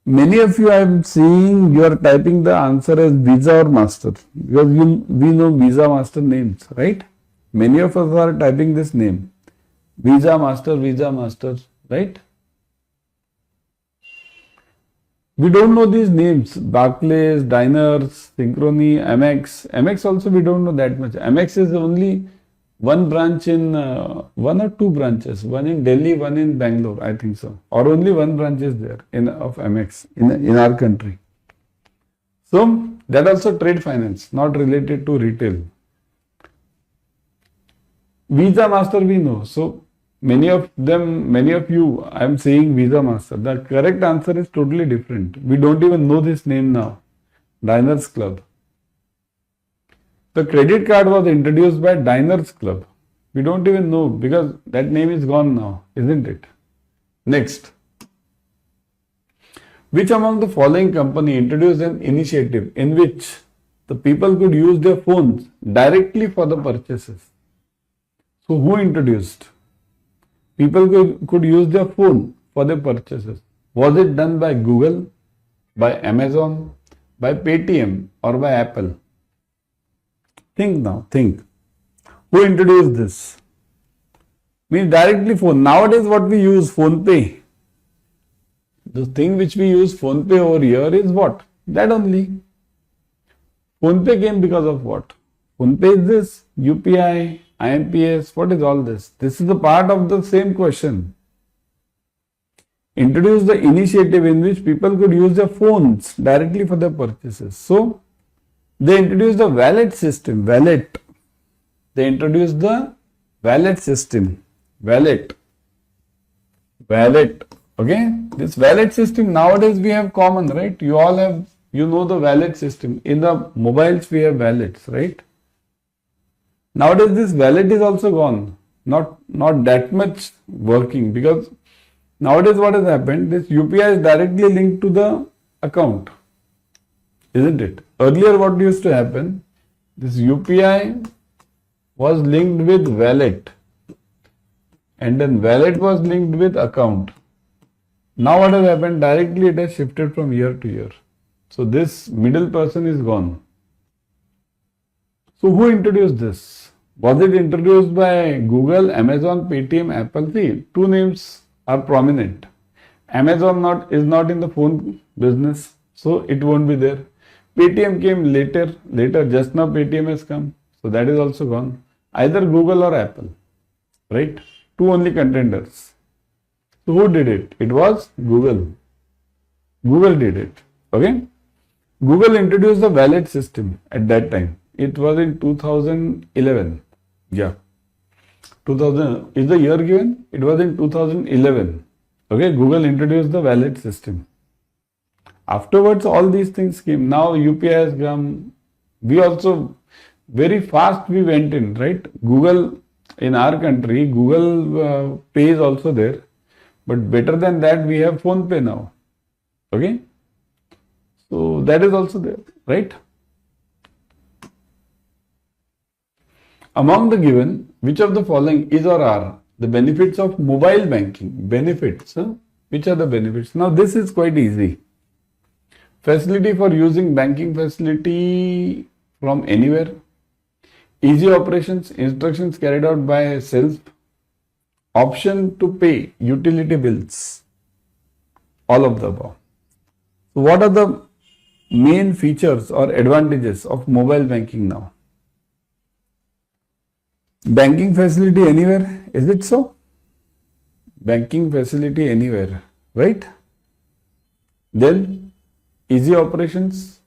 Many of you I am seeing you are typing the answer as Visa or Master because we know Visa, Master names, right? Many of us are typing this name. Visa, Master, right? We don't know these names. Barclays, Diners, Synchrony, Amex. Amex also we don't know that much. Amex is only one branch in, 1 or 2 branches. One in Delhi, one in Bangalore, I think so. Or only one branch is there of Amex in our country. So, that also trade finance, not related to retail. Visa, Master we know. So, many of you, I am saying Visa, Master. The correct answer is totally different. We don't even know this name now. Diners Club. The credit card was introduced by Diners Club. We don't even know because that name is gone now, isn't it? Next. Which among the following company introduced an initiative in which the people could use their phones directly for the purchases? So who introduced? People could use their phone for their purchases. Was it done by Google, by Amazon, by Paytm or by Apple? Think now, think. Who introduced this? Means directly phone. Nowadays what we use, Phone Pay. The thing which we use Phone Pay over here is what? That only. Phone Pay came because of what? Phone Pay is this, UPI, IMPS, what is all this? This is the part of the same question. Introduce the initiative in which people could use their phones directly for their purchases. So, they introduced the wallet system, wallet. They introduced the wallet system, wallet, okay. This wallet system nowadays we have common, right? You all have, you know the wallet system. In the mobiles we have wallets, right? Nowadays this wallet is also gone. Not that much working, because nowadays what has happened, this UPI is directly linked to the account, isn't it? Earlier what used to happen, this UPI was linked with wallet, and then wallet was linked with account. Now what has happened, directly it has shifted from year to year. So this middle person is gone. So who introduced this? Was it introduced by Google, Amazon, Paytm, Apple? See, two names are prominent. Amazon is not in the phone business, so it won't be there. Paytm came later, just now Paytm has come. So that is also gone. Either Google or Apple, right? Two only contenders. So who did it? It was Google. Google did it, okay? Google introduced the wallet system at that time. It was in 2011. Yeah. 2000 is the year given? It was in 2011. Okay, Google introduced the wallet system. Afterwards, all these things came. Now UPI has come. We also very fast we went in, right? Google in our country, Google Pay is also there. But better than that, we have Phone Pay now. Okay. So that is also there, right? Among the given, which of the following is or are the benefits of mobile banking? Benefits, which are the benefits? Now this is quite easy. Facility for using banking facility from anywhere. Easy operations, instructions carried out by self. Option to pay utility bills. All of the above. So what are the main features or advantages of mobile banking now? Banking facility anywhere, is it so? Banking facility anywhere, right? Then easy operations.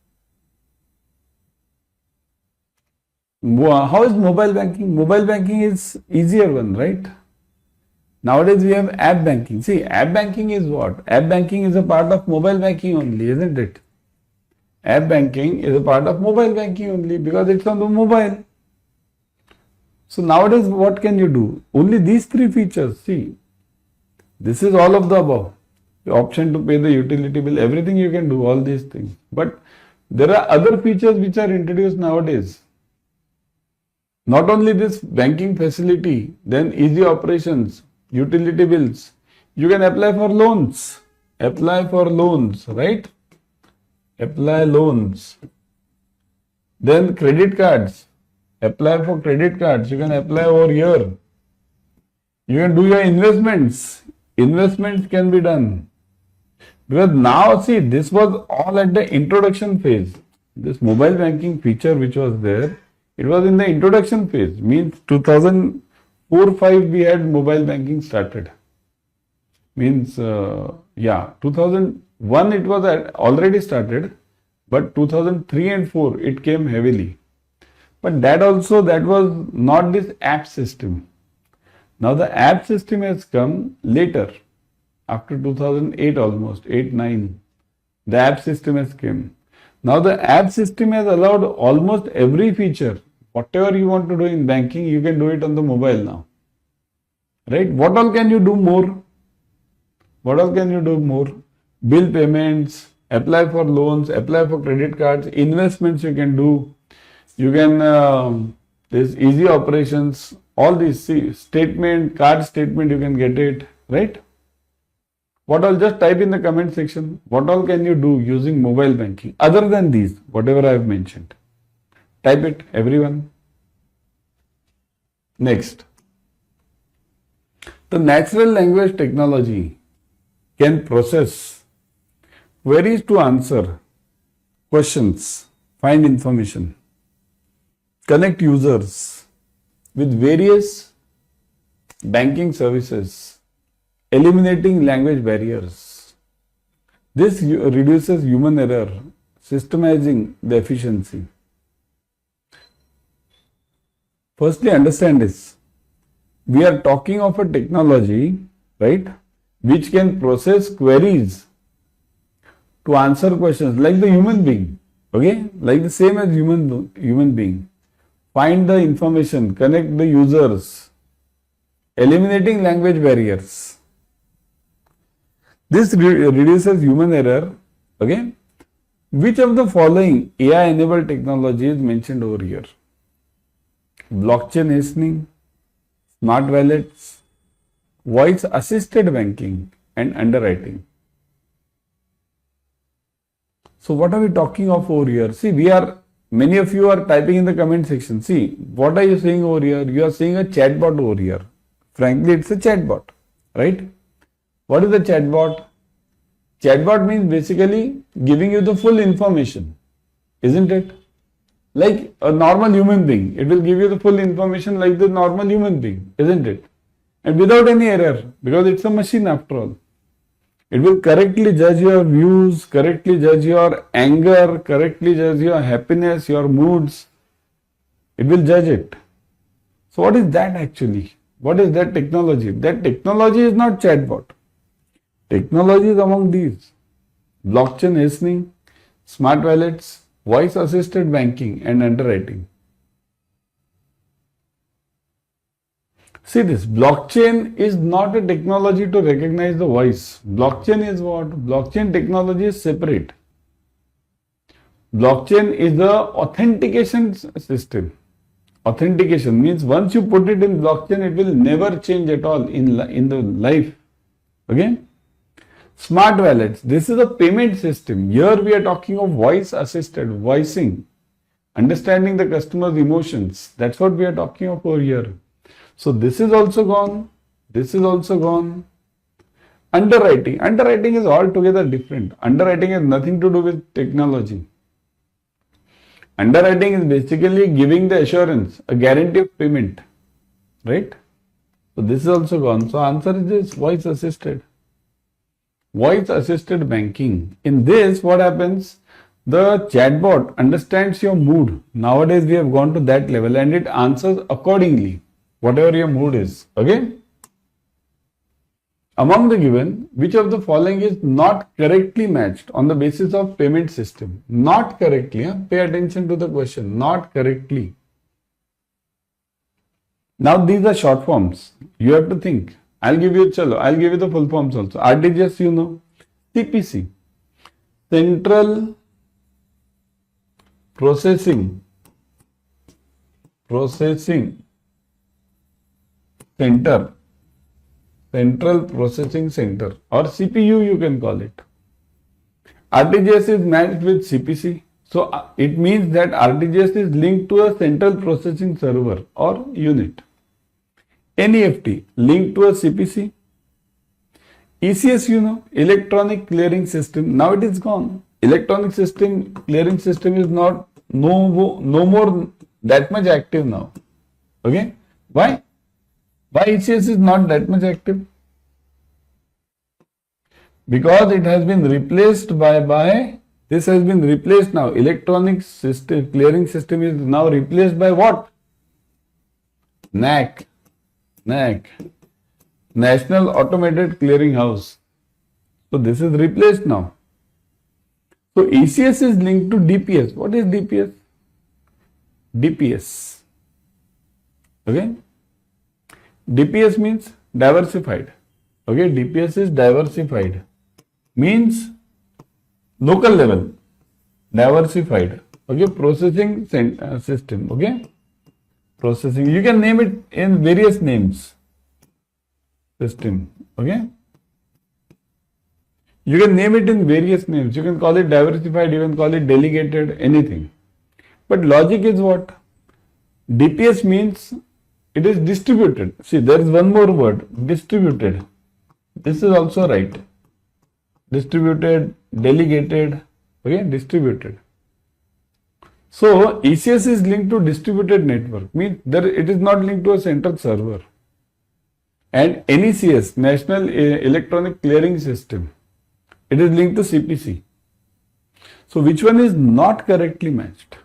How is mobile banking? Mobile banking is easier one, right? Nowadays we have app banking. See, app banking is what? App banking is a part of mobile banking only, isn't it? App banking is a part of mobile banking only because it's on the mobile. So nowadays what can you do? Only these three features. See, this is all of the above. The option to pay the utility bill, everything you can do, all these things. But there are other features which are introduced nowadays. Not only this banking facility, then easy operations, utility bills. You can apply for loans. Apply for loans, right? Apply loans. Then credit cards. Apply for credit cards. You can apply over here. You can do your investments. Investments can be done. Because now, see, this was all at the introduction phase. This mobile banking feature which was there, it was in the introduction phase. Means 2004-05 we had mobile banking started. Means, 2001 it was already started, but 2003 and 4 it came heavily. But that was not this app system. Now the app system has come later, after 2008 almost, 8-9. The app system has come. Now the app system has allowed almost every feature. Whatever you want to do in banking, you can do it on the mobile now. Right? What all can you do more? What all can you do more? Bill payments, apply for loans, apply for credit cards, investments you can do. You can, there's easy operations, all these, see, statement, card statement, you can get it, right? What all, just type in the comment section, what all can you do using mobile banking, other than these, whatever I have mentioned. Type it, everyone. Next. The natural language technology can process queries to answer questions, find information, connect users with various banking services, eliminating language barriers. This reduces human error, systemizing the efficiency. Firstly, understand this. we are talking of a technology, right, which can process queries to answer questions like the human being, okay, like the same as human being. Find the information, connect the users, eliminating language barriers. This reduces human error, okay. Which of the following AI-enabled technology is mentioned over here? Blockchain hastening, smart wallets, voice-assisted banking, and underwriting. So what are we talking of over here? See, many of you are typing in the comment section. See, what are you saying over here? You are seeing a chatbot over here. Frankly, it's a chatbot, right? What is the chatbot? Chatbot means basically giving you the full information, isn't it? Like a normal human being. It will give you the full information like the normal human being, isn't it? And without any error, because it's a machine after all. It will correctly judge your views, correctly judge your anger, correctly judge your happiness, your moods. It will judge it. So what is that actually? What is that technology? That technology is not chatbot. Technology is among these: blockchain hastening, smart wallets, voice assisted banking, and underwriting. See this, blockchain is not a technology to recognize the voice. Blockchain is what? Blockchain technology is separate. Blockchain is the authentication system. Authentication means once you put it in blockchain, it will never change at all in the life. Okay? Smart wallets, this is a payment system. Here we are talking of voice assisted, voicing, understanding the customer's emotions. That's what we are talking of over here. So this is also gone. This is also gone. Underwriting. Underwriting is altogether different. Underwriting has nothing to do with technology. Underwriting is basically giving the assurance, a guarantee of payment. Right? So this is also gone. So answer is this, voice assisted. Voice assisted banking. In this, what happens? The chatbot understands your mood. Nowadays, we have gone to that level and it answers accordingly, whatever your mood is. Okay? Among the given, which of the following is not correctly matched on the basis of payment system? Not correctly. Pay attention to the question. Not correctly. Now, these are short forms. You have to think. I'll give you the full forms also. RTGS, you know. CPC. Central Processing Center. Central Processing Center, or CPU you can call it. RTGS is matched with CPC. So it means that RTGS is linked to a central processing server or unit. NEFT linked to a CPC. ECS, you know, electronic clearing system. Now it is gone. Electronic system clearing system is no more that much active now. Okay? Why? Why ECS is not that much active? Because it has been replaced by this has been replaced now. Electronic system clearing system is now replaced by what? NAC. National Automated Clearing House. So this is replaced now. So ECS is linked to DPS. What is DPS? DPS. Okay? DPS means diversified. Okay? DPS is diversified. Means local level. Diversified. Okay? Processing system. Okay? Processing. You can name it in various names. System. Okay? You can name it in various names. You can call it diversified, you can call it delegated, anything. But logic is what? DPS means it is distributed. See, there is one more word, distributed. This is also right. Distributed, delegated, okay, distributed. So, ECS is linked to distributed network, means it is not linked to a central server. And NECS, National Electronic Clearing System, it is linked to CPC. So, which one is not correctly matched?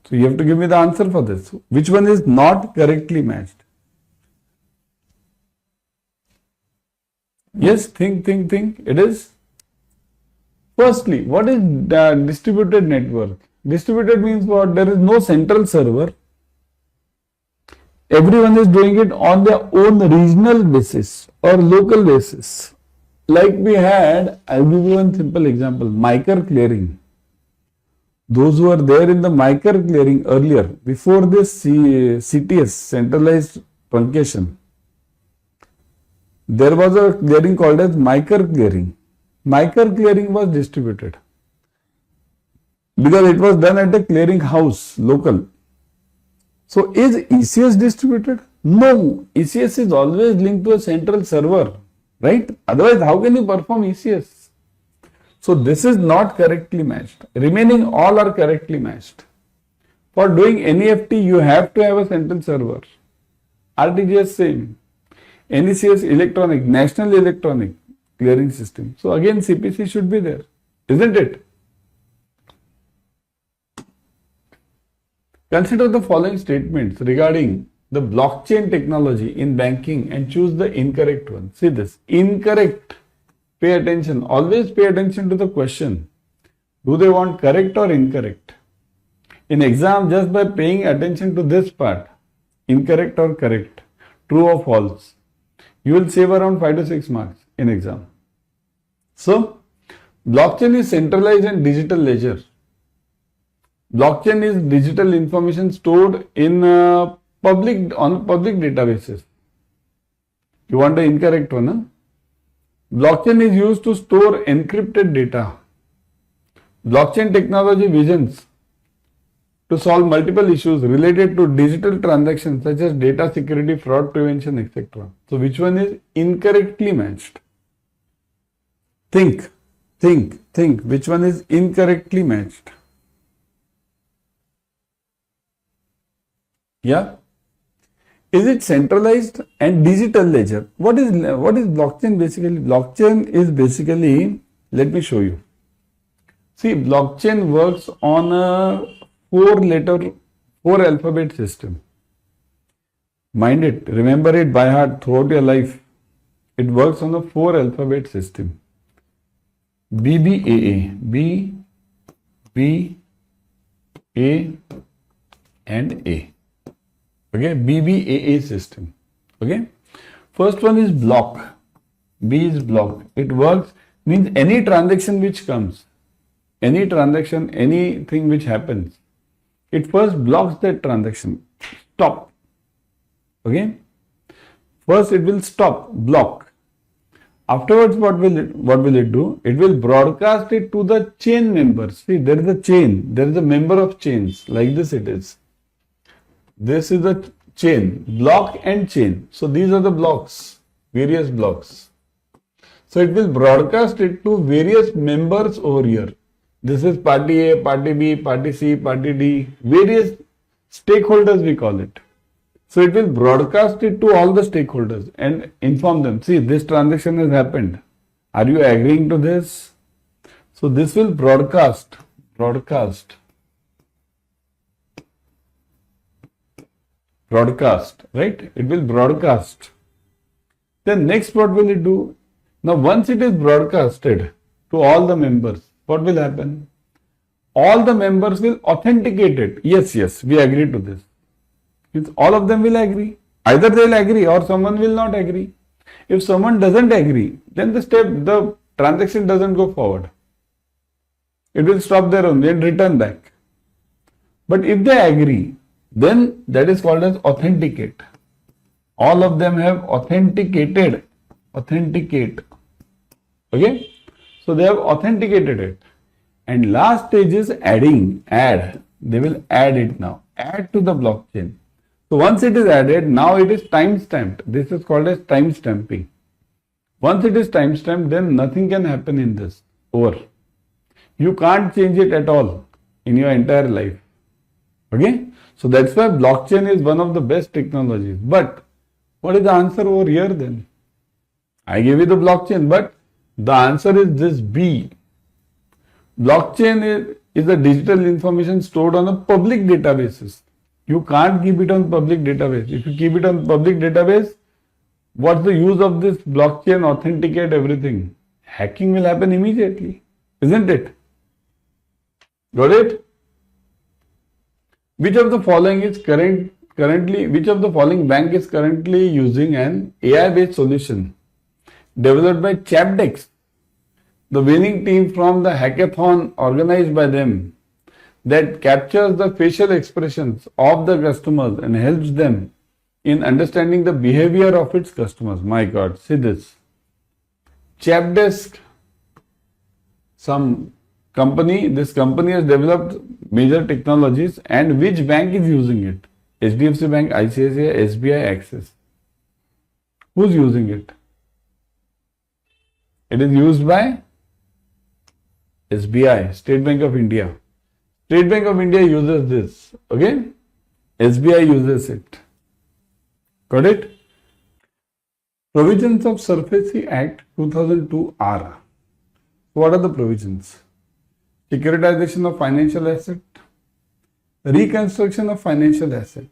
So you have to give me the answer for this. Which one is not correctly matched? Yes, think. It is. Firstly, what is distributed network? Distributed means what? There is no central server. Everyone is doing it on their own regional basis or local basis. Like we had, I'll give you one simple example, Miker clearing. Those who are there in the Miker clearing earlier, before this CTS, centralized truncation, there was a clearing called as Miker clearing. Miker clearing was distributed because it was done at the clearing house, local. So is ECS distributed? No, ECS is always linked to a central server, right? Otherwise, how can you perform ECS? So this is not correctly matched. Remaining all are correctly matched. For doing NEFT, you have to have a central server. RTGS same. NECS electronic, national electronic clearing system. So again CPC should be there, isn't it? Consider the following statements regarding the blockchain technology in banking and choose the incorrect one. See this, incorrect. Pay attention, always pay attention to the question. Do they want correct or incorrect? In exam, just by paying attention to this part, incorrect or correct, true or false, you will save around 5 to 6 marks in exam. So, blockchain is centralized and digital ledger. Blockchain is digital information stored in public databases. You want the incorrect one, huh? Blockchain is used to store encrypted data. Blockchain technology visions to solve multiple issues related to digital transactions such as data security, fraud prevention, etc. So which one is incorrectly matched? Think. Which one is incorrectly matched? Yeah. Is it centralized and digital ledger? What is blockchain basically? Blockchain is basically, let me show you. See, blockchain works on a 4 alphabet system. Mind it, remember it by heart throughout your life. It works on a 4 alphabet system. BBAA, B, B, A and A. Okay, BBAA system. Okay, first one is block. B is block. It works, means any transaction which comes, any transaction, anything which happens, it first blocks that transaction. Stop. Okay, first it will stop, block. Afterwards, what will it do? It will broadcast it to the chain members. See, there is a chain, there is a member of chains, like this it is. This is the chain, block and chain. So these are the blocks, various blocks. So it will broadcast it to various members over here. This is party A, party B, party C, party D, various stakeholders we call it. So it will broadcast it to all the stakeholders and inform them, see, this transaction has happened. Are you agreeing to this? So this will broadcast. Broadcast, right? It will broadcast. Then next, what will it do? Now, once it is broadcasted to all the members, what will happen? All the members will authenticate it. Yes, we agree to this. Means all of them will agree. Either they will agree or someone will not agree. If someone doesn't agree, then the transaction doesn't go forward. It will stop there only and return back. But if they agree, then that is called as authenticate. All of them have authenticated. Authenticate. Okay? So they have authenticated it. And last stage is adding. Add. They will add it now. Add to the blockchain. So once it is added, now it is time stamped. This is called as time stamping. Once it is time stamped, then nothing can happen in this. Over. You can't change it at all in your entire life. Okay? So that's why blockchain is one of the best technologies. But what is the answer over here then? I gave you the blockchain, but the answer is this B. Blockchain is the digital information stored on a public databases. You can't keep it on public database. If you keep it on public database, what's the use of this blockchain, authenticate everything? Hacking will happen immediately, isn't it? Got it? Which of the following is which of the following bank is currently using an AI-based solution developed by Chapdex, the winning team from the hackathon organized by them, that captures the facial expressions of the customers and helps them in understanding the behavior of its customers? My God, see this. Chapdesk, some company, this company has developed major technologies, and which bank is using it? HDFC Bank, ICICI, SBI, Axis. Who's using it? It is used by SBI, State Bank of India. State Bank of India uses this, okay? SBI uses it. Got it? Provisions of SARFAESI Act 2002 are. What are the provisions? Securitization of financial asset, reconstruction of financial asset,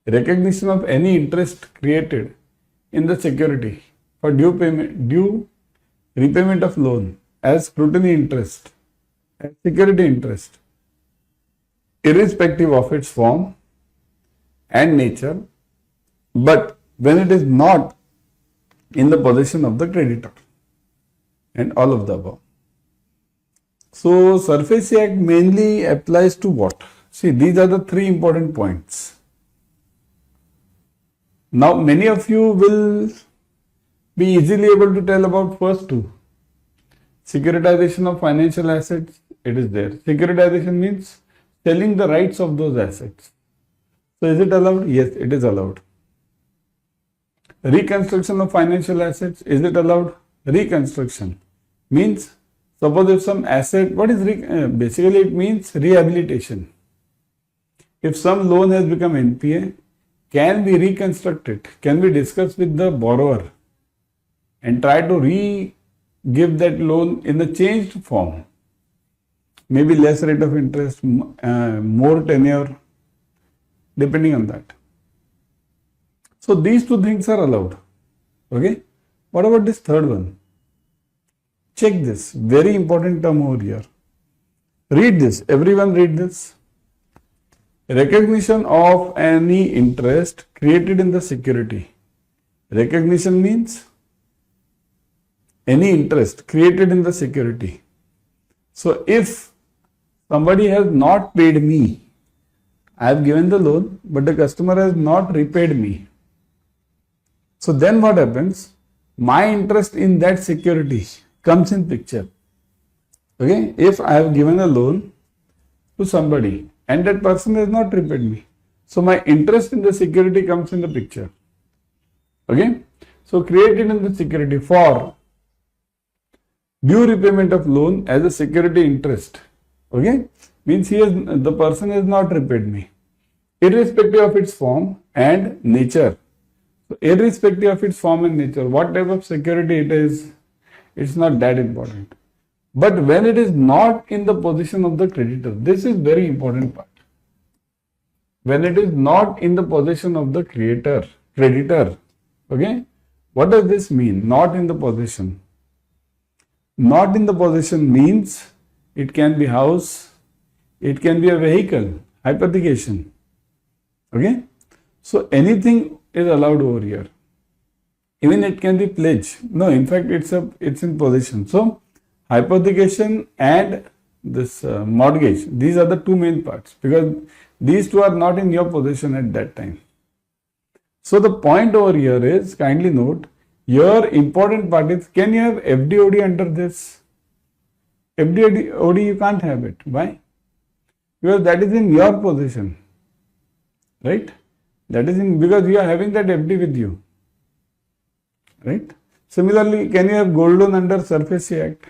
recognition of any interest created in the security for due repayment of loan as scrutiny interest, as security interest, irrespective of its form and nature, but when it is not in the possession of the creditor, and all of the above. So, SARFAESI Act mainly applies to what? See, these are the three important points. Now, many of you will be easily able to tell about first two. Securitization of financial assets, it is there. Securitization means selling the rights of those assets. So, is it allowed? Yes, it is allowed. Reconstruction of financial assets, is it allowed? Reconstruction means, suppose if some asset, what is basically it means rehabilitation. If some loan has become NPA, can be reconstructed, can be discussed with the borrower and try to give that loan in the changed form. Maybe less rate of interest, more tenure, depending on that. So these two things are allowed. Okay. What about this third one? Check this, very important term over here. Read this, everyone read this. Recognition of any interest created in the security. Recognition means any interest created in the security. So if somebody has not paid me, I have given the loan, but the customer has not repaid me. So then what happens? My interest in that security comes in picture. Okay, if I have given a loan to somebody and that person has not repaid me, so my interest in the security comes in the picture. Okay, so created in the security for due repayment of loan as a security interest. Okay, means the person has not repaid me, irrespective of its form and nature. So irrespective of its form and nature, what type of security it is, it's not that important. But when it is not in the position of the creditor, this is very important part. When it is not in the possession of the creditor, okay, what does this mean? Not in the possession. Not in the possession means it can be house, it can be a vehicle, hypothecation. Okay, so anything is allowed over here. Even it can be pledge. No, in fact, it's in possession. So hypothecation and this mortgage, these are the two main parts, because these two are not in your possession at that time. So the point over here is, kindly note, your important part is, can you have FDOD under this? FDOD you can't have it. Why? Because that is in your possession, right? That is because you are having that FD with you, right? Similarly, can you have gold loan under SARFAESI Act?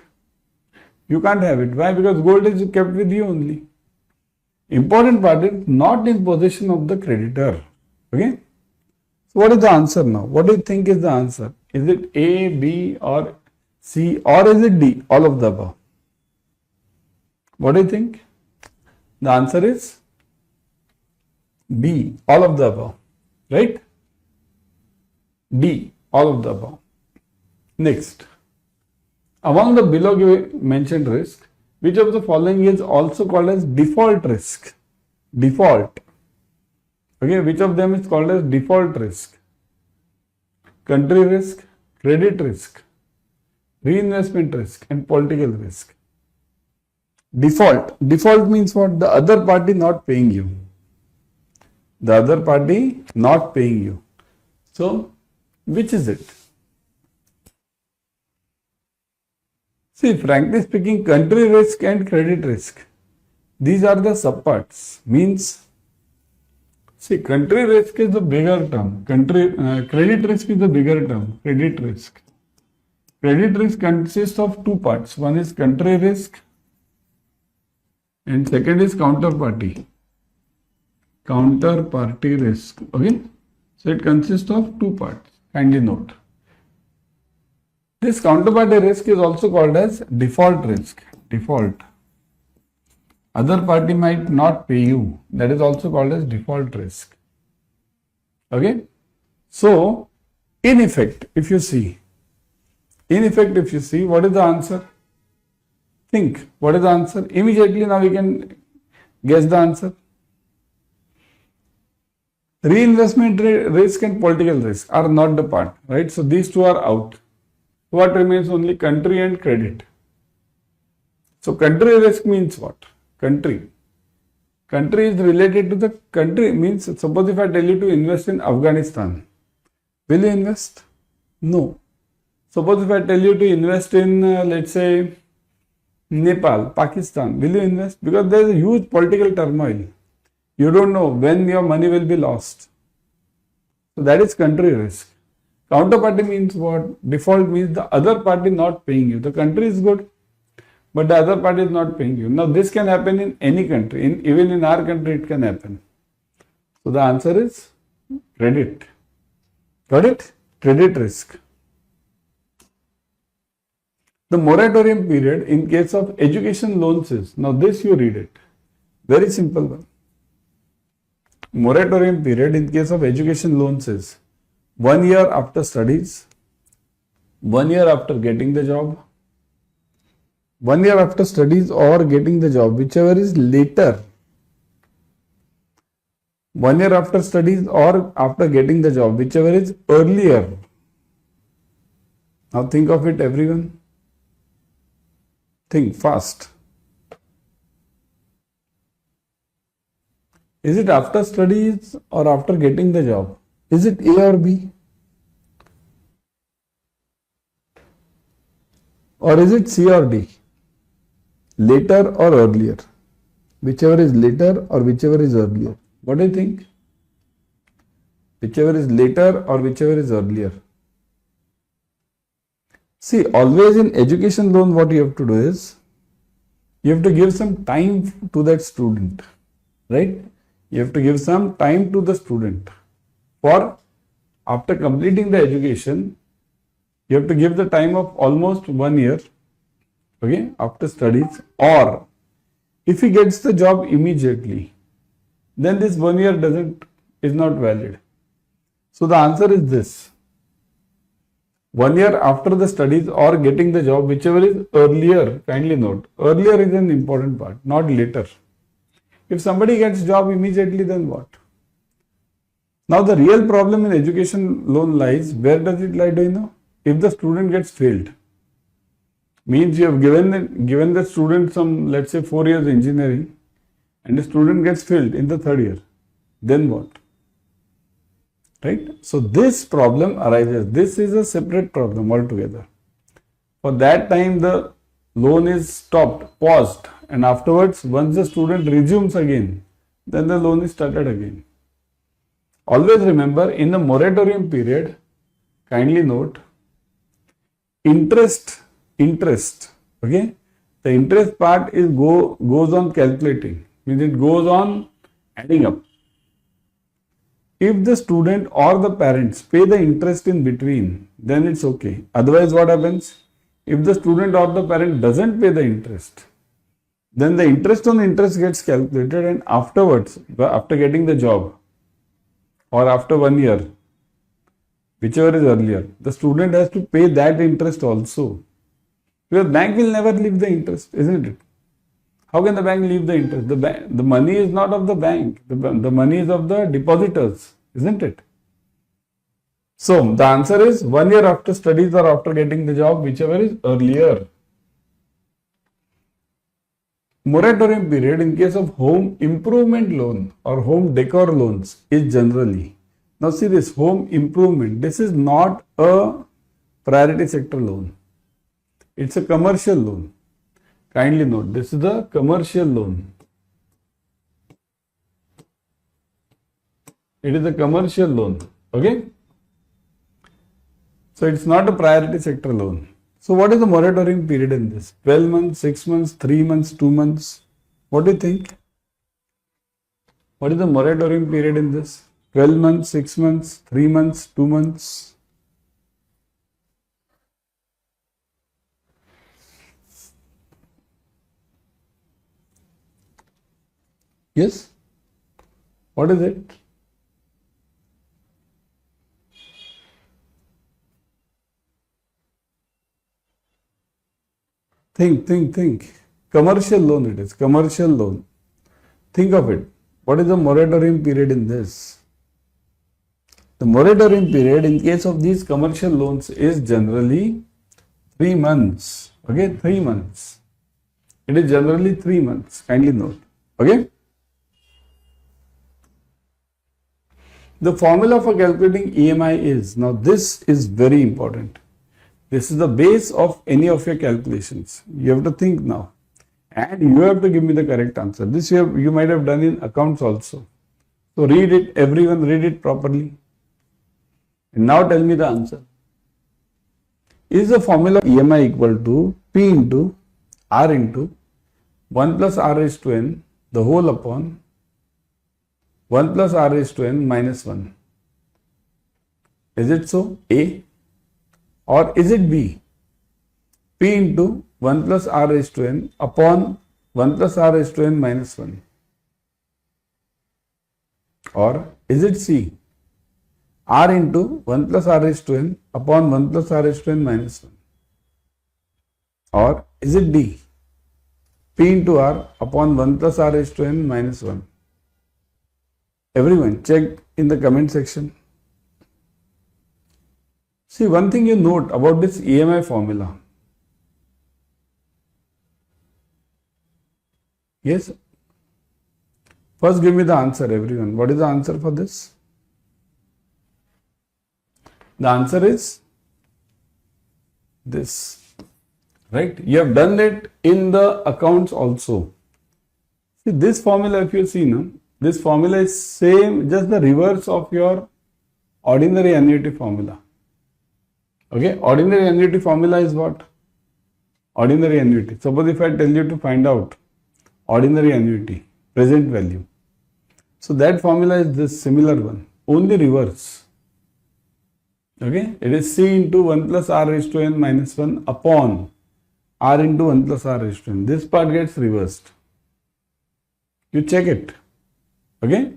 You can't have it. Why? Because gold is kept with you only. Important part is not in possession of the creditor. Okay. So what is the answer now? What do you think is the answer? Is it A, B or C, or is it D? All of the above. What do you think? The answer is B, all of the above, right? D, all of the above. Next, among the below mentioned risk, which of the following is also called as default risk? Default. Okay, which of them is called as default risk? Country risk, credit risk, reinvestment risk, and political risk. Default. Default means what? The other party not paying you. The other party not paying you. So, which is it? See, frankly speaking, country risk and credit risk, these are the subparts. Means, see, country risk is the bigger term. Credit risk is the bigger term. Credit risk. Credit risk consists of two parts. One is country risk and second is counterparty. Counterparty risk. Okay. So it consists of two parts. Kindly note. This counterparty risk is also called as default risk. Default. Other party might not pay you. That is also called as default risk. Okay. So, in effect, if you see, what is the answer? Think, what is the answer? Immediately now we can guess the answer. Reinvestment risk and political risk are not the part, right? So, these two are out. What remains? Only country and credit. So, country risk means what? Country. Country is related to the country, means suppose if I tell you to invest in Afghanistan, will you invest? No. Suppose if I tell you to invest in, let's say, Nepal, Pakistan, will you invest? Because there is a huge political turmoil. You don't know when your money will be lost. So that is country risk. Counterparty means what? Default means the other party not paying you. The country is good, but the other party is not paying you. Now this can happen in any country, even in our country it can happen. So the answer is credit. Got it? Credit risk. The moratorium period in case of education loans is, now this you read it, very simple one. Moratorium period in case of education loans is 1 year after studies, 1 year after getting the job, 1 year after studies or getting the job, whichever is later. 1 year after studies or after getting the job, whichever is earlier. Now think of it, everyone. Think fast. Is it after studies or after getting the job? Is it A or B? Or is it C or D? Later or earlier? Whichever is later or whichever is earlier. What do you think? Whichever is later or whichever is earlier. See, always in education loan, what you have to do is, you have to give some time to that student, right? You have to give some time to the student. For after completing the education, you have to give the time of almost 1 year, okay, after studies, or if he gets the job immediately, then this 1 year is not valid. So the answer is this. 1 year after the studies or getting the job, whichever is earlier, kindly note, earlier is an important part, not later. If somebody gets job immediately, then what? Now the real problem in education loan lies, where does it lie, do you know? If the student gets failed, means you have given the student some, let's say 4 years engineering, and the student gets failed in the 3rd year, then what? Right? So this problem arises. This is a separate problem altogether. For that time the loan is stopped, paused, and afterwards once the student resumes again, then the loan is started again. Always remember, in the moratorium period, kindly note, interest, okay? The interest part is goes on calculating, means it goes on adding up. If the student or the parents pay the interest in between, then it's okay. Otherwise, what happens? If the student or the parent doesn't pay the interest, then the interest on interest gets calculated, and afterwards, after getting the job or after 1 year, whichever is earlier, the student has to pay that interest also. Because bank will never leave the interest, isn't it? How can the bank leave the interest? The money is not of the bank. The money is of the depositors, isn't it? So the answer is 1 year after studies or after getting the job, whichever is earlier. Moratorium period in case of home improvement loan or home decor loans is generally. Now see this home improvement. This is not a priority sector loan. It's a commercial loan. Kindly note, this is a commercial loan. It is a commercial loan. Okay. So it's not a priority sector loan. So what is the moratorium period in this? 12 months, 6 months, 3 months, 2 months? What do you think? What is the moratorium period in this? 12 months, 6 months, 3 months, 2 months? Yes? What is it? Think. Commercial loan it is. Commercial loan. Think of it. What is the moratorium period in this? The moratorium period in case of these commercial loans is generally 3 months. Okay, 3 months. It is generally 3 months. Kindly note. Okay. The formula for calculating EMI is, now this is very important. This is the base of any of your calculations. You have to think now. And you have to give me the correct answer. This you might have done in accounts also. So read it, everyone read it properly. And now tell me the answer. Is the formula EMI equal to P into R into 1 plus R raised to N the whole upon 1 plus R raised to N minus 1? Is it so? A? Or is it B? P into 1 plus R raised to N upon 1 plus R raised to N minus 1? Or is it C? R into 1 plus R raised to N upon 1 plus R raised to N minus 1? Or is it D? P into R upon 1 plus R raised to N minus 1? Everyone check in the comment section. See, one thing you note about this EMI formula. Yes? First give me the answer, everyone. What is the answer for this? The answer is this. Right? You have done it in the accounts also. See, this formula, if you see now, this formula is same, just the reverse of your ordinary annuity formula. Okay, ordinary annuity formula is what? Ordinary annuity. Suppose if I tell you to find out ordinary annuity, present value. So that formula is this similar one, only reverse. Okay, it is C into 1 plus R raised to N minus 1 upon R into 1 plus R raised to N. This part gets reversed. You check it. Okay,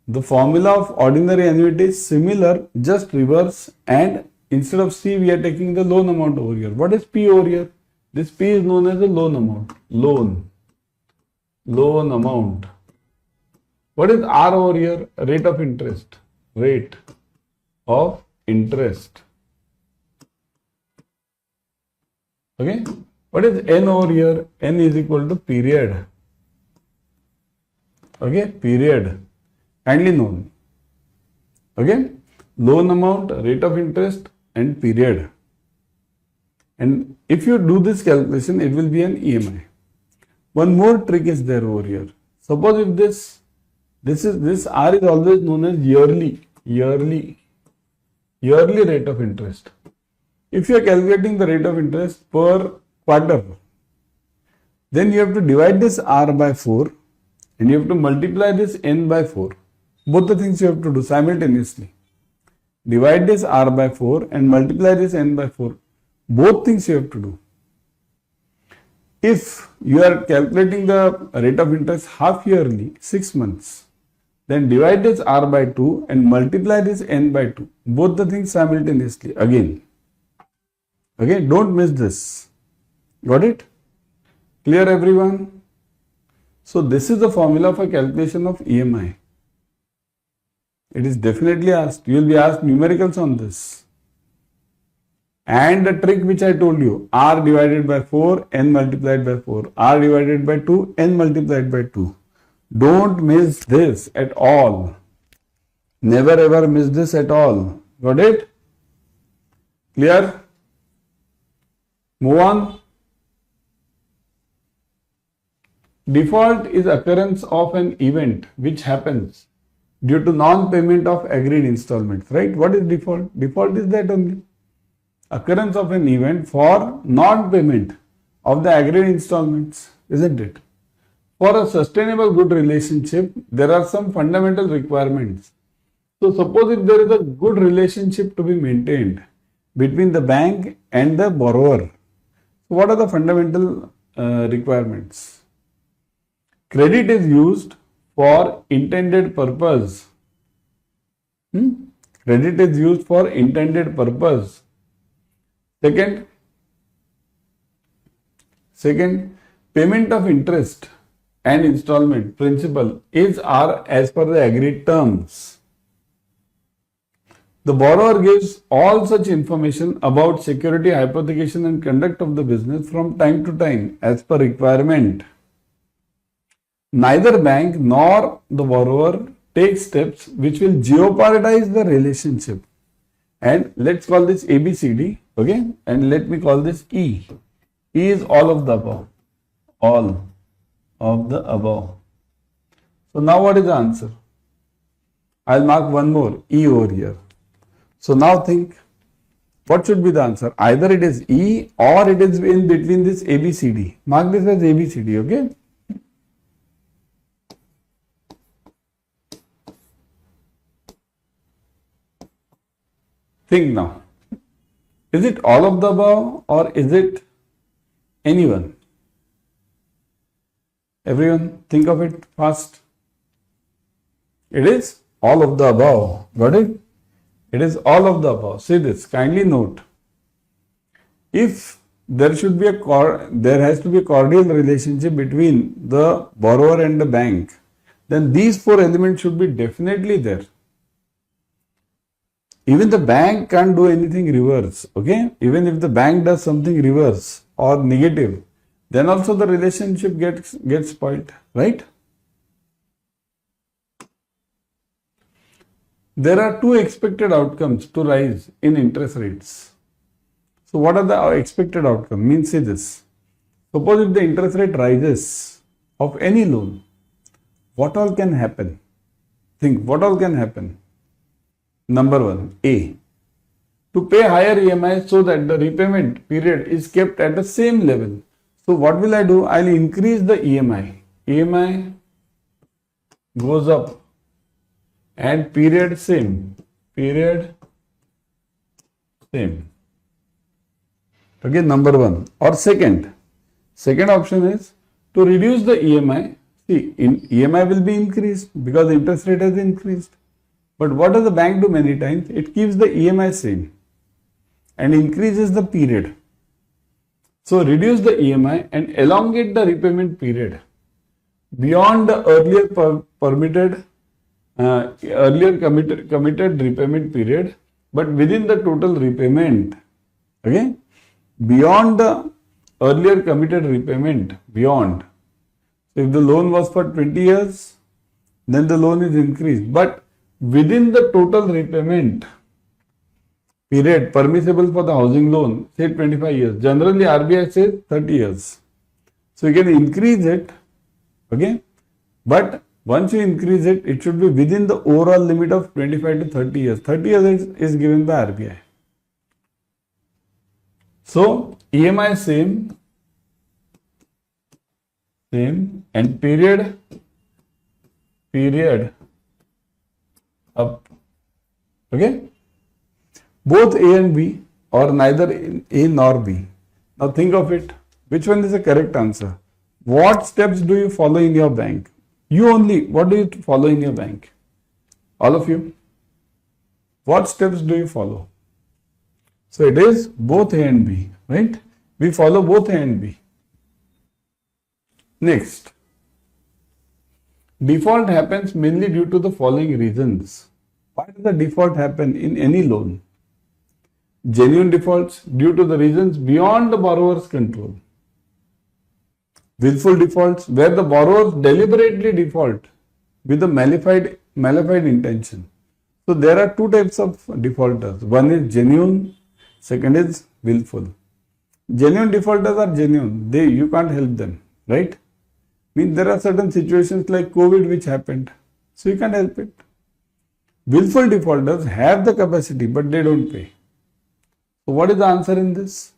the formula of ordinary annuity is similar, just reverse, and instead of C, we are taking the loan amount over here. What is P over here? This P is known as the loan amount. Loan amount. What is R over here? Rate of interest. Rate of interest. Okay. What is N over here? N is equal to period. Okay. Period. Kindly known. Okay. Loan amount, rate of interest, and period. And if you do this calculation, it will be an EMI. One more trick is there over here. Suppose if this R is always known as yearly rate of interest. If you are calculating the rate of interest per quarter, then you have to divide this R by 4 and you have to multiply this N by 4. Both the things you have to do simultaneously. Divide this R by 4 and multiply this N by 4. Both things you have to do. if you are calculating the rate of interest half yearly, 6 months, then divide this R by 2 and multiply this N by 2. Both the things simultaneously again. Okay, don't miss this. Got it? Clear everyone? So this is the formula for calculation of EMI. It is definitely asked. You will be asked numericals on this. And the trick which I told you, R divided by 4, N multiplied by 4, R divided by 2, N multiplied by 2. Don't miss this at all. Never ever miss this at all. Got it? Clear? Move on. Default is occurrence of an event which happens due to non-payment of agreed installments, right? What is default? Default is that only. Occurrence of an event for non-payment of the agreed installments, isn't it? For a sustainable good relationship, there are some fundamental requirements. So suppose if there is a good relationship to be maintained between the bank and the borrower, so what are the fundamental requirements? Credit is used for intended purpose. Credit is used for intended purpose. Second, payment of interest and installment principal are as per the agreed terms. The borrower gives all such information about security, hypothecation and conduct of the business from time to time as per requirement. Neither bank nor the borrower takes steps which will jeopardize the relationship. And let's call this ABCD, okay? And let me call this E. E is all of the above. All of the above. So now what is the answer? I'll mark one more, E over here. So now think, what should be the answer? Either it is E or it is in between this ABCD. Mark this as ABCD, okay? Think now. Is it all of the above or is it anyone? Everyone, think of it fast. It is all of the above. Got it? It is all of the above. See this. Kindly note. If there has to be a cordial relationship between the borrower and the bank, then these four elements should be definitely there. Even the bank can't do anything reverse, okay? Even if the bank does something reverse or negative, then also the relationship gets spoiled, right? There are two expected outcomes to rise in interest rates. So what are the expected outcomes? Means say this. Suppose if the interest rate rises of any loan, what all can happen? Think, what all can happen? Number one, A, to pay higher EMI so that the repayment period is kept at the same level. So what will I do? I'll increase the EMI. EMI goes up and period same. Period same. Okay, number one. Or second option is to reduce the EMI. See, EMI will be increased because the interest rate has increased. But what does the bank do many times? It keeps the EMI same and increases the period. So reduce the EMI and elongate the repayment period beyond the earlier committed repayment period, but within the total repayment. Okay, beyond the earlier committed repayment, beyond. So if the loan was for 20 years, then the loan is increased, but within the total repayment period permissible for the housing loan, say 25 years. Generally, RBI says 30 years. So you can increase it, okay? But once you increase it, it should be within the overall limit of 25 to 30 years. 30 years is given by RBI. So EMI same, and period up. Okay? Both A and B or neither A nor B. Now think of it. Which one is the correct answer? What steps do you follow in your bank? You only, what do you follow in your bank? All of you. What steps do you follow? So it is both A and B, right? We follow both A and B. Next. Default happens mainly due to the following reasons. Why does the default happen in any loan? Genuine defaults due to the reasons beyond the borrower's control. Willful defaults where the borrowers deliberately default with a malified intention. So there are two types of defaulters. One is genuine, second is willful. Genuine defaulters are genuine. You can't help them, right? Means there are certain situations like COVID which happened. So you can't help it. Willful defaulters have the capacity but they don't pay. So what is the answer in this?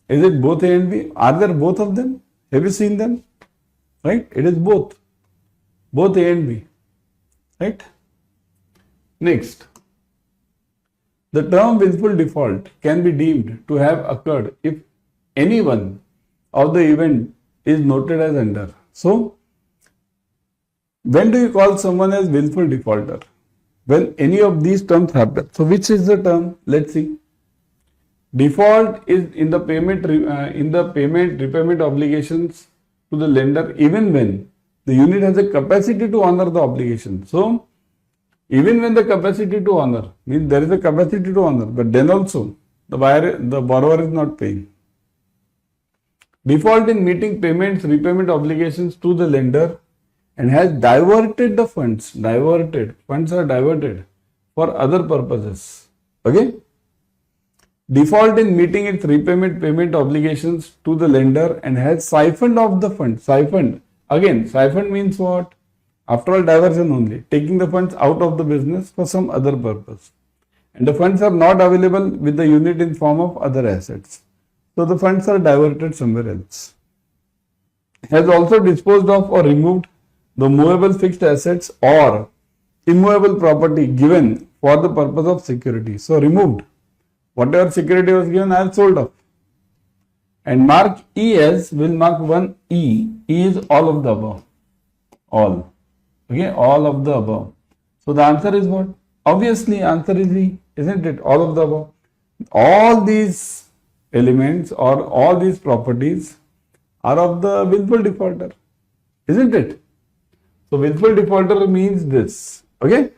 Is it both A and B? Are there both of them? Have you seen them? Right? It is both. Both A and B. Right? Next. The term willful default can be deemed to have occurred if any one of the event is noted as under. So, when do you call someone as willful defaulter? When any of these terms happen. So, which is the term? Let's see. Default is in the repayment obligations to the lender even when the unit has a capacity to honor the obligation. So, even when the capacity to honor means there is a capacity to honor, but then also the borrower is not paying. Default in meeting repayment obligations to the lender and has diverted the funds. Funds are diverted for other purposes. Okay. Default in meeting its payment obligations to the lender and has siphoned off the funds. Siphoned. Again, siphoned means what? After all, diversion only. Taking the funds out of the business for some other purpose. And the funds are not available with the unit in form of other assets. So the funds are diverted somewhere else. Has also disposed of or removed the movable fixed assets or immovable property given for the purpose of security. So removed. Whatever security was given, I have sold off. And mark E as, will mark one E. E is all of the above. All. Okay, all of the above. So the answer is what? Obviously, answer is E, isn't it? All of the above. All these elements or all these properties are of the willful defaulter, isn't it? So willful defaulter means this. Okay?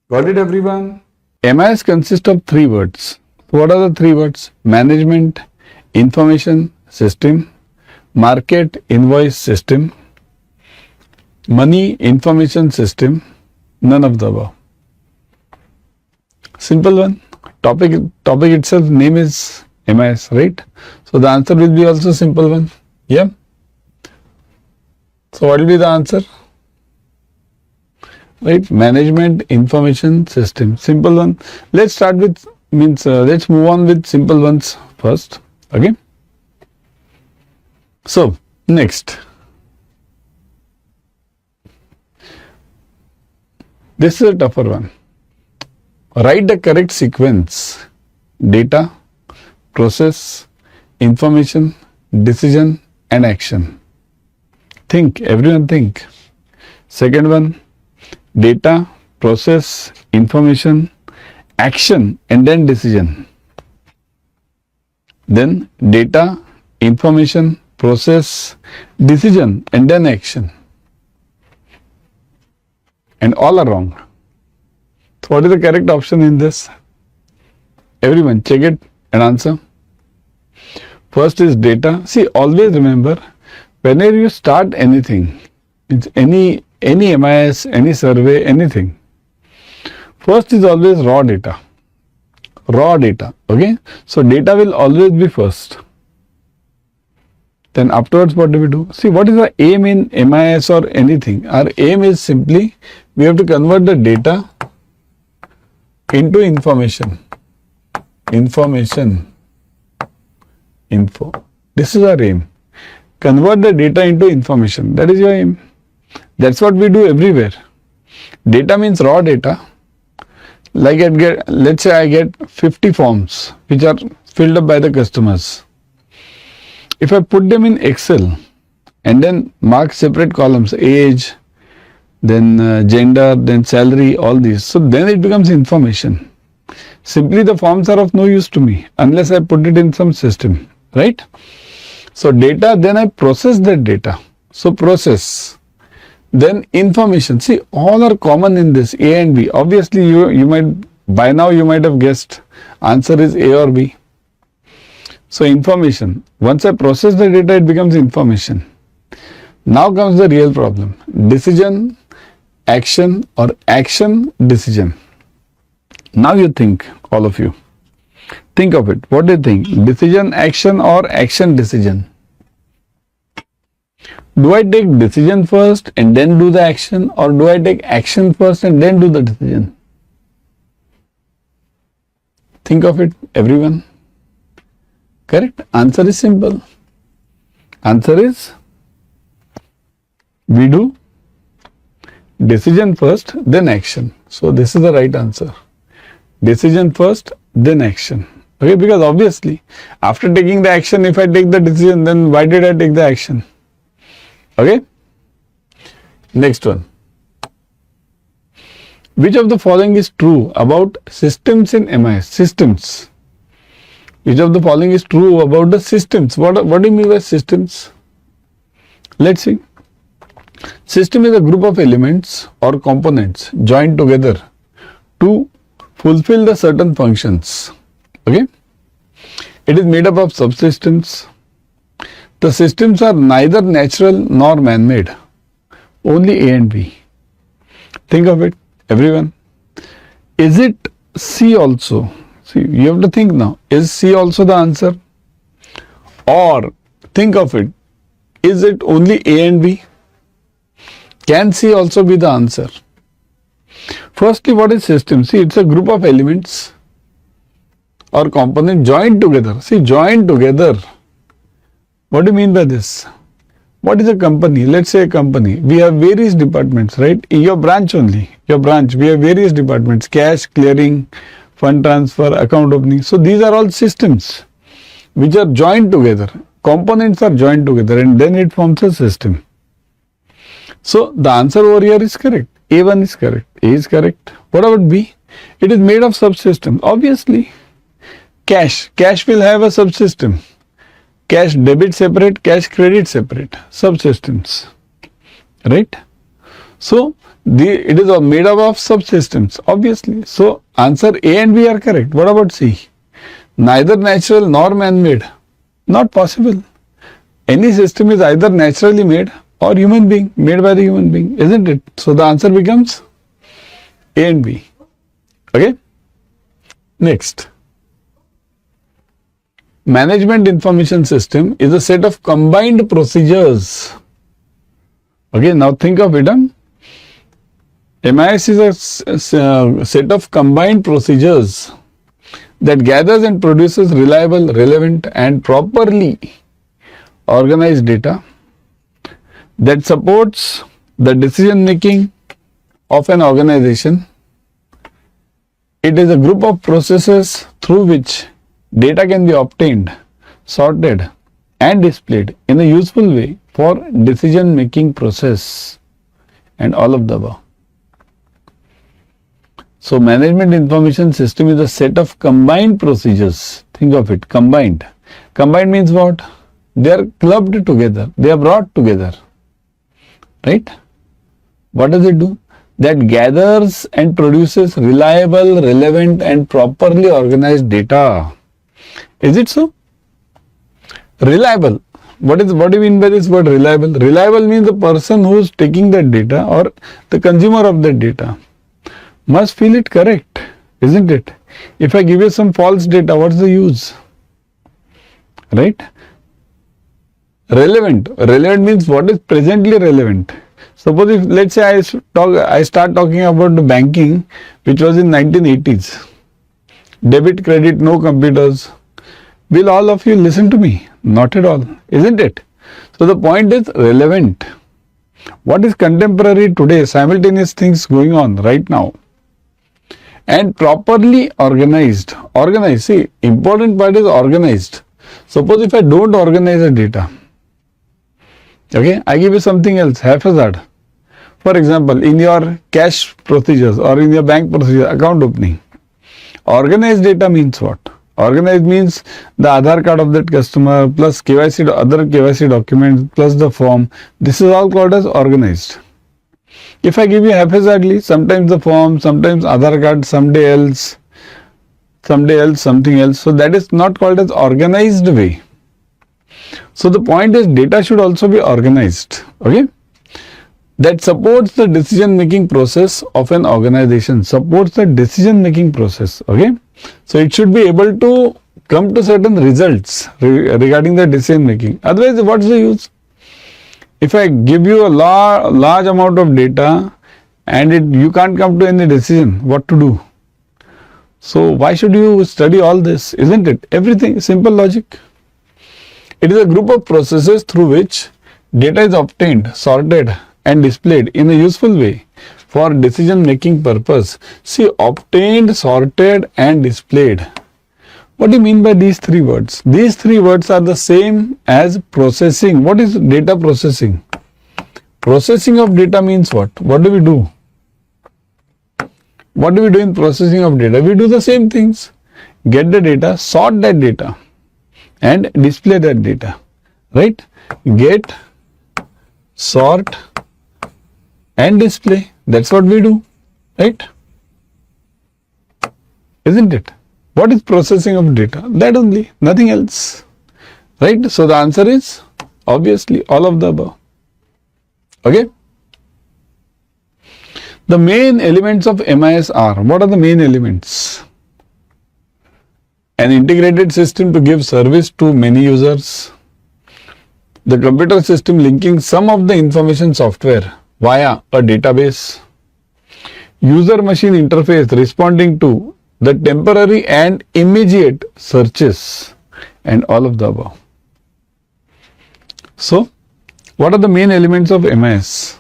Got it, everyone? MIS consists of three words. What are the three words? Management, information system, market invoice system, money information system, none of the above. Simple one. Topic itself, name is MIS, right? So the answer will be also simple one. Yeah. So what will be the answer? Right? Management information system. Simple one. Let's start with let's move on with simple ones first. Okay. So next. This is a tougher one. Write the correct sequence. Data, process, information, decision and action. Think, everyone think. Second one, data, process, information, action and then decision. Then data, information, process, decision and then action. And all are wrong. So what is the correct option in this? Everyone check it and answer. First is data. See, always remember, whenever you start anything, it's any MIS, any survey, anything, first is always raw data. Raw data. Okay. So data will always be first. Then afterwards, what do we do? See, what is the aim in MIS or anything? Our aim is simply, we have to convert the data into information. Info. This is our aim. Convert the data into information. That is your aim. That's what we do everywhere. Data means raw data. Like let's say I get 50 forms which are filled up by the customers. if I put them in Excel and then mark separate columns, age, then gender, then salary, all these, so then it becomes information. Simply the forms are of no use to me unless I put it in some system, right? So data, then I process that data. So process, then information. See, all are common in this, A and B. Obviously you might, by now you might have guessed, answer is A or B. So information, once I process the data, it becomes information. Now comes the real problem, decision, action, or action, decision. Now you think, all of you, think of it. What do you think? Decision, action, or action, decision? Do I take decision first and then do the action, or do I take action first and then do the decision? Think of it, everyone. Correct? Answer is simple. Answer is, we do decision first, then action. So this is the right answer. Decision first, then action. Okay, because obviously after taking the action, if I take the decision, then why did I take the action? Okay. Next one. Which of the following is true about systems in MIS? Systems. Which of the following is true about the systems? What do you mean by systems? Let's see. System is a group of elements or components joined together to fulfill the certain functions. Okay. It is made up of subsystems. The systems are neither natural nor man-made. Only A and B. Think of it, everyone. Is it C also? See, you have to think now. Is C also the answer? Or think of it. Is it only A and B? Can C also be the answer? Firstly, what is system? See, it's a group of elements or components joined together. See, joined together. What do you mean by this? What is a company? Let's say a company. We have various departments, right? In your branch only, we have various departments: cash, clearing, fund transfer, account opening. So these are all systems which are joined together. Components are joined together and then it forms a system. So the answer over here is correct. A1 is correct. A is correct. What about B? It is made of subsystems. Obviously, cash will have a subsystem. Cash debit separate, cash credit separate. Subsystems. Right? So it is made up of subsystems. Obviously. So answer A and B are correct. What about C? Neither natural nor man-made. Not possible. Any system is either naturally made or human being, made by the human being, isn't it? So the answer becomes A and B. Okay? Next. Management information system is a set of combined procedures. Okay, now think of it. MIS is a set of combined procedures that gathers and produces reliable, relevant, and properly organized data that supports the decision making of an organization. It is a group of processes through which data can be obtained, sorted, and displayed in a useful way for decision making process, and all of the above. So management information system is a set of combined procedures. Think of it, combined. Combined means what? They are clubbed together. They are brought together. Right? What does it do? That gathers and produces reliable, relevant, and properly organized data. Is it so? Reliable. What do you mean by this word reliable? Reliable means the person who is taking that data or the consumer of that data must feel it correct, isn't it? If I give you some false data, what's the use? Right? Relevant. Relevant means what is presently relevant. Suppose if, let's say I start talking about the banking, which was in 1980s. Debit, credit, no computers. Will all of you listen to me? Not at all, isn't it? So the point is relevant. What is contemporary today? Simultaneous things going on right now. And properly organized. Organized. See, important part is organized. Suppose if I don't organize the data, okay, I give you something else, haphazard. For example, in your cash procedures or in your bank procedure, account opening, organized data means what? Organized means the Aadhaar card of that customer plus KYC, other KYC documents plus the form. This is all called as organized. If I give you haphazardly, sometimes the form, sometimes Aadhaar card, something else, something else. So that is not called as organized way. So the point is data should also be organized. Okay. That supports the decision making process of an organization, supports the decision making process. Okay. So it should be able to come to certain results regarding the decision making. Otherwise, what's the use? If I give you a large amount of data and you can't come to any decision what to do. So why should you study all this? Isn't it? Everything, simple logic. It is a group of processes through which data is obtained, sorted and displayed in a useful way for decision making purpose. See, obtained, sorted and displayed. What do you mean by these three words? These three words are the same as processing. What is data processing? Processing of data means what? What do we do? What do we do in processing of data? We do the same things. Get the data, sort that data and display that data. Right? Get, sort and display. That's what we do. Right? Isn't it? What is processing of data? That only, nothing else. Right? So the answer is obviously all of the above. Okay? The main elements of MIS are, what are the main elements? An integrated system to give service to many users. The computer system linking some of the information software via a database. User machine interface responding to the temporary and immediate searches, and all of the above. So, what are the main elements of MIS?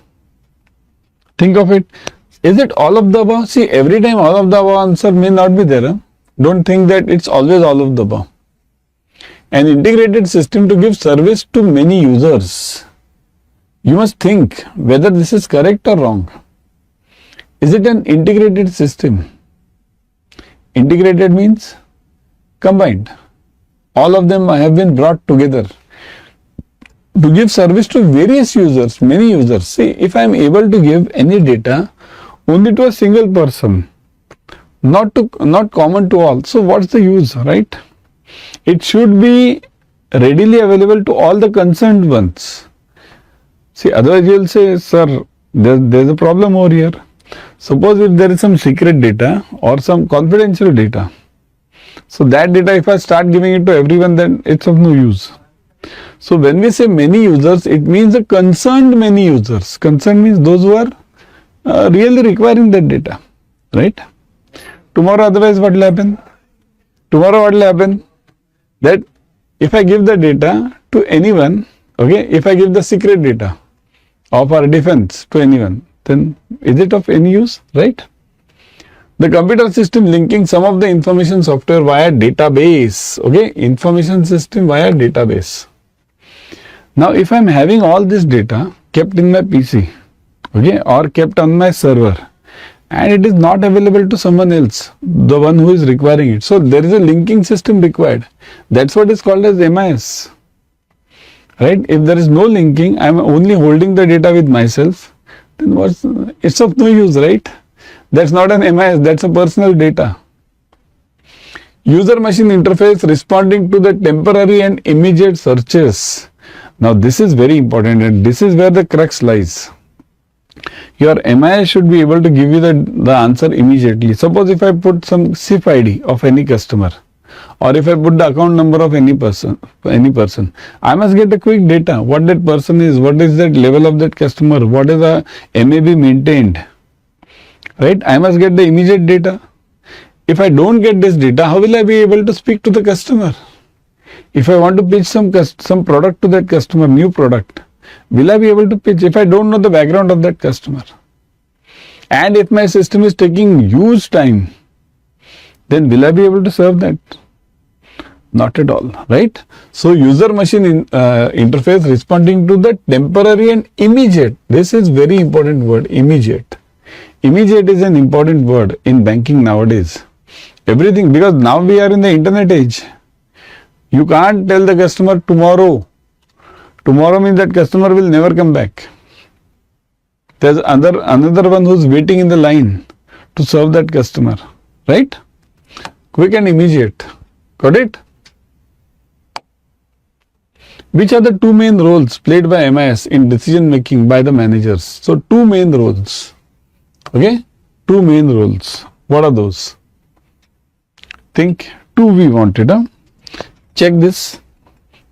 Think of it. Is it all of the above? See, every time all of the above answer may not be there. Huh? Don't think that it's always all of the above. An integrated system to give service to many users. You must think whether this is correct or wrong. Is it an integrated system? Integrated means combined. All of them have been brought together to give service to various users, many users. See, if I am able to give any data only to a single person, not common to all, so what's the use, right? It should be readily available to all the concerned ones. See, otherwise you will say, sir, there's a problem over here. Suppose if there is some secret data or some confidential data, so that data if I start giving it to everyone, then it's of no use. So when we say many users, it means a concerned many users. Concerned means those who are really requiring that data, right? Tomorrow otherwise what will happen? Tomorrow what will happen? That if I give the data to anyone, okay, if I give the secret data of our defense to anyone, then is it of any use, right? The computer system linking some of the information software via database, okay, information system via database. Now, if I am having all this data kept in my PC, okay, or kept on my server, and it is not available to someone else, the one who is requiring it. So, there is a linking system required. That's what is called as MIS, right? If there is no linking, I am only holding the data with myself, then it's of no use, right? That's not an MIS, that's a personal data. User machine interface responding to the temporary and immediate searches. Now this is very important and this is where the crux lies. Your MIS should be able to give you the answer immediately. Suppose if I put some SIF ID of any customer, or if I put the account number of any person, I must get a quick data. What that person is, what is that level of that customer, what is the MAB maintained, right? I must get the immediate data. If I don't get this data, how will I be able to speak to the customer? If I want to pitch some product to that customer, new product, will I be able to pitch if I don't know the background of that customer? And if my system is taking huge time, then will I be able to serve that? Not at all, right? So user machine interface responding to the temporary and immediate. This is very important word, immediate. Immediate is an important word in banking nowadays. Everything, because now we are in the internet age. You can't tell the customer tomorrow. Tomorrow means that customer will never come back. There's another one who's waiting in the line to serve that customer, right? Quick and immediate. Got it? Which are the two main roles played by MIS in decision making by the managers? So two main roles. Okay? Two main roles. What are those? Think two we wanted. Check this.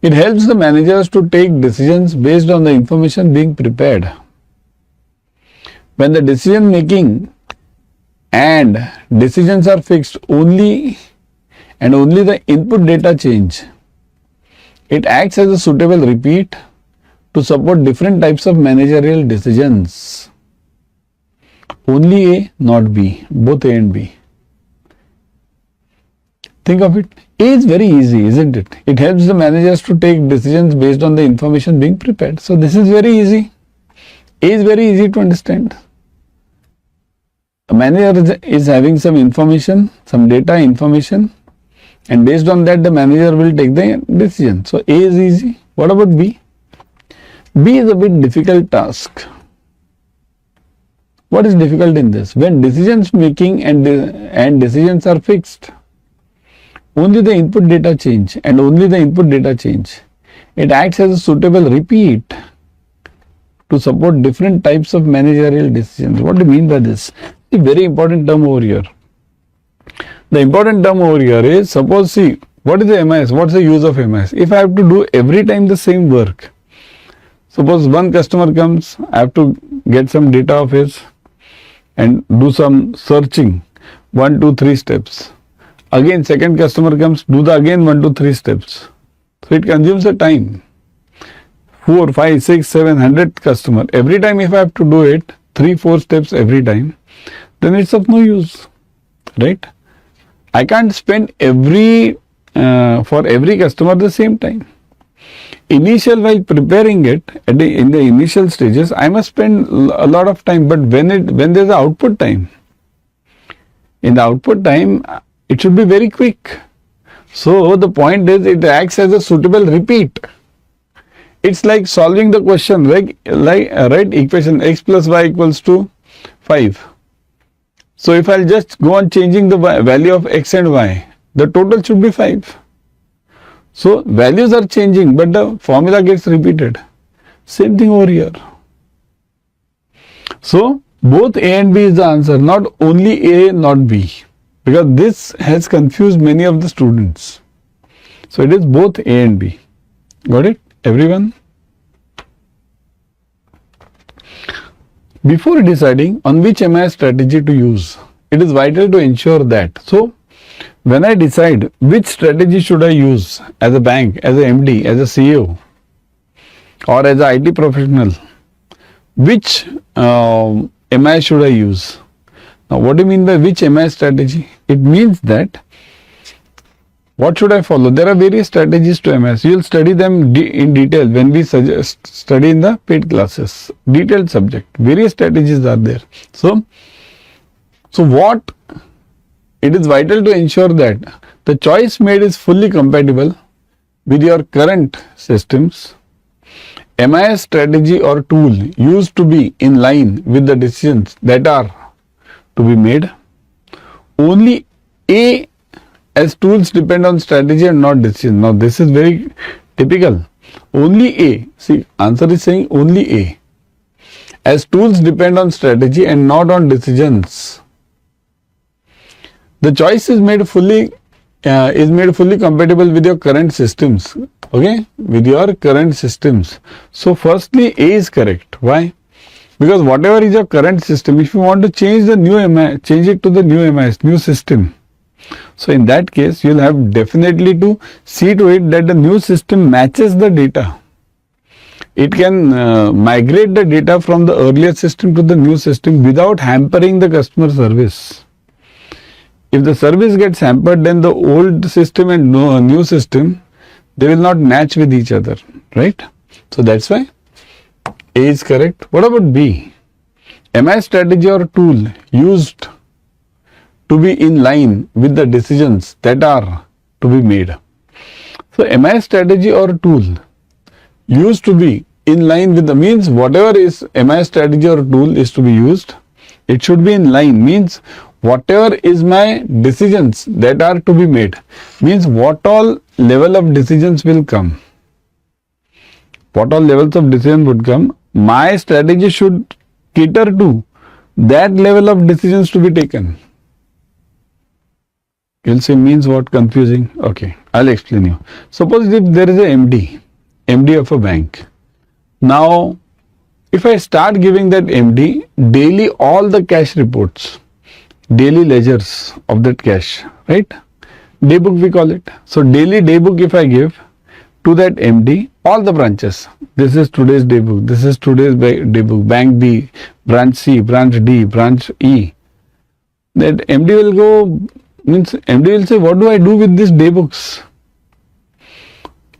It helps the managers to take decisions based on the information being prepared. When the decision making and decisions are fixed only the input data change, it acts as a suitable repeat to support different types of managerial decisions. Only A, not B. Both A and B. Think of it. A is very easy, isn't it? It helps the managers to take decisions based on the information being prepared. So this is very easy. A is very easy to understand. A manager is having some information, some data information, and based on that the manager will take the decision. So A is easy. What about B? B is a bit difficult task. What is difficult in this? When decisions making and decisions are fixed, only the input data change and only the input data change. It acts as a suitable repeat to support different types of managerial decisions. What do you mean by this? A very important term over here. The important term over here is, suppose, see, what is the MIS? What's the use of MIS? If I have to do every time the same work, suppose one customer comes, I have to get some data of his and do some searching, 1, 2, 3 steps. Again, second customer comes, do the again 1, 2, 3 steps. So it consumes a time. 4, 5, 6, 7, 100 customer. Every time if I have to do it, 3, 4 steps every time, then it's of no use, right? I can't spend for every customer the same time. While preparing it in the initial stages, I must spend a lot of time. But when there's an output time, in the output time, it should be very quick. So the point is, it acts as a suitable repeat. It's like solving the question, right? Equation x plus y equals to 5. So if I'll just go on changing the value of x and y, the total should be 5. So values are changing, but the formula gets repeated. Same thing over here. So both A and B is the answer, not only A, not B, because this has confused many of the students. So it is both A and B. Got it, everyone? Before deciding on which MIS strategy to use, it is vital to ensure that. So when I decide which strategy should I use as a bank, as a MD, as a CEO, or as an IT professional, which MIS should I use? Now, what do you mean by which MIS strategy? It means that what should I follow? There are various strategies to MIS. You will study them in detail when we study in the paid classes. Detailed subject. Various strategies are there. So what? It is vital to ensure that the choice made is fully compatible with your current systems. MIS strategy or tool used to be in line with the decisions that are to be made. Only A as tools depend on strategy and not decision. Now this is very typical. Only A. See, answer is saying only A. As tools depend on strategy and not on decisions. The choice is made fully compatible with your current systems. Okay, with your current systems. So firstly, A is correct. Why? Because whatever is your current system, if you want to change the new MIS, change it to the new MIS, new system. So in that case, you will have definitely to see to it that the new system matches the data. It can migrate the data from the earlier system to the new system without hampering the customer service. if the service gets hampered, then the old system and new system, they will not match with each other, right? So that's why A is correct. What about B? Am I strategy or tool used to be in line with the decisions that are to be made? So am I strategy or tool used to be in line with the means whatever is MI strategy or tool is to be used, it should be in line, means whatever is my decisions that are to be made, means what all level of decisions will come, what all levels of decision would come, my strategy should cater to that level of decisions to be taken. You'll say means what? Confusing. Okay, I'll explain you. Suppose if there is a MD of a bank. Now, if I start giving that MD daily all the cash reports, daily ledgers of that cash, right? Day book we call it. So daily day book if I give to that MD, all the branches. This is today's day book. This is today's day book. Bank B, branch C, branch D, branch E. That MD will go, means MD will say, what do I do with these day books?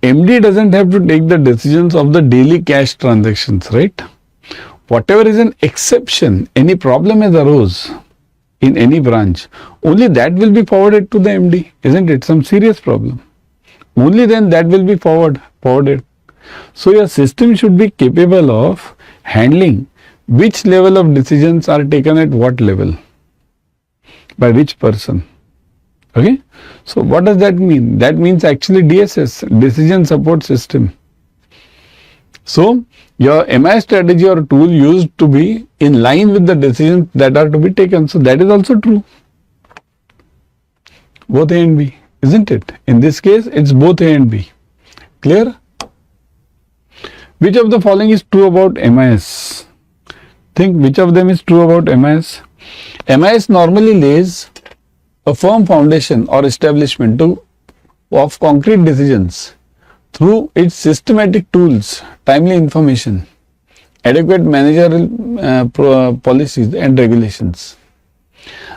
MD doesn't have to take the decisions of the daily cash transactions, right? Whatever is an exception, any problem has arose in any branch, only that will be forwarded to the MD, isn't it? Some serious problem. Only then that will be forwarded. So your system should be capable of handling which level of decisions are taken at what level, by which person. Okay, so what does that mean? That means actually DSS, decision support system. So your MI strategy or tool used to be in line with the decisions that are to be taken. So that is also true. Both A and B, isn't it? In this case, it's both A and B. Clear? Which of the following is true about MIS? Think which of them is true about MIS? MIS normally lays a firm foundation or establishment of concrete decisions through its systematic tools, timely information, adequate managerial policies and regulations.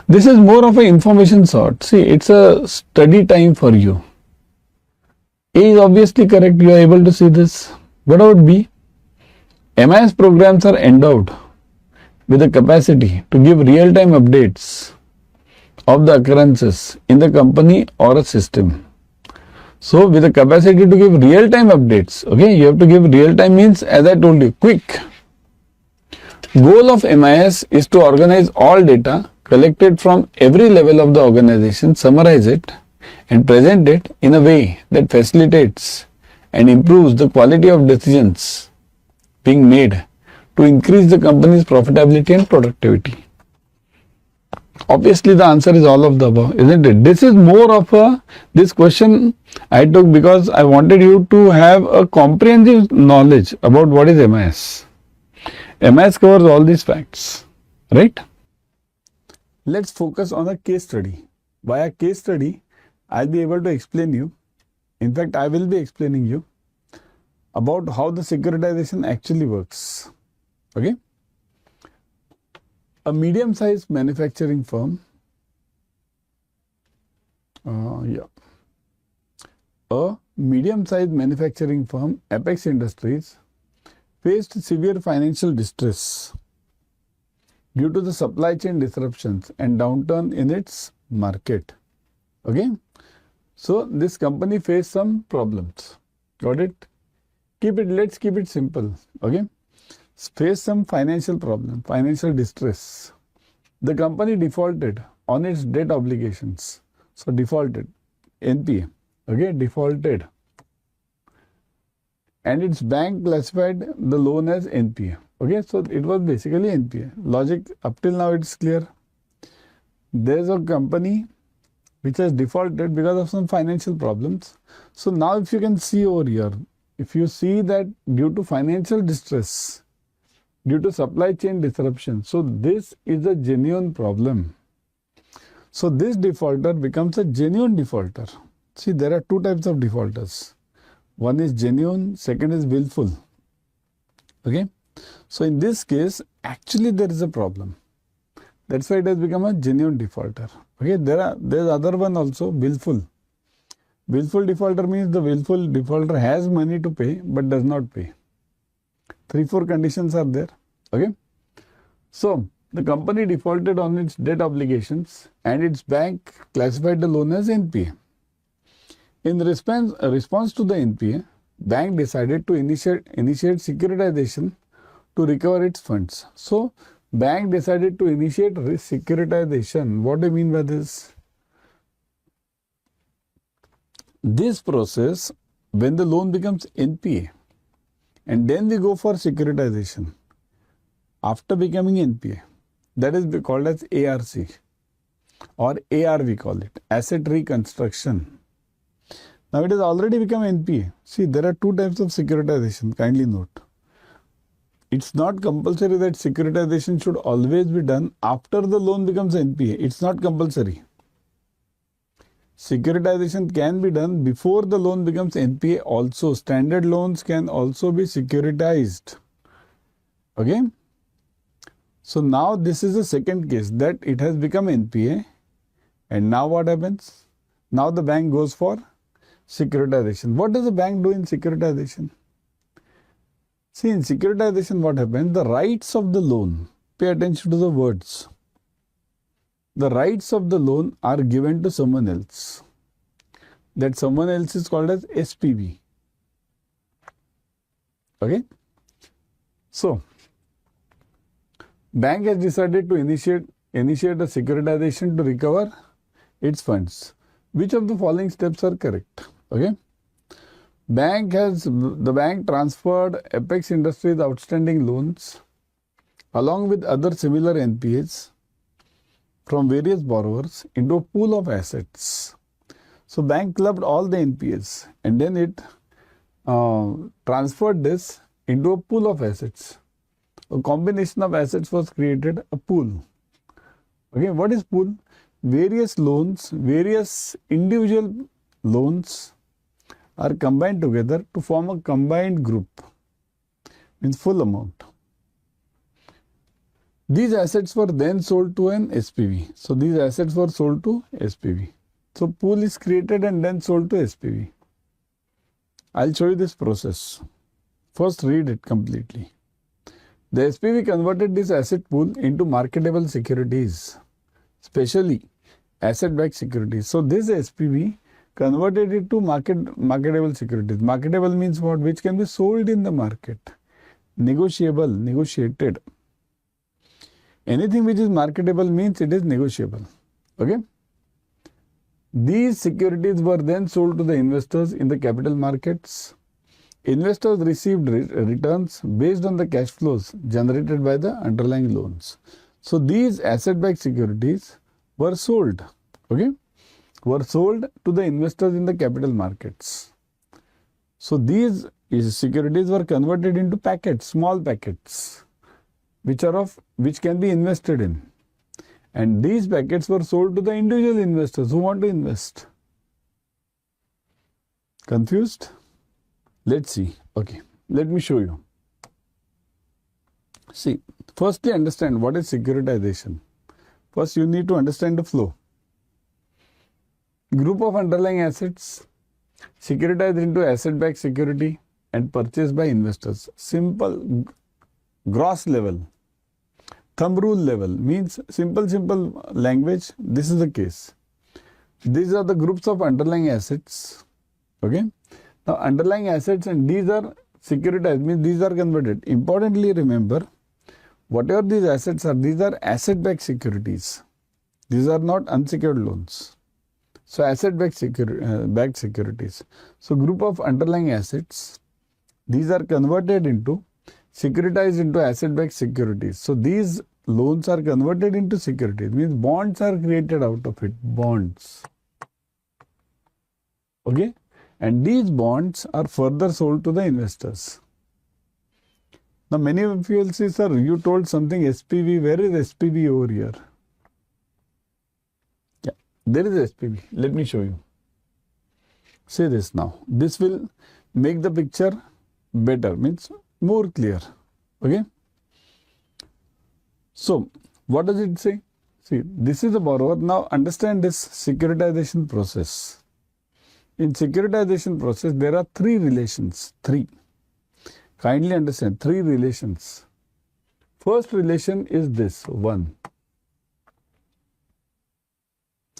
This is more of an information sort. See, it's a study time for you. A is obviously correct. You are able to see this. What about B? MIS programs are endowed with the capacity to give real-time updates of the occurrences in the company or a system. So with the capacity to give real-time updates, okay, you have to give real-time means, as I told you, quick. Goal of MIS is to organize all data collected from every level of the organization, summarize it and present it in a way that facilitates and improves the quality of decisions being made to increase the company's profitability and productivity. Obviously, the answer is all of the above, isn't it? This is more of this question I took because I wanted you to have a comprehensive knowledge about what is MIS. MIS covers all these facts, right? Let's focus on a case study. By a case study, I'll be able to explain you. In fact, I will be explaining you about how the securitization actually works. Okay? A medium-sized manufacturing firm, a medium-sized manufacturing firm, Apex Industries, faced severe financial distress due to the supply chain disruptions and downturn in its market. Okay, so this company faced some problems. Got it? Let's keep it simple. Okay. Faced some financial problem, financial distress. The company defaulted on its debt obligations. So defaulted, NPA, okay, defaulted. And its bank classified the loan as NPA. Okay, so it was basically NPA. Logic up till now it's clear. There is a company which has defaulted because of some financial problems. So now if you can see over here, if you see that due to financial distress, due to supply chain disruption. So this is a genuine problem. So this defaulter becomes a genuine defaulter. See, there are two types of defaulters. One is genuine, second is willful. Okay. So in this case, actually there is a problem. That's why it has become a genuine defaulter. Okay, there's other one also, willful. Willful defaulter means the willful defaulter has money to pay but does not pay. 3-4 conditions are there. Okay, so the company defaulted on its debt obligations and its bank classified the loan as NPA. In response to the NPA, bank decided to initiate securitization to recover its funds. So bank decided to initiate securitization. What do you mean by this? This process, when the loan becomes NPA, and then we go for securitization after becoming NPA, that is called as ARC or AR we call it, asset reconstruction. Now it has already become NPA. See, there are two types of securitization, kindly note. It's not compulsory that securitization should always be done after the loan becomes NPA. It's not compulsory. Securitization can be done before the loan becomes NPA also. Standard loans can also be securitized. Okay. So now this is the second case that it has become NPA. And now what happens? Now the bank goes for securitization. What does the bank do in securitization? See, in securitization what happens? The rights of the loan, pay attention to the words. The rights of the loan are given to someone else. That someone else is called as SPV. Okay. So, bank has decided to initiate a securitization to recover its funds. Which of the following steps are correct? Okay. The bank transferred Apex Industries outstanding loans along with other similar NPAs from various borrowers into a pool of assets. So bank clubbed all the NPAs and then it transferred this into a pool of assets. A combination of assets was created, a pool. Okay, what is pool? Various loans, various individual loans are combined together to form a combined group, means full amount. These assets were then sold to an SPV. So these assets were sold to SPV. So pool is created and then sold to SPV. I'll show you this process. First read it completely. The SPV converted this asset pool into marketable securities, especially asset-backed securities. So this SPV converted it to marketable securities. Marketable means what? Which can be sold in the market. Negotiable, negotiated. Anything which is marketable means it is negotiable. Okay. These securities were then sold to the investors in the capital markets. Investors received returns based on the cash flows generated by the underlying loans. So these asset-backed securities were sold. Okay. Were sold to the investors in the capital markets. So these securities were converted into packets, small packets, which can be invested in. And these packets were sold to the individual investors who want to invest. Confused? Let's see. Okay, let me show you. See, firstly understand what is securitization. First you need to understand the flow. Group of underlying assets securitized into asset-backed security and purchased by investors. Simple, gross level. Thumb rule level means simple language. This is the case. These are the groups of underlying assets. Okay. Now underlying assets and these are securitized, means these are converted. Importantly remember, whatever these assets are, these are asset-backed securities. These are not unsecured loans. So asset-backed securities. So group of underlying assets, these are converted into, securitized into asset-backed securities. So these loans are converted into securities, means bonds are created out of it, bonds. Okay. And these bonds are further sold to the investors. Now many of you will say, sir, you told something SPV, where is SPV over here? Yeah, there is SPV. Let me show you. Say this now. This will make the picture better, means more clear. Okay. So what does it say? See, this is the borrower. Now understand this securitization process. In securitization process, there are three relations. Three. Kindly understand, three relations. First relation is this, one.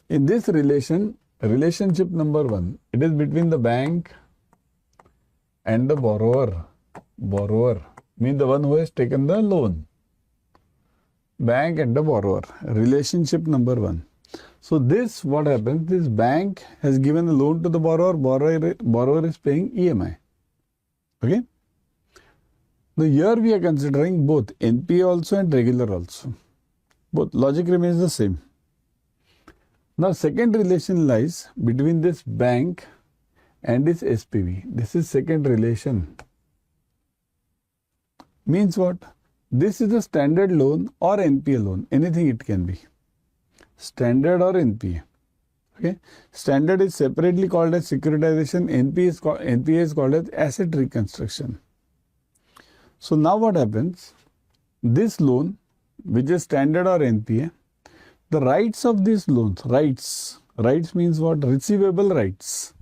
In this relation, relationship number one, it is between the bank and the borrower. Borrower means the one who has taken the loan. Bank and the borrower. Relationship number one. So this, what happens, this bank has given a loan to the borrower, borrower is paying EMI. Okay. Now here we are considering both NPA also and regular also. Both logic remains the same. Now second relation lies between this bank and this SPV. This is second relation. Means what? This is a standard loan or NPA loan. Anything it can be. Standard or NPA. Okay. Standard is separately called as securitization. NPA is called as asset reconstruction. So now what happens? This loan, which is standard or NPA, the rights of these loans, rights means what? Receivable rights.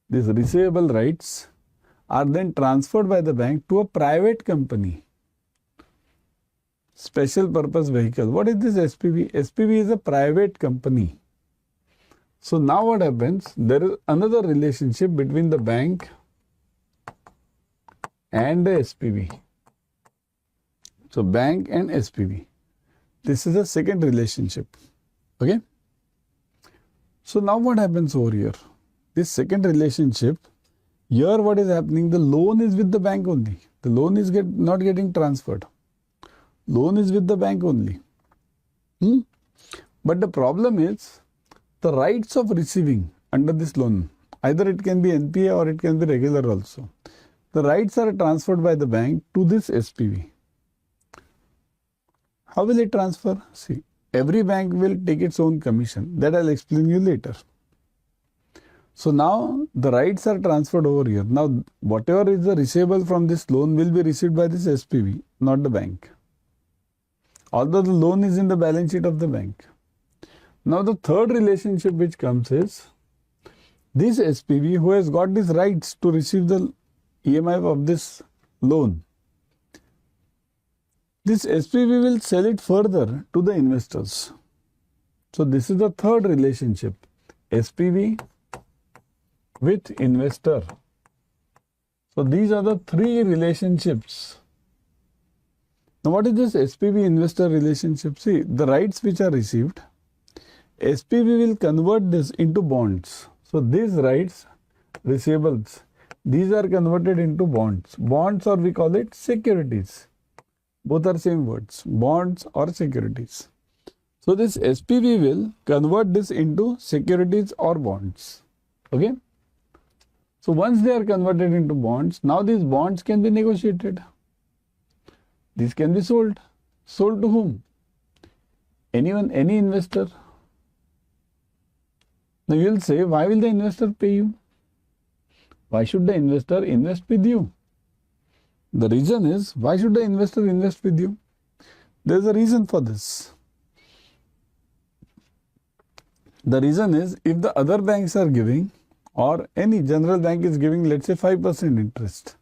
These receivable rights are then transferred by the bank to a private company. Special purpose vehicle. What is this SPV? SPV is a private company. So now what happens? There is another relationship between the bank and the SPV. So bank and SPV. This is a second relationship. Okay. So now what happens over here? This second relationship, here what is happening? The loan is with the bank only. The loan is not getting transferred. Loan is with the bank only. But the problem is the rights of receiving under this loan. Either it can be NPA or it can be regular also. The rights are transferred by the bank to this SPV. How will it transfer? See, every bank will take its own commission. That I'll explain you later. So now the rights are transferred over here. Now whatever is the receivable from this loan will be received by this SPV, not the bank. Although the loan is in the balance sheet of the bank. Now the third relationship which comes is this SPV who has got these rights to receive the EMI of this loan. This SPV will sell it further to the investors. So this is the third relationship. SPV with investor. So these are the three relationships. Now what is this SPV investor relationship? See, the rights which are received, SPV will convert this into bonds. So these rights, receivables, these are converted into bonds. Bonds, or we call it securities. Both are same words, bonds or securities. So this SPV will convert this into securities or bonds. Okay. So once they are converted into bonds, now these bonds can be negotiated. These can be sold. Sold to whom? Anyone, any investor. Now you will say, why will the investor pay you? Why should the investor invest with you? The reason is, why should the investor invest with you? There is a reason for this. The reason is, if the other banks are giving, or any general bank is giving, let's say 5% interest,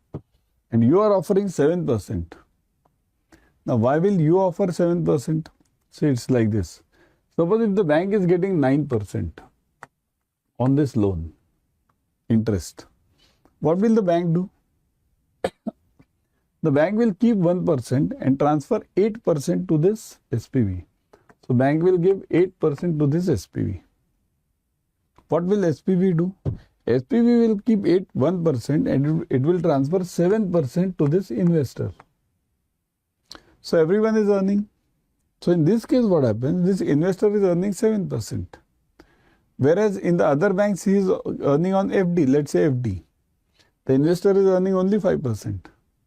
and you are offering 7%. Now, why will you offer 7%? See, it's like this. Suppose if the bank is getting 9% on this loan, interest, what will the bank do? The bank will keep 1% and transfer 8% to this SPV. So bank will give 8% to this SPV. What will SPV do? SPV will keep 1% and it will transfer 7% to this investor. So everyone is earning. So in this case what happens? This investor is earning 7%. Whereas in the other banks he is earning on FD, let's say FD. The investor is earning only 5%.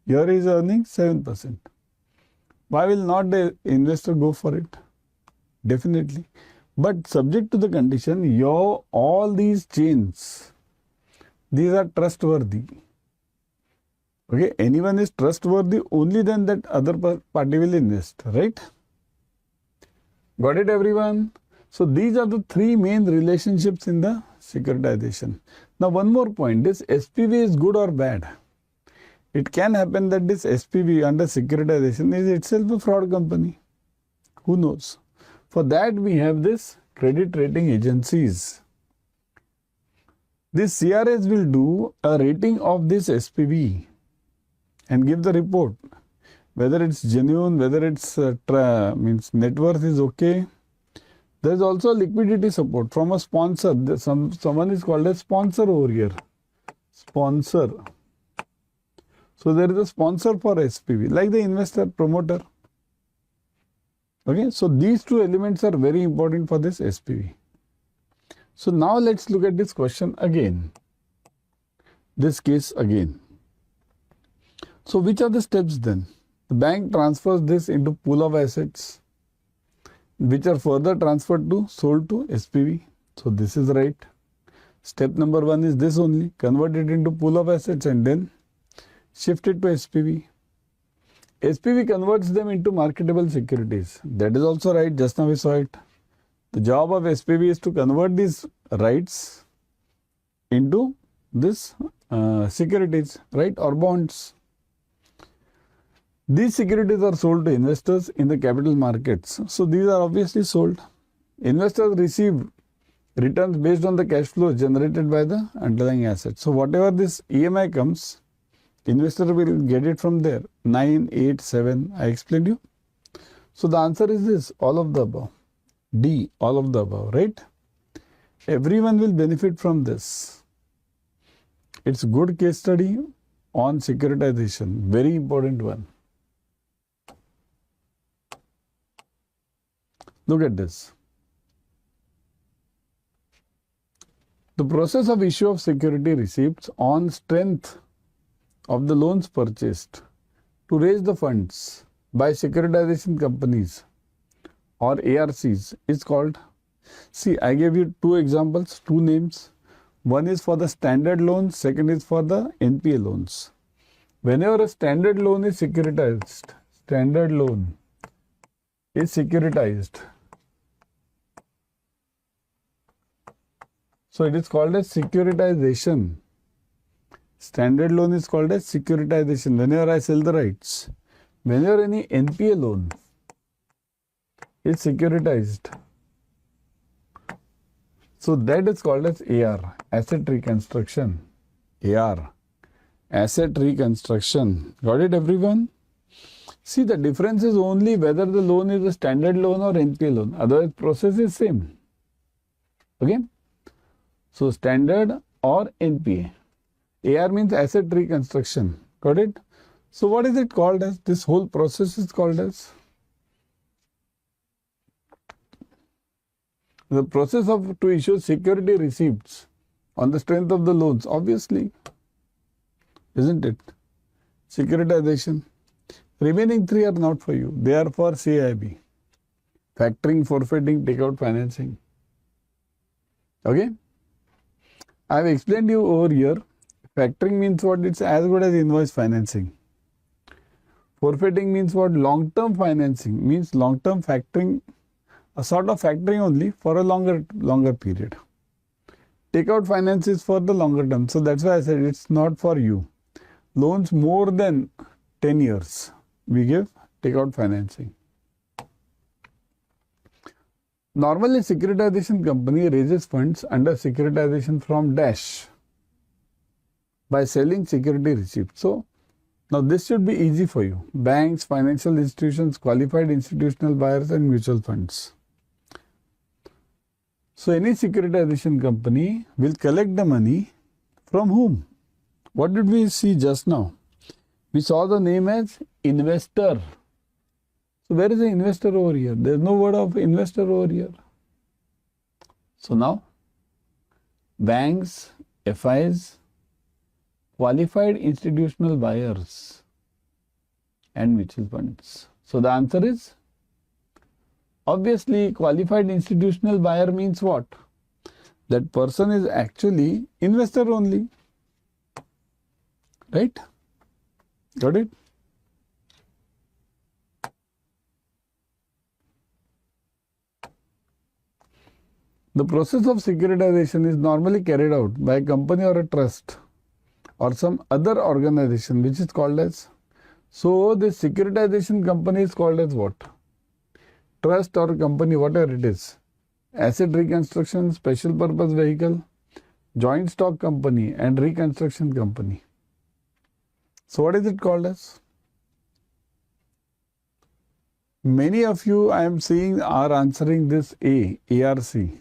Here he is earning 7%. Why will not the investor go for it? Definitely. But subject to the condition, all these chains, these are trustworthy. Okay, anyone is trustworthy, only then that other party will invest, right? Got it, everyone? So these are the three main relationships in the securitization. Now one more point, this SPV is good or bad? It can happen that this SPV under securitization is itself a fraud company. Who knows? For that we have this credit rating agencies. This CRAs will do a rating of this SPV and give the report whether it's genuine, whether it's means net worth is okay. There is also liquidity support from a sponsor. Someone is called a sponsor over here. Sponsor. So there is a sponsor for SPV, like the investor, promoter. Okay, so these two elements are very important for this SPV. So now let's look at this question again. This case again. So which are the steps then? The bank transfers this into pool of assets, which are further transferred to sold to SPV. So this is right. Step number 1 is this only. Convert it into pool of assets and then shift it to SPV. SPV converts them into marketable securities. That is also right. Just now we saw it. The job of SPV is to convert these rights into this securities, right, or bonds. These securities are sold to investors in the capital markets. So these are obviously sold. Investors receive returns based on the cash flows generated by the underlying assets. So whatever this EMI comes, investor will get it from there. 9, 8, 7, I explained you. So the answer is this, all of the above. D, all of the above, right? Everyone will benefit from this. It's a good case study on securitization, very important one. Look at this. The process of issue of security receipts on strength of the loans purchased to raise the funds by securitization companies or ARCs is called, see, I gave you two examples, two names. One is for the standard loans, second is for the NPA loans. Whenever a standard loan is securitized, standard loan is securitized. So it is called as securitization. Standard loan is called as securitization. Whenever I sell the rights, whenever any NPA loan is securitized, so that is called as AR, asset reconstruction. AR, asset reconstruction. Got it, everyone? See, the difference is only whether the loan is a standard loan or NPA loan. Otherwise, process is same. Okay? So standard or NPA. AR means asset reconstruction. Got it? So what is it called as? This whole process is called as the process of to issue security receipts on the strength of the loans. Obviously, isn't it? Securitization. Remaining three are not for you. They are for CAIIB. Factoring, forfeiting, takeout financing. Okay? I have explained you over here. Factoring means what? It's as good as invoice financing. Forfeiting means what? Long-term financing means long-term factoring, a sort of factoring only for a longer period. Takeout finance is for the longer term. So that's why I said it's not for you. Loans more than 10 years, we give takeout financing. Normally, securitization company raises funds under securitization from dash by selling security receipts. So now this should be easy for you. Banks, financial institutions, qualified institutional buyers and mutual funds. So any securitization company will collect the money from whom? What did we see just now? We saw the name as investor. So where is the investor over here? There is no word of investor over here. So now banks, FIs, qualified institutional buyers and mutual funds. So the answer is obviously qualified institutional buyer means what? That person is actually investor only. Right? Got it? The process of securitization is normally carried out by a company or a trust or some other organization which is called as. So this securitization company is called as what? Trust or company, whatever it is. Asset reconstruction, special purpose vehicle, joint stock company and reconstruction company. So what is it called as? Many of you I am seeing are answering this ARC.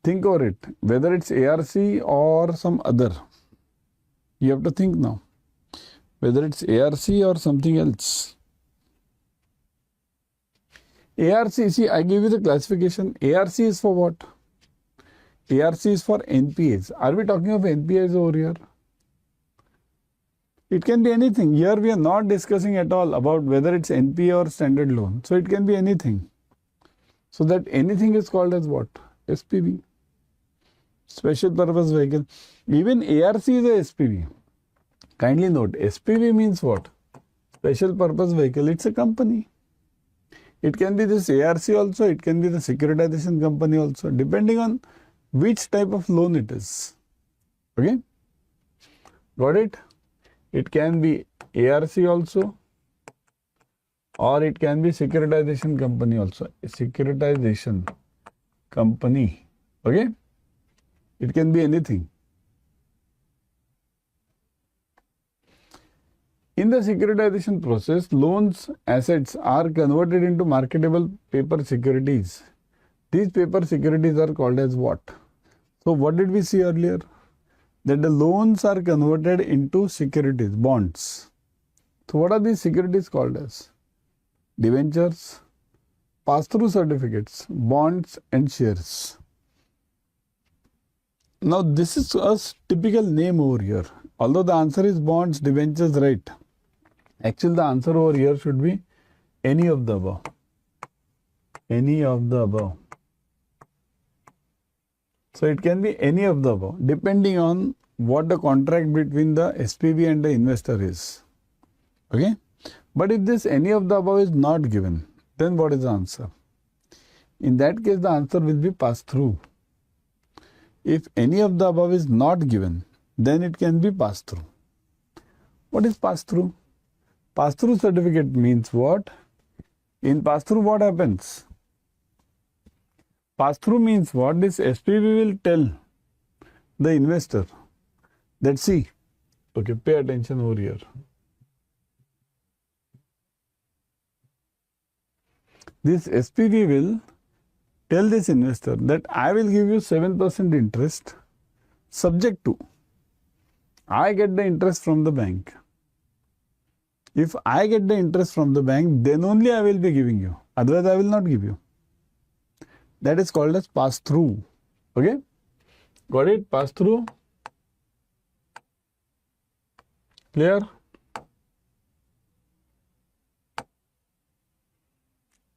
Think over it, whether it's ARC or some other. You have to think now, whether it's ARC or something else. ARC, see, I give you the classification. ARC is for what? ARC is for NPAs. Are we talking of NPAs over here? It can be anything. Here we are not discussing at all about whether it's NPA or standard loan. So it can be anything. So that anything is called as what? SPV. Special purpose vehicle. Even ARC is a SPV. Kindly note, SPV means what? Special purpose vehicle. It's a company. It can be this ARC also. It can be the securitization company also, depending on which type of loan it is. Okay? Got it? It can be ARC also, or it can be securitization company also. Securitization company. Okay? It can be anything. In the securitization process, loans, assets are converted into marketable paper securities. These paper securities are called as what? So what did we see earlier? That the loans are converted into securities, bonds. So what are these securities called as? Debentures, pass-through certificates, bonds and shares. Now this is a typical name over here. Although the answer is bonds, debentures, right? Actually the answer over here should be any of the above. Any of the above. So it can be any of the above, depending on what the contract between the SPV and the investor is. Okay? But if this any of the above is not given, then what is the answer? In that case, the answer will be passed through. If any of the above is not given, then it can be passed through. What is passed through? Passed through certificate means what? In passed through, what happens? Pass through means what? This SPV will tell the investor that, see, okay, pay attention over here. This SPV will tell this investor that I will give you 7% interest subject to I get the interest from the bank. If I get the interest from the bank, then only I will be giving you. Otherwise, I will not give you. That is called as pass through. Okay? Got it? Pass through. Clear?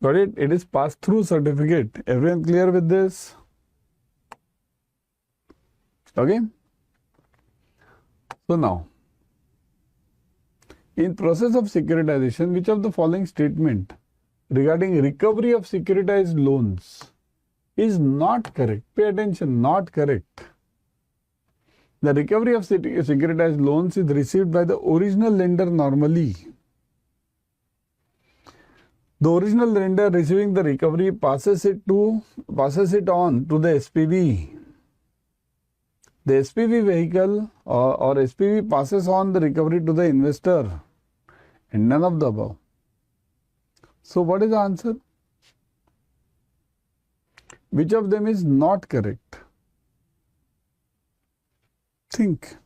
Got it? It is pass through certificate. Everyone clear with this? Okay? So now, in process of securitization, which of the following statement regarding recovery of securitized loans is not correct? Pay attention, not correct. The recovery of securitized loans is received by the original lender normally. The original lender receiving the recovery passes it on to the SPV. The SPV vehicle or SPV passes on the recovery to the investor, and none of the above. So what is the answer? Which of them is not correct? Think.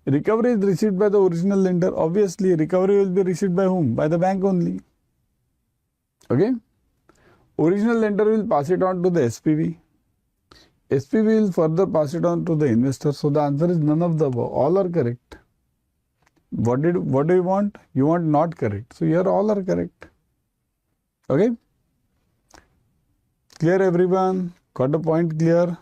Recovery is received by the original lender. Obviously, recovery will be received by whom? By the bank only. Okay? Original lender will pass it on to the SPV. SPV will further pass it on to the investor. So the answer is none of the above. All are correct. What do you want? You want not correct. So here all are correct. Okay? Clear everyone? Got the point clear?